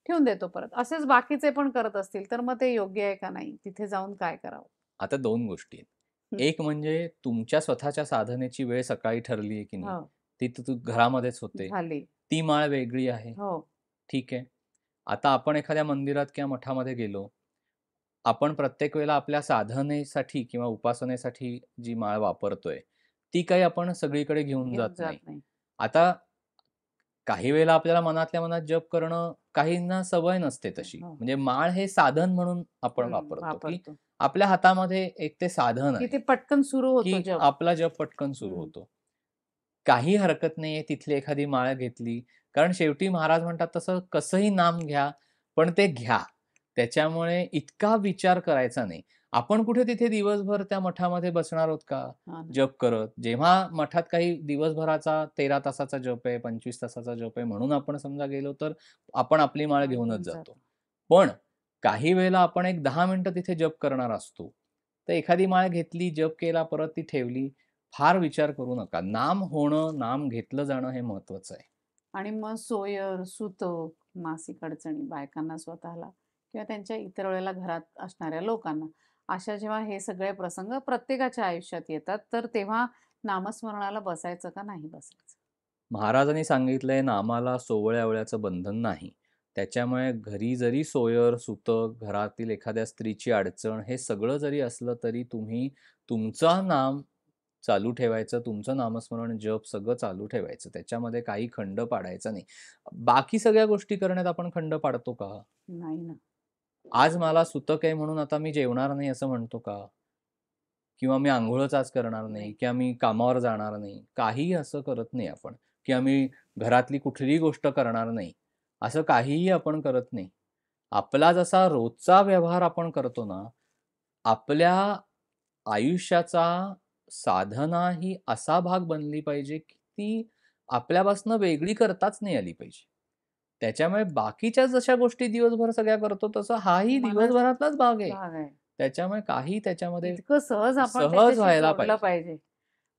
[SPEAKER 1] ठेवून देतो परत. असेच बाकीचे पण करत असतील तर मग ते योग्य आहे का नाही? तिथे जाऊन काय करावं?
[SPEAKER 2] आता 2 गोष्टी आहेत.
[SPEAKER 1] हं.
[SPEAKER 2] एक म्हणजे तुमच्या स्वतःच्या साधनेची वेळ सकाळी ठरली आहे की नाही,
[SPEAKER 1] हो,
[SPEAKER 2] ती तर तू घरामध्येच होते.
[SPEAKER 1] झाली.
[SPEAKER 2] ती माळ वेगळी आहे.
[SPEAKER 1] हो.
[SPEAKER 2] ठीक आहे. आता आपण एखाद्या मंदिरात किंवा मठामध्ये गेलो, आपण प्रत्येक वेळेला आपल्या साधनेसाठी किंवा उपासनेसाठी जी माळ वापरतोय, ती काही आपण सगळीकडे घेऊन
[SPEAKER 1] घेऊन
[SPEAKER 2] जात
[SPEAKER 1] जात
[SPEAKER 2] नाही.
[SPEAKER 1] नाही.
[SPEAKER 2] आता काही वेळेला आपल्याला मनातल्या मनात जप करणं काहींना सवय नसते तशी.
[SPEAKER 1] हो.
[SPEAKER 2] म्हणजे माळ हे साधन म्हणून आपण वापरतो, की
[SPEAKER 1] वापरतो.
[SPEAKER 2] आपल्या हातामध्ये एक ते साधन
[SPEAKER 1] की
[SPEAKER 2] आहे,
[SPEAKER 1] ते पटकन सुरू होतो
[SPEAKER 2] की
[SPEAKER 1] जप.
[SPEAKER 2] आपला जप पटकन सुरू
[SPEAKER 1] हं.
[SPEAKER 2] होतो. काही हरकत नाहीये तिथली एखादी माळ घेतली. कारण शेवटी महाराज म्हणतात तसं कसंही नाम घ्या, पण ते घ्या. त्याच्यामुळे इतका विचार करायचा नाही. आपण कुठे तिथे दिवसभर त्या मठामध्ये बसणार आहोत का,
[SPEAKER 1] हां ना.
[SPEAKER 2] जप करत? जेव्हा मठात काही दिवसभराचा 13 तासाचा जप आहे, 25 तासाचा जप आहे म्हणून आपण समजा गेलो, तर आपण आपली माळ
[SPEAKER 1] माळ
[SPEAKER 2] घेऊनच
[SPEAKER 1] घेऊन
[SPEAKER 2] जातो.
[SPEAKER 1] जातो.
[SPEAKER 2] पण काही वेळेला आपण एक 10 मिनिटं तिथे जप करणार असतो. तर एखादी माळ घेतली, जप केला, परत ती ठेवली. फार विचार करू नका. नाम होणं, नाम घेतलं जाणं हे महत्वाचं आहे.
[SPEAKER 1] आणि मग सोयर, सुतक, मासिक अडचणी बायकांना स्वतःला किंवा त्यांच्या इतर वेळेला घरात असणाऱ्या लोकांना, अशा जेव्हा हे सगळे प्रसंग प्रत्येकाच्या आयुष्यात येतात, तर तेव्हा नामस्मरणाला बसायचं का नाही बसायचं?
[SPEAKER 2] महाराजांनी सांगितलंय नामाला सोवळ्या-ओवळ्याचं बंधन नाही. त्याच्यामुळे घरी जरी सोयर, सुतक, घरातील एखाद्या स्त्रीची अडचण हे सगळं जरी असलं तरी तुम्ही तुमचं नाम चालू ठेवायचं, तुमचं नामस्मरण, जप सगळं चालू ठेवायचं. त्याच्यामध्ये काही खंड पाडायचा नाही. बाकी सगळ्या गोष्टी करण्यात आपण खंड पाडतो का?
[SPEAKER 1] नाही ना.
[SPEAKER 2] आज मला सुतक आहे म्हणून आता मी जेवणार नाही असं म्हणतो का? किंवा मी अंघोळच आज करणार नाही
[SPEAKER 1] नाही.
[SPEAKER 2] किंवा मी कामावर जाणार नाही. काहीही असं करत नाही आपण किंवा मी घरातली कुठलीही गोष्ट करणार नाही. असं काहीही आपण करत नाही. आपला जसा रोजचा व्यवहार आपण करतो ना, आपल्या आयुष्याचा साधना ही असा भाग बनली पाहिजे, की ती आपल्यापासून वेगळी करताच नाही आली पाहिजे. त्याच्यामुळे बाकीच्या जशा गोष्टी दिवसभर सगळ्या करतो, तसा हाही
[SPEAKER 1] मलाच
[SPEAKER 2] दिवसभरातलाच भाग आहे.
[SPEAKER 1] भाग आहे.
[SPEAKER 2] त्याच्यामुळे काही त्याच्यामध्ये
[SPEAKER 1] इतकं सहज आपण
[SPEAKER 2] सहज
[SPEAKER 1] त्याच्याशी
[SPEAKER 2] व्हायला
[SPEAKER 1] जोडलं
[SPEAKER 2] पाहिजे.
[SPEAKER 1] पाहिजे.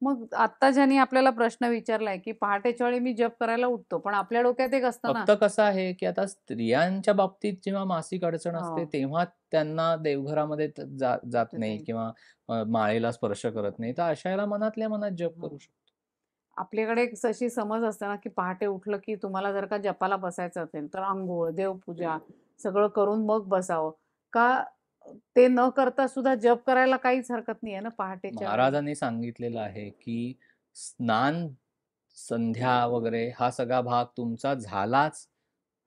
[SPEAKER 1] मग आत्ता ज्याने आपल्याला प्रश्न विचारलाय, की पहाटेच्या वेळी मी जप करायला उठतो, पण आपल्या डोक्यात एक असतं ना.
[SPEAKER 2] फक्त कसं आहे, की आता स्त्रियांच्या बाबतीत जेव्हा मासिक अडचण असते,
[SPEAKER 1] हो.
[SPEAKER 2] तेव्हा त्यांना देवघरामध्ये जात नाही
[SPEAKER 1] ते
[SPEAKER 2] किंवा माळेला स्पर्श करत नाही. तर अशा वेळेला मनातल्या मनात जप
[SPEAKER 1] हो.
[SPEAKER 2] करू शकतो.
[SPEAKER 1] आपल्याकडे एक अशी समज असते ना, की पहाटे उठलं की तुम्हाला जर का जपाला बसायचं असेल, तर अंघोळ, देवपूजा सगळं करून मग बसावं. का ते न करता सुद्धा जप करायला काहीच हरकत नाहीये ना पहाटेच्या वेळी?
[SPEAKER 2] महाराजांनी सांगितलेलं आहे, की स्नान, संध्या वगैरे हा सगळा भाग तुमचा झालाच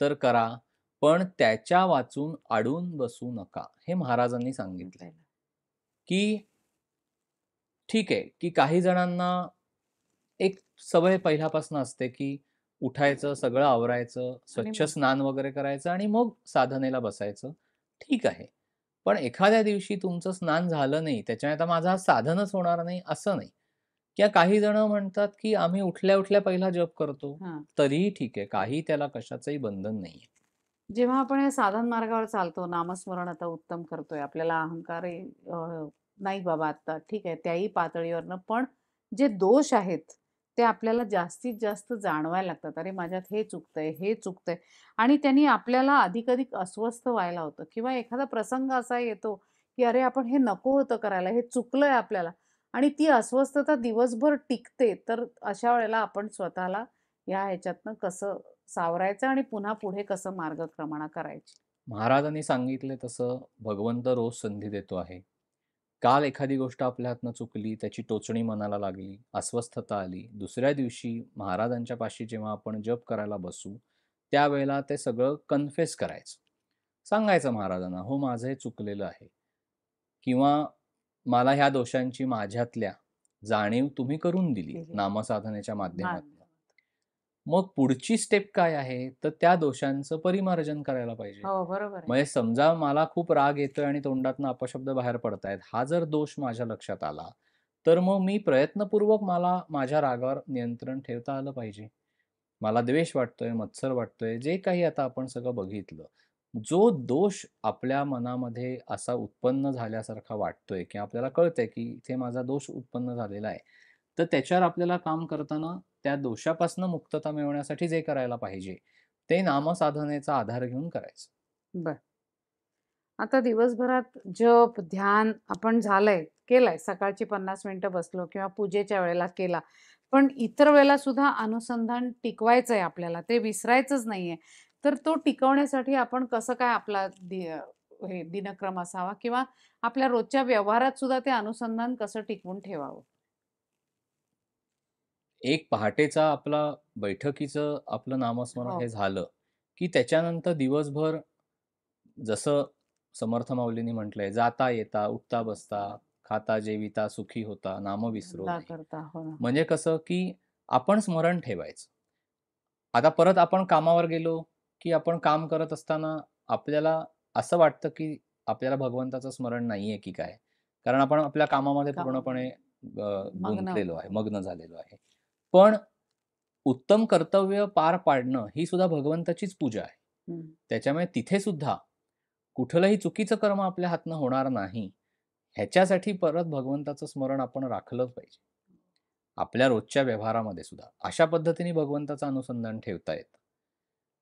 [SPEAKER 2] तर करा, पण त्याच्या वाचून अडून बसू नका. हे महाराजांनी सांगितलंय,
[SPEAKER 1] पहिलं.
[SPEAKER 2] की ठीक आहे, की काही जणांना एक सवय पहिल्यापासून असते, की उठायचं, सगळं आवरायचं,
[SPEAKER 1] आणि
[SPEAKER 2] स्वच्छ
[SPEAKER 1] मग
[SPEAKER 2] स्नान वगैरे करायचं आणि मग साधनेला बसायचं. ठीक आहे. पण एखाद्या दिवशी तुमचं स्नान झालं नाही, त्याच्यामुळे आता माझं आज साधनच होणार नाही, असं नाही. किंवा काही जणं म्हणतात, की आम्ही उठल्या-उठल्या पहिला जप करतो.
[SPEAKER 1] हां.
[SPEAKER 2] तरीही ठीक आहे. काही त्याला कशाचंही बंधन नाहीये.
[SPEAKER 1] जेव्हा आपण या साधन मार्गावर चालतो, नामस्मरण आता उत्तम करतोय, आपल्याला अहंकारही नाही बाबा आता ठीक आहे, त्याही पातळीवरनं पण जे दोष आहेत, ते आपल्याला जास्तीत जास्त जाणवायला लागतात. अरे, माझ्यात हे चुकतंय, हे चुकतंय आणि त्यांनी आपल्याला अधिकाधिक अस्वस्थ व्हायला होतं किंवा एखादा प्रसंग असा येतो, की अरे, आपण हे नको होतं करायला, हे चुकलंय आपल्याला आणि ती अस्वस्थता दिवसभर टिकते. तर अशा वेळेला आपण स्वतःला या ह्याच्यातनं कसं सावरायचं आणि पुन्हा पुढे कसं मार्गक्रमणा करायची.
[SPEAKER 2] महाराजांनी सांगितलंय तसं भगवंत रोज संधी देतो आहे. काल एखादी गोष्ट आपल्या हातनं चुकली, त्याची टोचणी मनाला लागली, अस्वस्थता आली. दुसऱ्या दिवशी महाराजांच्या पाशी जेव्हा आपण जप करायला बसू, त्यावेळेला ते सगळं कन्फेस करायचं. सांगायचं महाराजांना, "हो, माझं हे चुकलेलं आहे." किंवा "मला ह्या दोषांची माझ्यातल्या जाणीव तुम्ही करून दिली
[SPEAKER 1] दिली.
[SPEAKER 2] नामसाधनेच्या
[SPEAKER 1] मान
[SPEAKER 2] माध्यमातून." मग पुढची स्टेप काय आहे? तर त्या दोषांचं परिमार्जन करायला पाहिजे.
[SPEAKER 1] हो, बरोबर आहे.
[SPEAKER 2] म्हणजे समजा मला खूप राग येतोय आणि तोंडातनं अपशब्द बाहेर पडतायत. हा जर दोष माझ्या लक्षात आला, तर मग मी प्रयत्नपूर्वक मला माझ्या रागावर नियंत्रण ठेवता आलं पाहिजे. मला द्वेष वाटतोय, मत्सर वाटतोय, जे काही आता आपण सगळं बघितलं. जो दोष आपल्या मनामध्ये असा उत्पन्न झाल्यासारखा वाटतोय किंवा आपल्याला कळतंय की इथे माझा दोष उत्पन्न झालेला आहे, तर त्याच्यावर आपल्याला काम करताना त्या दोषापासून मुक्तता मिळवण्यासाठी जे करायला पाहिजे, ते नामसाधनेचा आधार घेऊन करायचं.
[SPEAKER 1] बरं. आता दिवसभरात जप, ध्यान आपण केलंय. सकाळची 50 मिनिटं बसलो किंवा पूजेच्या वेळेला केला. पण इतर वेळेला सुद्धा अनुसंधान टिकवायचंय आपल्याला, ते विसरायचंच नाहीये. तर तो टिकवण्यासाठी आपण कसं काय आपला हे दिनक्रम असावा किंवा आपल्या रोजच्या व्यवहारात सुद्धा ते अनुसंधान कसं टिकवून ठेवावं?
[SPEAKER 2] एक पहाटेचा आपला बैठकीचं आपलं नामस्मरण
[SPEAKER 1] हो.
[SPEAKER 2] हे झालं, की त्याच्यानंतर दिवसभर जसं समर्थ माऊलींनी म्हटलंय, "जाता येता, उठता बसता, खाता जेविता, सुखी होता, नाम विसरो
[SPEAKER 1] ला
[SPEAKER 2] नाही."
[SPEAKER 1] करता. हो ना.
[SPEAKER 2] म्हणजे कसं, की आपण स्मरण ठेवायचं. आता परत आपण कामावर गेलो, की आपण काम करत असताना आपल्याला असं वाटतं, की आपल्याला भगवंताचं स्मरण नाहीये की काय? कारण आपण आपल्या कामामध्ये पूर्णपणे
[SPEAKER 1] कामामध्ये मग्न
[SPEAKER 2] गुंतलेलो आहे,
[SPEAKER 1] होतो.
[SPEAKER 2] मग्न झालेलो आहे. पण उत्तम कर्तव्य पार पाडणं ही सुद्धा भगवंताचीच पूजा आहे.
[SPEAKER 1] हं.
[SPEAKER 2] त्याच्यामुळे तिथे सुद्धा कुठलंही चुकीचं कर्म आपल्या हातनं होणार नाही, ह्याच्यासाठी परत भगवंताचं स्मरण आपण राखलंच पाहिजे. आपल्या रोजच्या व्यवहारामध्ये सुद्धा. अशा पद्धतीने भगवंताचं अनुसंधान ठेवता येतं.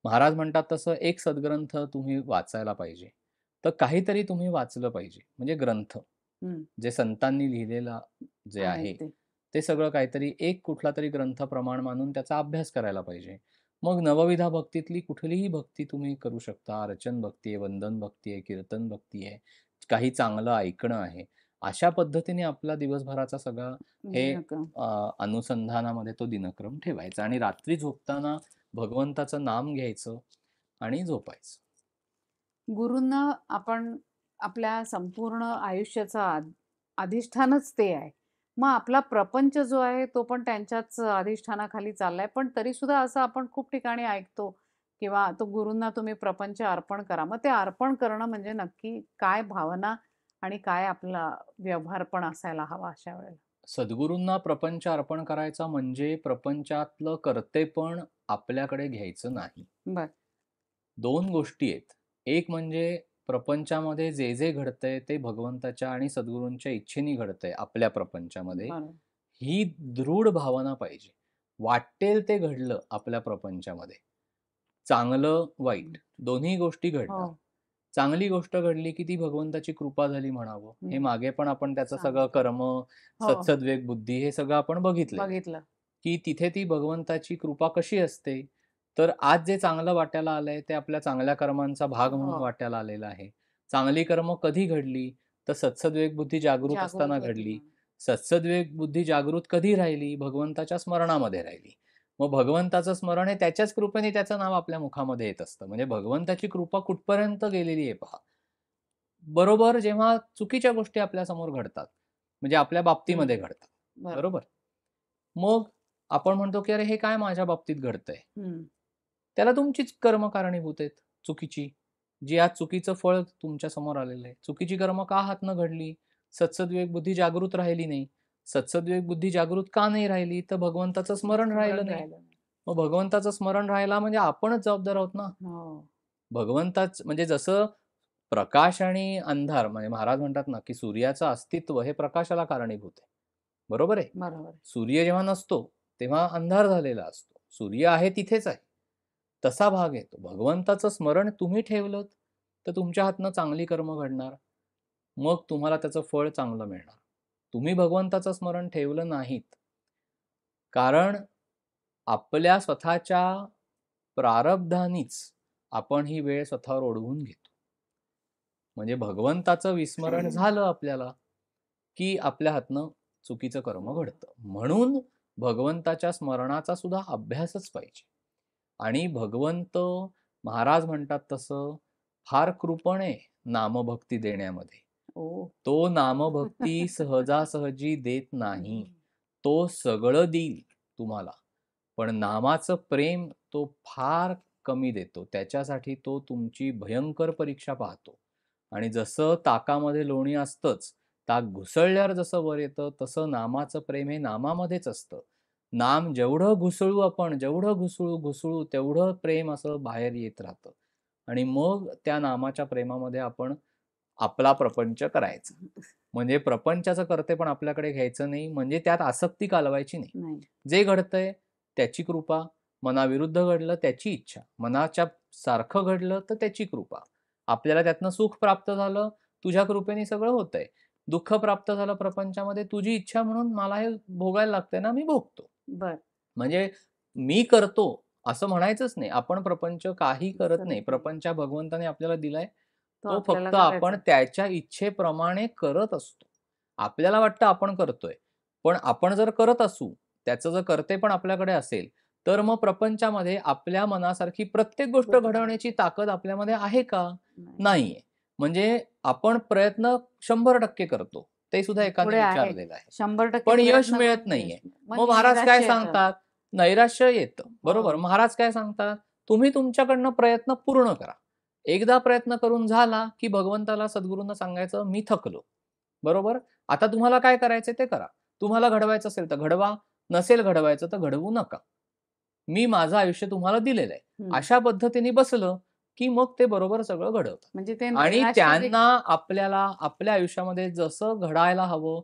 [SPEAKER 2] महाराज म्हणतात तसं एक सद्ग्रंथ तुम्ही वाचायला पाहिजे. तर काहीतरी तुम्ही वाचलं पाहिजे. म्हणजे ग्रंथ.
[SPEAKER 1] हं.
[SPEAKER 2] जे संतांनी लिहिलेला जे
[SPEAKER 1] आहेत
[SPEAKER 2] आहे,
[SPEAKER 1] ते.
[SPEAKER 2] ते सगळं काहीतरी एक कुठलातरी ग्रंथ प्रमाण मानून त्याचा अभ्यास करायला पाहिजे. मग नवविधा भक्तीतली कुठलीही भक्ती तुम्ही करू शकता. अर्चन भक्ती आहे, वंदन भक्ती आहे, कीर्तन भक्ती आहे, काही चांगलं ऐकणं आहे. अशा पद्धतीने आपला दिवसभराचा सगळा हे
[SPEAKER 1] दिनक्रम.
[SPEAKER 2] अनुसंधानामध्ये तो दिनक्रम ठेवायचा आणि रात्री झोपताना भगवंताचं नाम घ्यायचं आणि झोपायचं.
[SPEAKER 1] गुरूंना आपण आपल्या संपूर्ण आयुष्याचं अधिष्ठानच ते आहे. मग आपला प्रपंच जो आहे तो पण त्यांच्याच अधिष्ठानाखाली चाललाय. पण तरीसुद्धा असं आपण खूप ठिकाणी ऐकतो किंवा तो गुरूंना तुम्ही प्रपंच अर्पण करा. मग ते अर्पण करणं म्हणजे नक्की काय भावना आणि काय आपला व्यवहार पण असायला हवा अशा वेळेला?
[SPEAKER 2] सद्गुरूंना प्रपंच अर्पण करायचा म्हणजे प्रपंचातलं कर्तेपण आपल्याकडे घ्यायचं नाही.
[SPEAKER 1] बरं.
[SPEAKER 2] 2 गोष्टी आहेत. एक म्हणजे प्रपंचामध्ये जे घडतंय ते भगवंताच्या आणि सद्गुरूंच्या इच्छेने घडतंय आपल्या प्रपंचामध्ये.
[SPEAKER 1] बरोबर.
[SPEAKER 2] ही दृढ भावना पाहिजे. वाटेल ते घडलं आपल्या प्रपंचामध्ये. चांगलं, वाईट दोन्ही गोष्टी
[SPEAKER 1] हो.
[SPEAKER 2] घडणार. चांगली गोष्ट घडली की ती भगवंताची कृपा झाली म्हणावं. हे
[SPEAKER 1] हं.
[SPEAKER 2] मागे पण आपण त्याचं सगळं
[SPEAKER 1] सांगितलं.
[SPEAKER 2] कर्म,
[SPEAKER 1] हो.
[SPEAKER 2] सत्सद्विवेक बुद्धी हे सगळं आपण बघितलेलं आहे.
[SPEAKER 1] बघितलं.
[SPEAKER 2] की तिथे ती भगवंताची कृपा कशी असते, तर आज जे चांगलं वाट्याला आलंय ते आपल्या चांगल्या कर्मांचा भाग म्हणून
[SPEAKER 1] हो.
[SPEAKER 2] वाट्याला आलेलं आहे. चांगली कर्म कधी घडली, तर सत्सद्विवेक बुद्धी जागृत
[SPEAKER 1] जागृत
[SPEAKER 2] असताना
[SPEAKER 1] होती
[SPEAKER 2] घडली.
[SPEAKER 1] म्हणून.
[SPEAKER 2] सत्सद्विवेक बुद्धी जागृत कधी राहिली? भगवंताच्या स्मरणामध्ये राहिली. मग भगवंताचं स्मरण आहे त्याच्याच कृपेने त्याचं नाव आपल्या मुखामध्ये येत असतं. म्हणजे भगवंताची कृपा कुठपर्यंत गेलेली आहे पहा. बरोबर जेव्हा चुकीच्या गोष्टी आपल्यासमोर घडतात, म्हणजे आपल्या
[SPEAKER 1] हं.
[SPEAKER 2] बाबतीमध्ये घडतात.
[SPEAKER 1] बरोबर.
[SPEAKER 2] बरोबर? मग आपण म्हणतो, की "अरे, हे काय माझ्या बाबतीत घडतंय?"
[SPEAKER 1] हं.
[SPEAKER 2] त्याला तुमचीच कर्म कारणीभूत आहेत, चुकीची. जी आज चुकीचं फळ तुमच्या समोर आलेलं आहे. चुकीची कर्म का हातनं घडली? सत्सद्विवेक बुद्धी जागृत राहिली नाही. सत्सद्विवेक बुद्धी जागृत का नाही राहिली? तर भगवंताचं स्मरण राहिलं
[SPEAKER 1] स्मरण
[SPEAKER 2] नाही.
[SPEAKER 1] राहिलं नाही.
[SPEAKER 2] मग भगवंताचं स्मरण राहिला म्हणजे आपणच जबाबदार आहोत ना.
[SPEAKER 1] हो.
[SPEAKER 2] भगवंताच म्हणजे जसं प्रकाश आणि अंधार म्हणजे महाराज म्हणतात ना, की सूर्याचं अस्तित्व हे प्रकाशाला कारणीभूत आहे. बरोबर आहे?
[SPEAKER 1] बरोबर आहे.
[SPEAKER 2] सूर्य जेव्हा नसतो, तेव्हा अंधार झालेला असतो. सूर्य आहे तिथेच आहे. तसा भाग येतो. भगवंताचं स्मरण तुम्ही ठेवलत, तर तुमच्या हातनं चांगली कर्म घडणार. मग तुम्हाला त्याचं फळ चांगलं मिळणार. तुम्ही भगवंताचं स्मरण ठेवलं नाहीत, कारण आपल्या स्वतःच्या प्रारब्धानीच आपण ही वेळ स्वतःवर ओढवून घेतो. म्हणजे भगवंताचं विस्मरण झालं आपल्याला, की आपल्या हातनं चुकीचं कर्म घडतं. म्हणून भगवंताच्या स्मरणाचा सुद्धा अभ्यासच पाहिजे. आणि भगवंत महाराज म्हणतात तसं फार कृपण आहे नामभक्ती देण्यामध्ये.
[SPEAKER 1] ओह!
[SPEAKER 2] तो नामभक्ती सहजासहजी देत नाही. तो सगळं देईल तुम्हाला. पण नामाचं प्रेम तो फार कमी देतो. त्याच्यासाठी तो तुमची भयंकर परीक्षा पाहतो. आणि जसं ताकामध्ये लोणी असतंच, ताक घुसळल्यावर जसं वर येतं, तसं नामाचं प्रेम हे नामामध्येच असतं. नाम जेवढं घुसळू आपण, जेवढं घुसळू, घुसळू तेवढं प्रेम असं बाहेर येत राहतं. आणि मग त्या नामाच्या प्रेमामध्ये आपण आपला प्रपंच करायचा. म्हणजे प्रपंचाचं कर्तेपण आपल्याकडे घ्यायचं नाही, म्हणजे त्यात आसक्ती कालवायची नाही.
[SPEAKER 1] नाही.
[SPEAKER 2] जे घडतंय त्याची कृपा, मनाविरुद्ध घडलं त्याची इच्छा, मनाच्या सारखं घडलं तर त्याची कृपा. आपल्याला त्यातनं सुख प्राप्त झालं, तुझ्या कृपेने सगळं होतंय. दुःख प्राप्त झालं प्रपंचामध्ये, तुझी इच्छा म्हणून मला हे भोगायला लागतंय ना, मी भोगतो.
[SPEAKER 1] बरं.
[SPEAKER 2] म्हणजे मी करतो असं म्हणायचंच नाही. आपण प्रपंच काही करत
[SPEAKER 1] करत
[SPEAKER 2] नाही.
[SPEAKER 1] नाही.
[SPEAKER 2] प्रपंच हा भगवंताने आपल्याला दिलाय.
[SPEAKER 1] तो
[SPEAKER 2] तो
[SPEAKER 1] आपल्याला
[SPEAKER 2] फक्त आपण
[SPEAKER 1] करायचा.
[SPEAKER 2] त्याच्या इच्छेप्रमाणे करत असतो. आपल्याला वाटतं आपण करतोय. पण आपण जर करत असू, त्याचं जर कर्तेपण आपल्याकडे असेल, तर मग प्रपंचामध्ये आपल्या मनासारखी प्रत्येक गोष्ट
[SPEAKER 1] गोष्ट
[SPEAKER 2] घडवण्याची ताकद आपल्यामध्ये आहे का?
[SPEAKER 1] नाही.
[SPEAKER 2] नाहीये. म्हणजे आपण प्रयत्न 100% करतो. ते सुद्धा एकाने
[SPEAKER 1] पुढे आहे.
[SPEAKER 2] विचारलेलं आहे.
[SPEAKER 1] 100%
[SPEAKER 2] पण यश
[SPEAKER 1] प्रयत्न
[SPEAKER 2] मिळत
[SPEAKER 1] करून
[SPEAKER 2] नाहीये.
[SPEAKER 1] यश मग
[SPEAKER 2] मग महाराज काय
[SPEAKER 1] नैराश्य येतं.
[SPEAKER 2] सांगतात? नैराश्य येतं. बरोबर.
[SPEAKER 1] हो.
[SPEAKER 2] महाराज काय सांगतात? तुम्ही तुमच्याकडनं प्रयत्न पूर्ण करा. एकदा प्रयत्न करून झाला, की भगवंताला, सद्गुरूंना सांगायचं, "मी थकलो." बरोबर? आता तुम्हाला काय करायचंय ते करा. तुम्हाला घडवायचं असेल तर घडवा, नसेल घडवायचं तर घडवू नका. मी माझं आयुष्य तुम्हाला दिलेलं आहे.
[SPEAKER 1] हं.
[SPEAKER 2] अशा पद्धतीने बसलं, की मग ते बरोबर सगळं घडवतं.
[SPEAKER 1] म्हणजे ते
[SPEAKER 2] आणि
[SPEAKER 1] नैराश्य
[SPEAKER 2] त्यांना आपल्याला आपल्या आयुष्यामध्ये जसं घडायला हवं,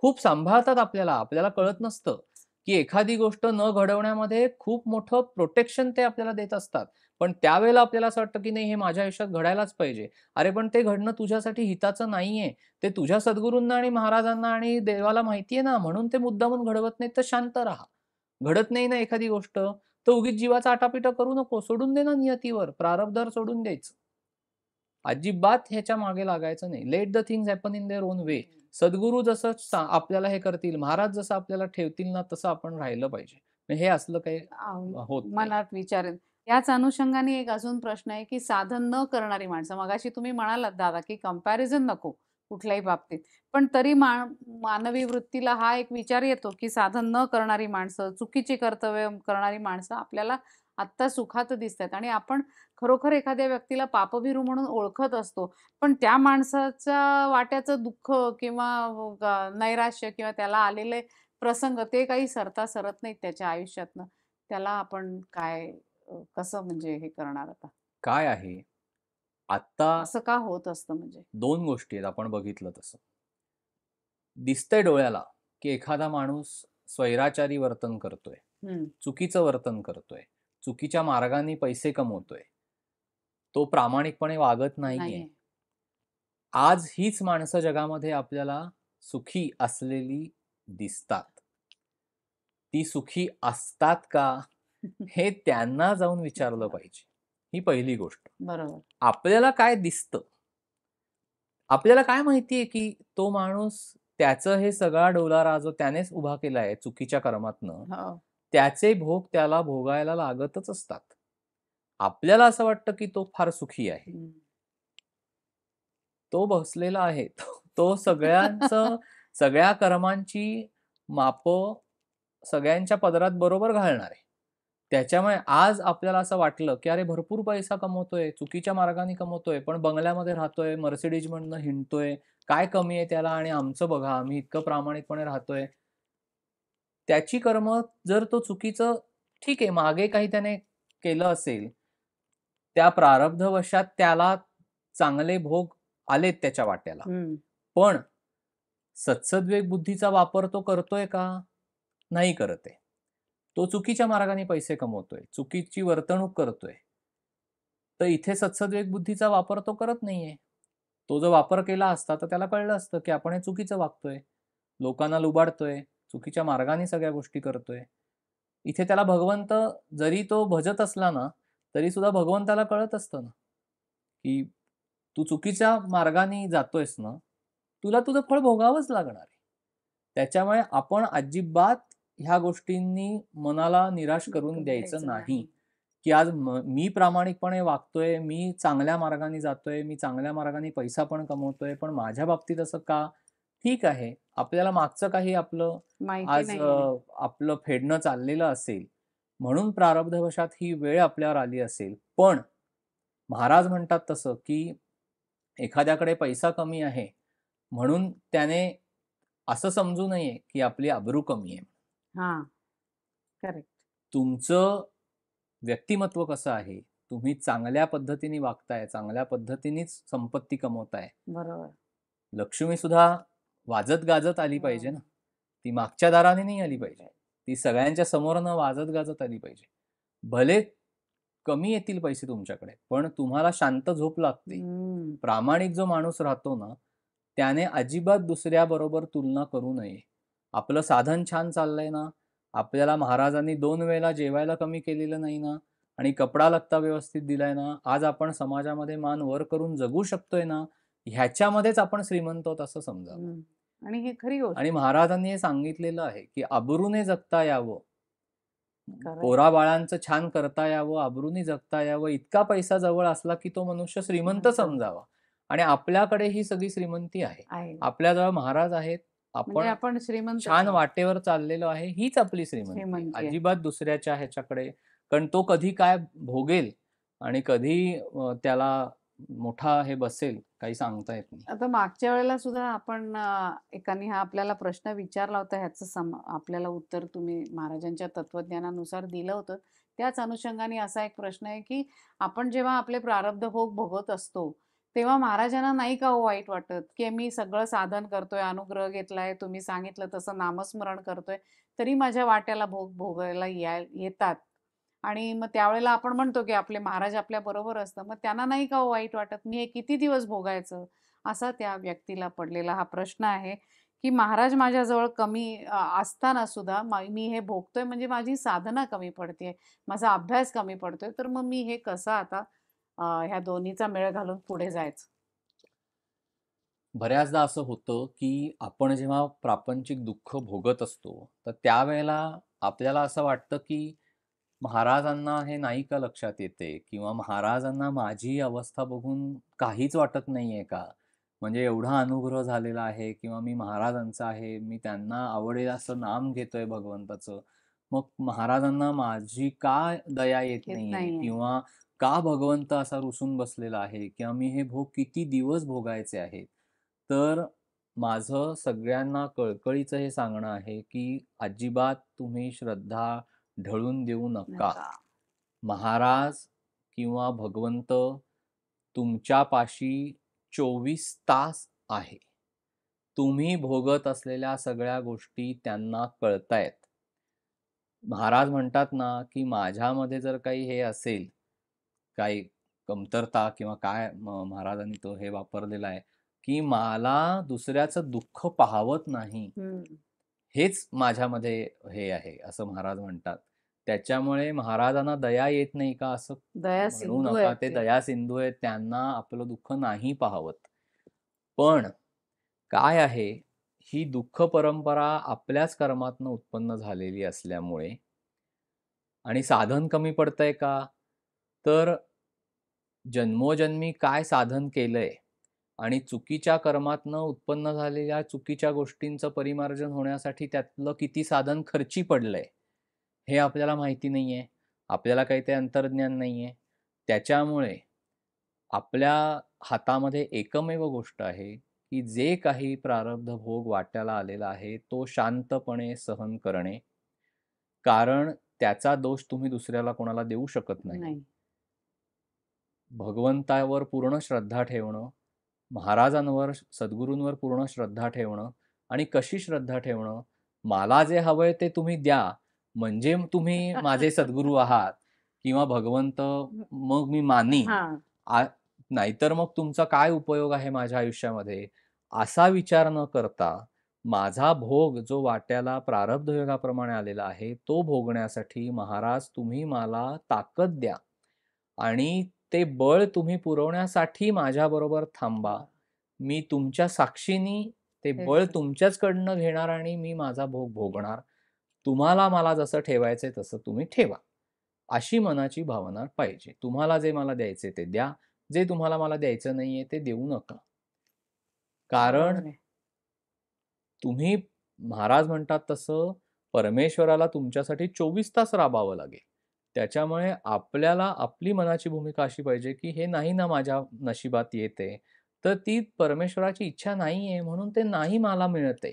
[SPEAKER 2] खूप सांभाळतात आपल्याला. आपल्याला कळत नसतं, की एखादी गोष्ट न घडवण्यामध्ये खूप मोठं प्रोटेक्शन ते आपल्याला देत असतात. पण त्यावेळेला आपल्याला असं वाटतं, की नाही हे माझ्या आयुष्यात घडायलाच पाहिजे. अरे पण ते घडणं तुझ्यासाठी हिताचं नाहीये. ते तुझ्या सद्गुरूंना आणि महाराजांना आणि देवाला माहिती आहे ना, म्हणून ते मुद्दामून घडवत नाहीत, तर शांत राहा. घडत नाही ना एखादी गोष्ट, तर उगीच जीवाचा आटापिटा करू नको. सोडून दे ना नियतीवर. प्रारब्धावर सोडून द्यायचं. अजिबात ह्याच्या मागे लागायचं नाही. Let the things happen in their own way. सद्गुरू जसं आपल्याला हे करतील, महाराज जसं आपल्याला ठेवतील ना, तसं आपण राहिलं पाहिजे. हे असलं काही होत नाही.
[SPEAKER 1] मनात विचार आहेत. याच अनुषंगाने एक अजून प्रश्न आहे, की साधन न करणारी माणसं. मगाशी तुम्ही म्हणालात दादा, की कंपॅरिझन नको कुठल्याही बाबतीत. पण तरी मानवी वृत्तीला हा एक विचार येतो, की साधन न करणारी माणसं, चुकीची कर्तव्य करणारी माणसं आपल्याला आत्ता सुखात दिसतात आणि आपण खरोखर एखाद्या व्यक्तीला पापभीरू म्हणून ओळखत असतो. पण त्या माणसाच्या वाट्याचं दुःख किंवा नैराश्य किंवा त्याला आलेले प्रसंग ते काही सरता सरत नाहीत त्याच्या आयुष्यातनं. त्याला आपण काय कसं म्हणजे हे करणार आता?
[SPEAKER 2] काय आहे, आत्ता
[SPEAKER 1] असं का होत असतं म्हणजे?
[SPEAKER 2] 2 गोष्टी आहेत आपण बघितलं तसं. दिसतंय डोळ्याला, की एखादा माणूस स्वैराचारी वर्तन करतोय,
[SPEAKER 1] हं.
[SPEAKER 2] चुकीचं वर्तन करतोय, चुकीच्या मार्गाने पैसे कमवतोय. तो प्रामाणिकपणे वागत नाहीये.
[SPEAKER 1] नाहीये.
[SPEAKER 2] आज हीच माणसं जगामध्ये आपल्याला सुखी असलेली दिसतात. ती सुखी असतात का? हे त्यांना जाऊन विचारलं
[SPEAKER 1] विचारा.
[SPEAKER 2] पाहिजे. ही पहिली गोष्ट.
[SPEAKER 1] बरोबर.
[SPEAKER 2] आपल्याला काय दिसतं? आपल्याला काय माहितीये, की तो माणूस त्याचं हे सगळा डोलारा जो त्यानेच उभा केलाय चुकीच्या कर्मातनं,
[SPEAKER 1] हो.
[SPEAKER 2] त्याचे भोग त्याला भोगायला लागतच असतात. आपल्याला असं वाटतं, की तो फार सुखी आहे.
[SPEAKER 1] हं.
[SPEAKER 2] तो बसलेला आहे. तो सगळ्या कर्मांची मापं सगळ्यांच्या पदरात बरोबर घालणार आहे. त्याच्यामुळे आज आपल्याला असं वाटलं, की अरे भरपूर पैसा कमवतोय, चुकीच्या मार्गाने कमवतोय, पण बंगल्यामध्ये राहतोय, Mercedesमधनं हिंडतोय. काय कमी आहे त्याला आणि आमचं बघा, आम्ही इतकं प्रामाणिकपणे राहतोय. त्याची कर्म जर तो चुकीचं ठीक आहे, मागे काही त्याने केलं असेल, त्या प्रारब्धवशात त्याला चांगले भोग आलेत त्याच्या वाट्याला.
[SPEAKER 1] हं.
[SPEAKER 2] पण सत्सद्विवेक बुद्धीचा वापर तो करतोय का? नाही करत आहे. तो चुकीच्या मार्गाने पैसे कमवतोय, चुकीची वर्तणूक करतोय. तर इथे सत्सद्विवेक बुद्धीचा वापर तो करत नाहीये. तो जर वापर केला असता, तर त्याला कळलं असतं, की आपण हे चुकीचं वागतोय. लोकांना लुबाडतोय, चुकीच्या मार्गाने सगळ्या गोष्टी करतोय. इथे त्याला भगवंत जरी तो भजत असला ना, तरी सुद्धा भगवंताला कळत असतं ना, की तू चुकीच्या मार्गाने जातोयस ना, तुला तुझं फळ भोगावंच लागणार आहे. त्याच्यामुळे आपण अजिबात ह्या गोष्टींनी मनाला निराश करून द्यायचं
[SPEAKER 1] द्यायचं
[SPEAKER 2] नाही,
[SPEAKER 1] नाही.
[SPEAKER 2] की आज मी प्रामाणिकपणे वागतोय, मी चांगल्या मार्गाने जातोय, मी चांगल्या मार्गाने पैसा पण कमवतोय, पण माझ्या बाबतीत असं का? ठीक आहे. आपल्याला मागचं काही आपलं
[SPEAKER 1] माहिती
[SPEAKER 2] आज
[SPEAKER 1] नाहीये.
[SPEAKER 2] आपलं फेडणं चाललेलं असेल, म्हणून प्रारब्धवशात ही वेळ आपल्यावर आली असेल. पण महाराज म्हणतात तसं, की एखाद्याकडे पैसा कमी आहे, म्हणून त्याने असं समजू नये, की आपली अब्रू कमी आहे.
[SPEAKER 1] हां. करेक्ट.
[SPEAKER 2] तुमचं व्यक्तिमत्व कसं आहे? तुम्ही चांगल्या पद्धतीने वागताय, चांगल्या पद्धतीनेच संपत्ती कमवताय.
[SPEAKER 1] बरोबर.
[SPEAKER 2] लक्ष्मी सुद्धा वाजत-गाजत आली पाहिजे
[SPEAKER 1] हो.
[SPEAKER 2] ना. ती मागच्या दाराने नाही आली
[SPEAKER 1] हं.
[SPEAKER 2] पाहिजे. ती सगळ्यांच्या समोरनं वाजत-गाजत आली पाहिजे. भले कमी येतील पैसे तुमच्याकडे, पण तुम्हाला शांत झोप लागते.
[SPEAKER 1] हं.
[SPEAKER 2] प्रामाणिक जो माणूस राहतो ना, त्याने अजिबात दुसऱ्याबरोबर तुलना करू नये. आपलं साधन छान चाललंय ना, आपल्याला महाराजांनी 2 वेळेला जेवायला कमी केलेलं नाही ना आणि कपडा-लत्ता व्यवस्थित दिलाय ना, आज आपण समाजामध्ये मान वर करून जगू शकतोय ना, ह्याच्यामध्येच आपण श्रीमंत आहोत असं समजावं.
[SPEAKER 1] हं. आणि ही खरी गोष्ट
[SPEAKER 2] आणि
[SPEAKER 1] आहे.
[SPEAKER 2] महाराजांनी हे सांगितलेलं आहे, की अब्रूने जगता यावं.
[SPEAKER 1] खरं आहे.
[SPEAKER 2] पोराबाळांचं छान करता यावं, अब्रूनी जगता यावं. इतका पैसा जवळ असला, की तो मनुष्य श्रीमंत
[SPEAKER 1] श्रीमंत
[SPEAKER 2] समजावा. आणि आपल्याकडे ही सगळी श्रीमंती आहे.
[SPEAKER 1] आहे.
[SPEAKER 2] आपल्याजवळ महाराज आहेत.
[SPEAKER 1] म्हणजे
[SPEAKER 2] आपण
[SPEAKER 1] आपण श्रीमंतच
[SPEAKER 2] छान
[SPEAKER 1] आहोत.
[SPEAKER 2] वाटेवर चाललेलो आहे. हीच आपली श्रीमंती.
[SPEAKER 1] श्रीमंती आहे.
[SPEAKER 2] अजिबात दुसऱ्याच्या ह्याच्याकडे कारण तो कधी काय भोगेल आणि कधी त्याला मोठा हे बसेल, काही सांगता येत नाही.
[SPEAKER 1] आता मागच्या वेळेला सुद्धा आपण एकाने हा आपल्याला प्रश्न विचारला होता, ह्याचं आपल्याला उत्तर तुम्ही महाराजांच्या तत्त्वज्ञानानुसार दिलं होतं. त्याच अनुषंगाने असा एक प्रश्न आहे, की आपण जेव्हा आपले प्रारब्ध भोग भोगत असतो, तेव्हा महाराजांना नाही का हो वाईट वाटत, की मी सगळं साधन करतोय, अनुग्रह घेतलाय, तुम्ही सांगितलं तसं नामस्मरण करतोय, तरी माझ्या वाट्याला भोग भोगायला येतात. आणि मग त्यावेळेला आपण म्हणतो, की आपले महाराज आपल्याबरोबर असतात. मग त्यांना नाही का हो वाईट वाटत, मी हे किती दिवस भोगायचं? असा त्या व्यक्तीला पडलेला हा प्रश्न आहे, की महाराज माझ्याजवळ कमी असताना सुद्धा मी हे भोगतोय म्हणजे माझी साधना कमी पडतेय, माझा अभ्यास कमी पडतोय, तर मग मी हे कसं आता ह्या दोन्हीचा मेळ घालून पुढे जायचं?
[SPEAKER 2] बऱ्याचदा असं होतं, की आपण जेव्हा प्रापंचिक दुःख भोगत असतो, तर त्यावेळेला आपल्याला असं वाटतं, की महाराजांना हे नाही का लक्षात येते किंवा महाराजांना माझी अवस्था बघून काहीच वाटत नाहीये का? म्हणजे एवढा अनुग्रह झालेला आहे किंवा मी महाराजांचा आहे, मी त्यांना आवडेल असं नाम घेतोय भगवंताचं. मग महाराजांना माझी का दया येत
[SPEAKER 1] येत
[SPEAKER 2] नाहीये
[SPEAKER 1] नाहीये.
[SPEAKER 2] किंवा का भगवंत असा रुसून बसलेला आहे किंवा मी हे भोग किती दिवस भोगायचे आहेत? तर माझं सगळ्यांना कळकळीचं हे सांगणं आहे, की अजिबात तुम्ही श्रद्धा ढळून देऊ नका.
[SPEAKER 1] नका.
[SPEAKER 2] महाराज किंवा भगवंत तुमच्यापाशी 24 तास आहे. तुम्ही भोगत असलेल्या सगळ्या गोष्टी त्यांना कळतायत. महाराज म्हणतात ना, की माझ्यामध्ये जर काही हे असेल, काही कमतरता किंवा काय महाराजांनी तो हे वापरलेला आहे, की मला दुसऱ्याचं दुःख पाहावत नाही.
[SPEAKER 1] हं.
[SPEAKER 2] हेच माझ्यामध्ये हे आहे, असं महाराज म्हणतात. त्याच्यामुळे महाराजांना दया येत नाही का, असं
[SPEAKER 1] दया
[SPEAKER 2] म्हणू
[SPEAKER 1] सिंधू
[SPEAKER 2] नका.
[SPEAKER 1] आहेत
[SPEAKER 2] ते
[SPEAKER 1] ते.
[SPEAKER 2] दया सिंधू आहेत. त्यांना आपलं दुःख नाही पाहावत. पण काय आहे, ही दुःख परंपरा आपल्याच कर्मातनं उत्पन्न झालेली असल्यामुळे आणि साधन कमी पडतंय का? तर जन्मोजन्मी काय साधन केलंय आणि चुकीच्या कर्मातनं उत्पन्न झालेल्या चुकीच्या गोष्टींचं परिमार्जन होण्यासाठी त्यातलं किती साधन खर्ची पडलंय, हे आपल्याला माहिती नाहीये. आपल्याला काही ते अंतर्ज्ञान नाहीये. त्याच्यामुळे आपल्या हातामध्ये एकमेव गोष्ट आहे, की जे काही प्रारब्ध भोग वाट्याला आलेला आहे, तो शांतपणे सहन करणे. कारण त्याचा दोष तुम्ही दुसऱ्याला कोणाला देऊ शकत नाही.
[SPEAKER 1] नाही.
[SPEAKER 2] भगवंतावर पूर्ण श्रद्धा ठेवणं, महाराजांवर, सद्गुरूंवर पूर्ण श्रद्धा ठेवणं आणि कशी श्रद्धा ठेवणं? मला जे हवंय ते तुम्ही द्या, म्हणजे तुम्ही माझे सद्गुरू आहात किंवा भगवंत मग मी मानीन.
[SPEAKER 1] हां.
[SPEAKER 2] आ नाहीतर मग तुमचा काय उपयोग आहे माझ्या आयुष्यामध्ये? असा विचार न करता, माझा भोग जो वाट्याला प्रारब्ध योगाप्रमाणे आलेला आहे, तो भोगण्यासाठी महाराज तुम्ही मला ताकद द्या आणि ते बळ तुम्ही पुरवण्यासाठी माझ्याबरोबर थांबा. मी तुमच्या साक्षीनी ते बळ
[SPEAKER 1] तेच.
[SPEAKER 2] तुमच्याचकडनं घेणार आणि मी माझा भोग भोगणार. तुम्हाला मला जसं ठेवायचंय तसं तुम्ही ठेवा. अशी मनाची भावना पाहिजे. तुम्हाला जे मला द्यायचे ते द्या. जे तुम्हाला मला द्यायचं नाहीये ते देऊ नका. कारण
[SPEAKER 1] बरोबर आहे.
[SPEAKER 2] तुम्ही महाराज म्हणतात तसं परमेश्वराला तुमच्यासाठी 24 तास राबावं लागेल. त्याच्यामुळे आपल्याला आपली मनाची भूमिका अशी पाहिजे, की हे नाही ना माझ्या नशिबात येत तर ती परमेश्वराची इच्छा नाहीये म्हणून ते नाही मला मिळत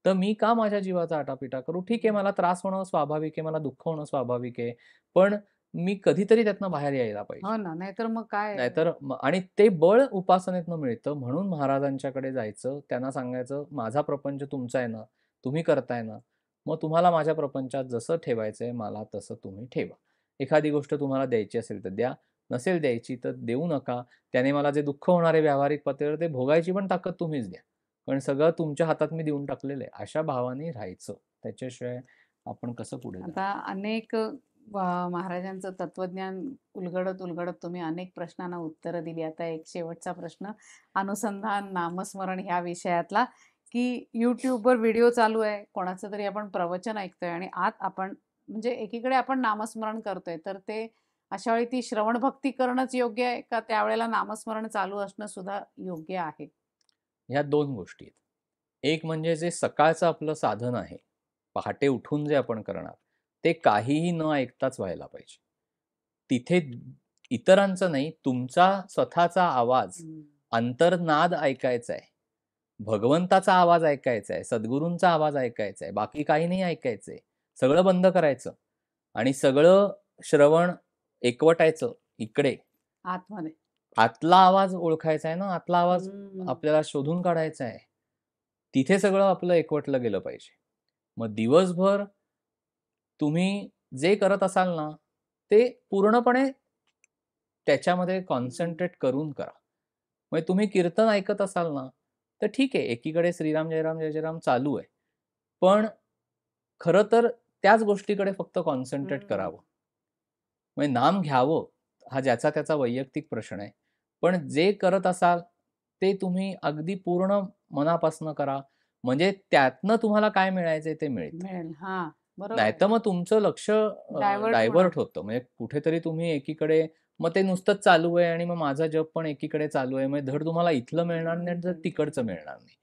[SPEAKER 2] तर मी का माझ्या जीवाचा आटापिटा करू? ठीक आहे मला त्रास होणं स्वाभाविक आहे, मला दुःख होणं स्वाभाविक आहे. पण मी कधीतरी त्यातनं बाहेर यायला पाहिजे.
[SPEAKER 1] हो ना, नाहीतर मग काय
[SPEAKER 2] नाहीतर आणि ते बळ उपासनेतनं मिळतं म्हणून महाराजांच्याकडे जायचं, त्यांना सांगायचं, "माझा प्रपंच तुमचा आहे ना, तुम्ही करताय ना, मग तुम्हाला माझ्या प्रपंचात जसं ठेवायचंय मला तसं तुम्ही ठेवा. एखादी गोष्ट तुम्हाला द्यायची असेल तर द्या, नसेल द्यायची तर देऊ नका. त्याने मला जे दुःख होणार आहे व्यावहारिक पातळीवर ते भोगायची पण ताकद तुम्हीच द्या. पण सगळं तुमच्या हातात मी देऊन टाकलेलं आहे." अशा भावाने राहायचं. त्याच्याशिवाय आपण कसं पुढे जाणार?
[SPEAKER 1] आता अनेक महाराजांचं तत्वज्ञान उलगडत तुम्ही अनेक प्रश्नांना उत्तरं दिली. आता एक शेवटचा प्रश्न, अनुसंधान, नामस्मरण ह्या विषयातला, की YouTubeवर व्हिडिओ चालू आहे, कोणाचं तरी आपण प्रवचन ऐकतोय आणि आत आपण म्हणजे एकीकडे आपण नामस्मरण करतोय, तर ते अशा वेळी ती श्रवण भक्ती करणंच योग्य आहे का त्यावेळेला नामस्मरण चालू असणं सुद्धा योग्य आहे?
[SPEAKER 2] ह्या 2 गोष्टी आहेत. एक म्हणजे जे सकाळचं आपलं साधन आहे, पहाटे उठून जे आपण करणार, ते काहीही न ऐकताच व्हायला पाहिजे. तिथे इतरांचं नाही, तुमचा स्वतःचा आवाज,
[SPEAKER 1] हं.
[SPEAKER 2] अंतर्नाद ऐकायचा आहे. भगवंताचा आवाज ऐकायचा आहे, सद्गुरूंचा आवाज ऐकायचा आहे, बाकी काही नाही ऐकायचंय. सगळं बंद करायचं आणि सगळं श्रवण एकवटायचं इकडे.
[SPEAKER 1] आतमध्ये.
[SPEAKER 2] आतला आवाज ओळखायचा आहे ना, आतला आवाज
[SPEAKER 1] हं.
[SPEAKER 2] आपल्याला शोधून काढायचा आहे. तिथे सगळं आपलं एकवटलं गेलं पाहिजे. मग दिवसभर तुम्ही जे करत असाल ना, ते पूर्णपणे त्याच्यामध्ये कॉन्सन्ट्रेट करून करा. म्हणजे तुम्ही कीर्तन ऐकत असाल ना, तर ठीक आहे, एकीकडे श्रीराम जय राम, जय जय राम चालू आहे. पण खरं तर त्याच गोष्टीकडे फक्त कॉन्सन्ट्रेट
[SPEAKER 1] हं.
[SPEAKER 2] करावं. म्हणजे नाम घ्यावं, हा ज्याचा त्याचा वैयक्तिक प्रश्न आहे. पण जे करत असाल, ते तुम्ही अगदी पूर्ण मनापासून करा. म्हणजे त्यातनं तुम्हाला काय मिळायचंय ते मिळतं.
[SPEAKER 1] मिळेल. हां, बरोबर आहे.
[SPEAKER 2] नाहीतर मग तुमचं लक्ष
[SPEAKER 1] डायव्हर्ट होणार.
[SPEAKER 2] डायव्हर्ट होतं. म्हणजे कुठेतरी तुम्ही एकीकडे मग ते नुसतंच चालू आहे आणि मग माझा जप पण एकीकडे चालू आहे. म्हणजे धड तुम्हाला इथलं मिळणार नाही, धड तिकडचं मिळणार नाही.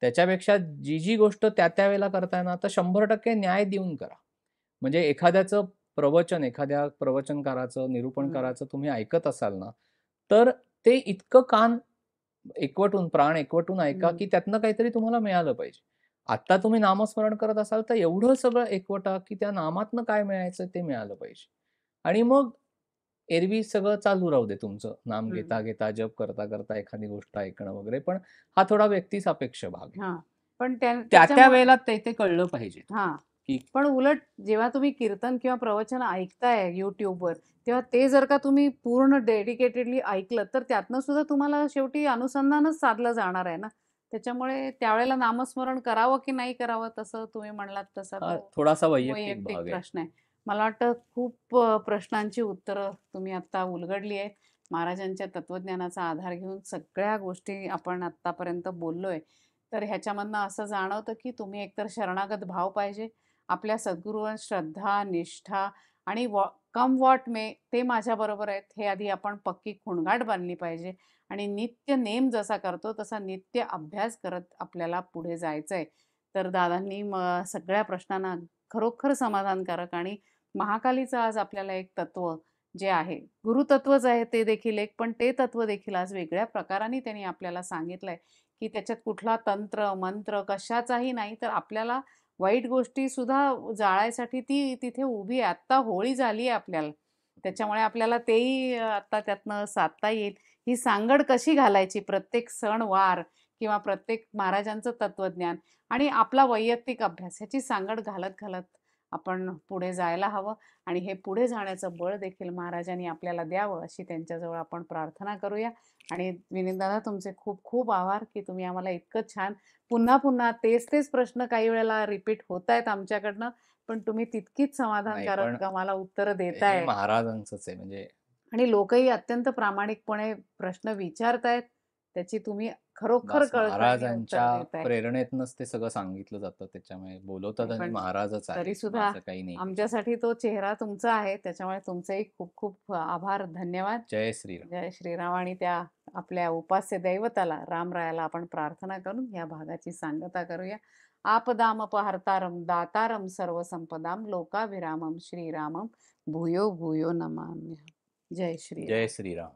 [SPEAKER 2] त्याच्यापेक्षा जी गोष्ट त्या वेळेला करताय ना, तर 100% न्याय देऊन करा. म्हणजे एखाद्याचं प्रवचन, एखाद्या प्रवचनकाराचं,
[SPEAKER 1] हं,
[SPEAKER 2] निरूपणकाराचं तुम्ही ऐकत असाल ना, तर ते इतकं कान एकवटून, प्राण एकवटून ऐका,
[SPEAKER 1] हं.
[SPEAKER 2] की त्यातनं काहीतरी तुम्हाला मिळालं पाहिजे. आता तुम्ही नामस्मरण करत असाल, तर एवढं सगळं एकवटा, की त्या नामातनं काय मिळायचं ते मिळालं पाहिजे. आणि मग एरवी सगळं चालू राहू दे तुमचं. नाम
[SPEAKER 1] हं.
[SPEAKER 2] घेता-घेता, जप करता-करता एखादी गोष्ट ऐकणं वगैरे. पण हा थोडा व्यक्तिसापेक्ष भाग आहे.
[SPEAKER 1] हां. पण त्या
[SPEAKER 2] त्या
[SPEAKER 1] त्याच्यामुळं
[SPEAKER 2] वेळेला ते कळलं पाहिजे
[SPEAKER 1] हां.
[SPEAKER 2] तुम्हाला, की
[SPEAKER 1] पण उलट जेव्हा तुम्ही कीर्तन किंवा प्रवचन ऐकताय YouTubeवर, तेव्हा ते जर का तुम्ही पूर्ण डेडिकेटेडली ऐकलं, तर त्यातनं सुद्धा तुम्हाला शेवटी अनुसंधानच साधलं जाणार आहे ना. त्याच्यामुळे त्यावेळेला नामस्मरण करावं की नाही करावं, तसं तुम्ही म्हणलात तसा
[SPEAKER 2] हा
[SPEAKER 1] तो
[SPEAKER 2] थोडासा वैयक्तिक
[SPEAKER 1] वैयक्तिक
[SPEAKER 2] भाग आहे.
[SPEAKER 1] प्रश्न आहे. मला वाटतं खूप प्रश्नांची उत्तरं तुम्ही आत्ता उलगडली आहेत. महाराजांच्या तत्त्वज्ञानाचा आधार घेऊन सगळ्या गोष्टी आपण आत्तापर्यंत बोललोय. तर ह्याच्यामधनं असं जाणवतं, की तुम्ही एकतर शरणागत भाव पाहिजे, आपल्या सद्गुरूंवर श्रद्धा, निष्ठा आणि कम व्हॉट मे ते माझ्याबरोबर आहेत, हे आधी आपण पक्की खुणगाठ बांधली पाहिजे आणि नित्य नेम जसा करतो, तसा नित्य अभ्यास करत आपल्याला पुढे जायचंय. तर दादांनी सगळ्या प्रश्नांना खरोखर समाधानकारक आणि महाकालीचं आज आपल्याला एक तत्व जे आहे, गुरुतत्वच आहे ते देखील एक, पण ते तत्व देखील आज वेगळ्या प्रकाराने त्यांनी आपल्याला सांगितलंय, की त्याच्यात कुठला तंत्र, मंत्र कशाचाही नाही, तर आपल्याला वाईट गोष्टी सुद्धा जाळायसाठी ती तिथे उभी आहे. आत्ता होळी झाली आहे आपल्याला. त्याच्यामुळे आपल्याला तेही आता त्यातनं साधता येईल. ही सांगड कशी घालायची प्रत्येक सणवार किंवा प्रत्येक महाराजांचं तत्वज्ञान आणि आपला वैयक्तिक अभ्यास ह्याची सांगड घालत-घालत आपण पुढे जायला हवं आणि हे पुढे जाण्याचं बळ देखील महाराजांनी आपल्याला द्यावं अशी त्यांच्याजवळ आपण प्रार्थना करूया. आणि विनीतदादा तुमचे खूप खूप आभार, की तुम्ही आम्हाला इतकं छान पुन्हा-पुन्हा तेच-तेच प्रश्न काही वेळेला रिपीट होतायत आमच्याकडनं, पण तुम्ही तितकीच
[SPEAKER 2] नाही पण
[SPEAKER 1] समाधानकारक आम्हाला उत्तरं
[SPEAKER 2] हे
[SPEAKER 1] देताय.
[SPEAKER 2] महाराजांचंच आहे म्हणजे
[SPEAKER 1] आणि लोकही अत्यंत प्रामाणिकपणे प्रश्न विचारतायत. त्याची तुम्ही खरोखर
[SPEAKER 2] बास
[SPEAKER 1] कळकळीने उत्तर
[SPEAKER 2] महाराजांच्या
[SPEAKER 1] देताय.
[SPEAKER 2] प्रेरणेतनंच ते सगळं सांगितलं जातं. त्याच्यामुळे बोलवतात
[SPEAKER 1] नाही
[SPEAKER 2] आणि
[SPEAKER 1] पण
[SPEAKER 2] महाराजच आहेत.
[SPEAKER 1] तरीसुद्धा
[SPEAKER 2] माझं काही नाही त्याच्यामध्ये.
[SPEAKER 1] आमच्यासाठी तो चेहरा तुमचा आहे. त्याच्यामुळे तुमचेही खूप खूप आभार, धन्यवाद.
[SPEAKER 2] जय श्रीराम.
[SPEAKER 1] जय श्रीराम आणि त्या आपल्या उपास्य दैवताला रामरायाला आपण प्रार्थना करून या भागाची सांगता करूया. आपदामपहर्तारं दातारं सर्वसंपदां लोकाभिरामं श्रीरामं भूयो भूयो नमाम्यहम्. जय
[SPEAKER 2] जय
[SPEAKER 1] श्रीराम.
[SPEAKER 2] श्रीराम.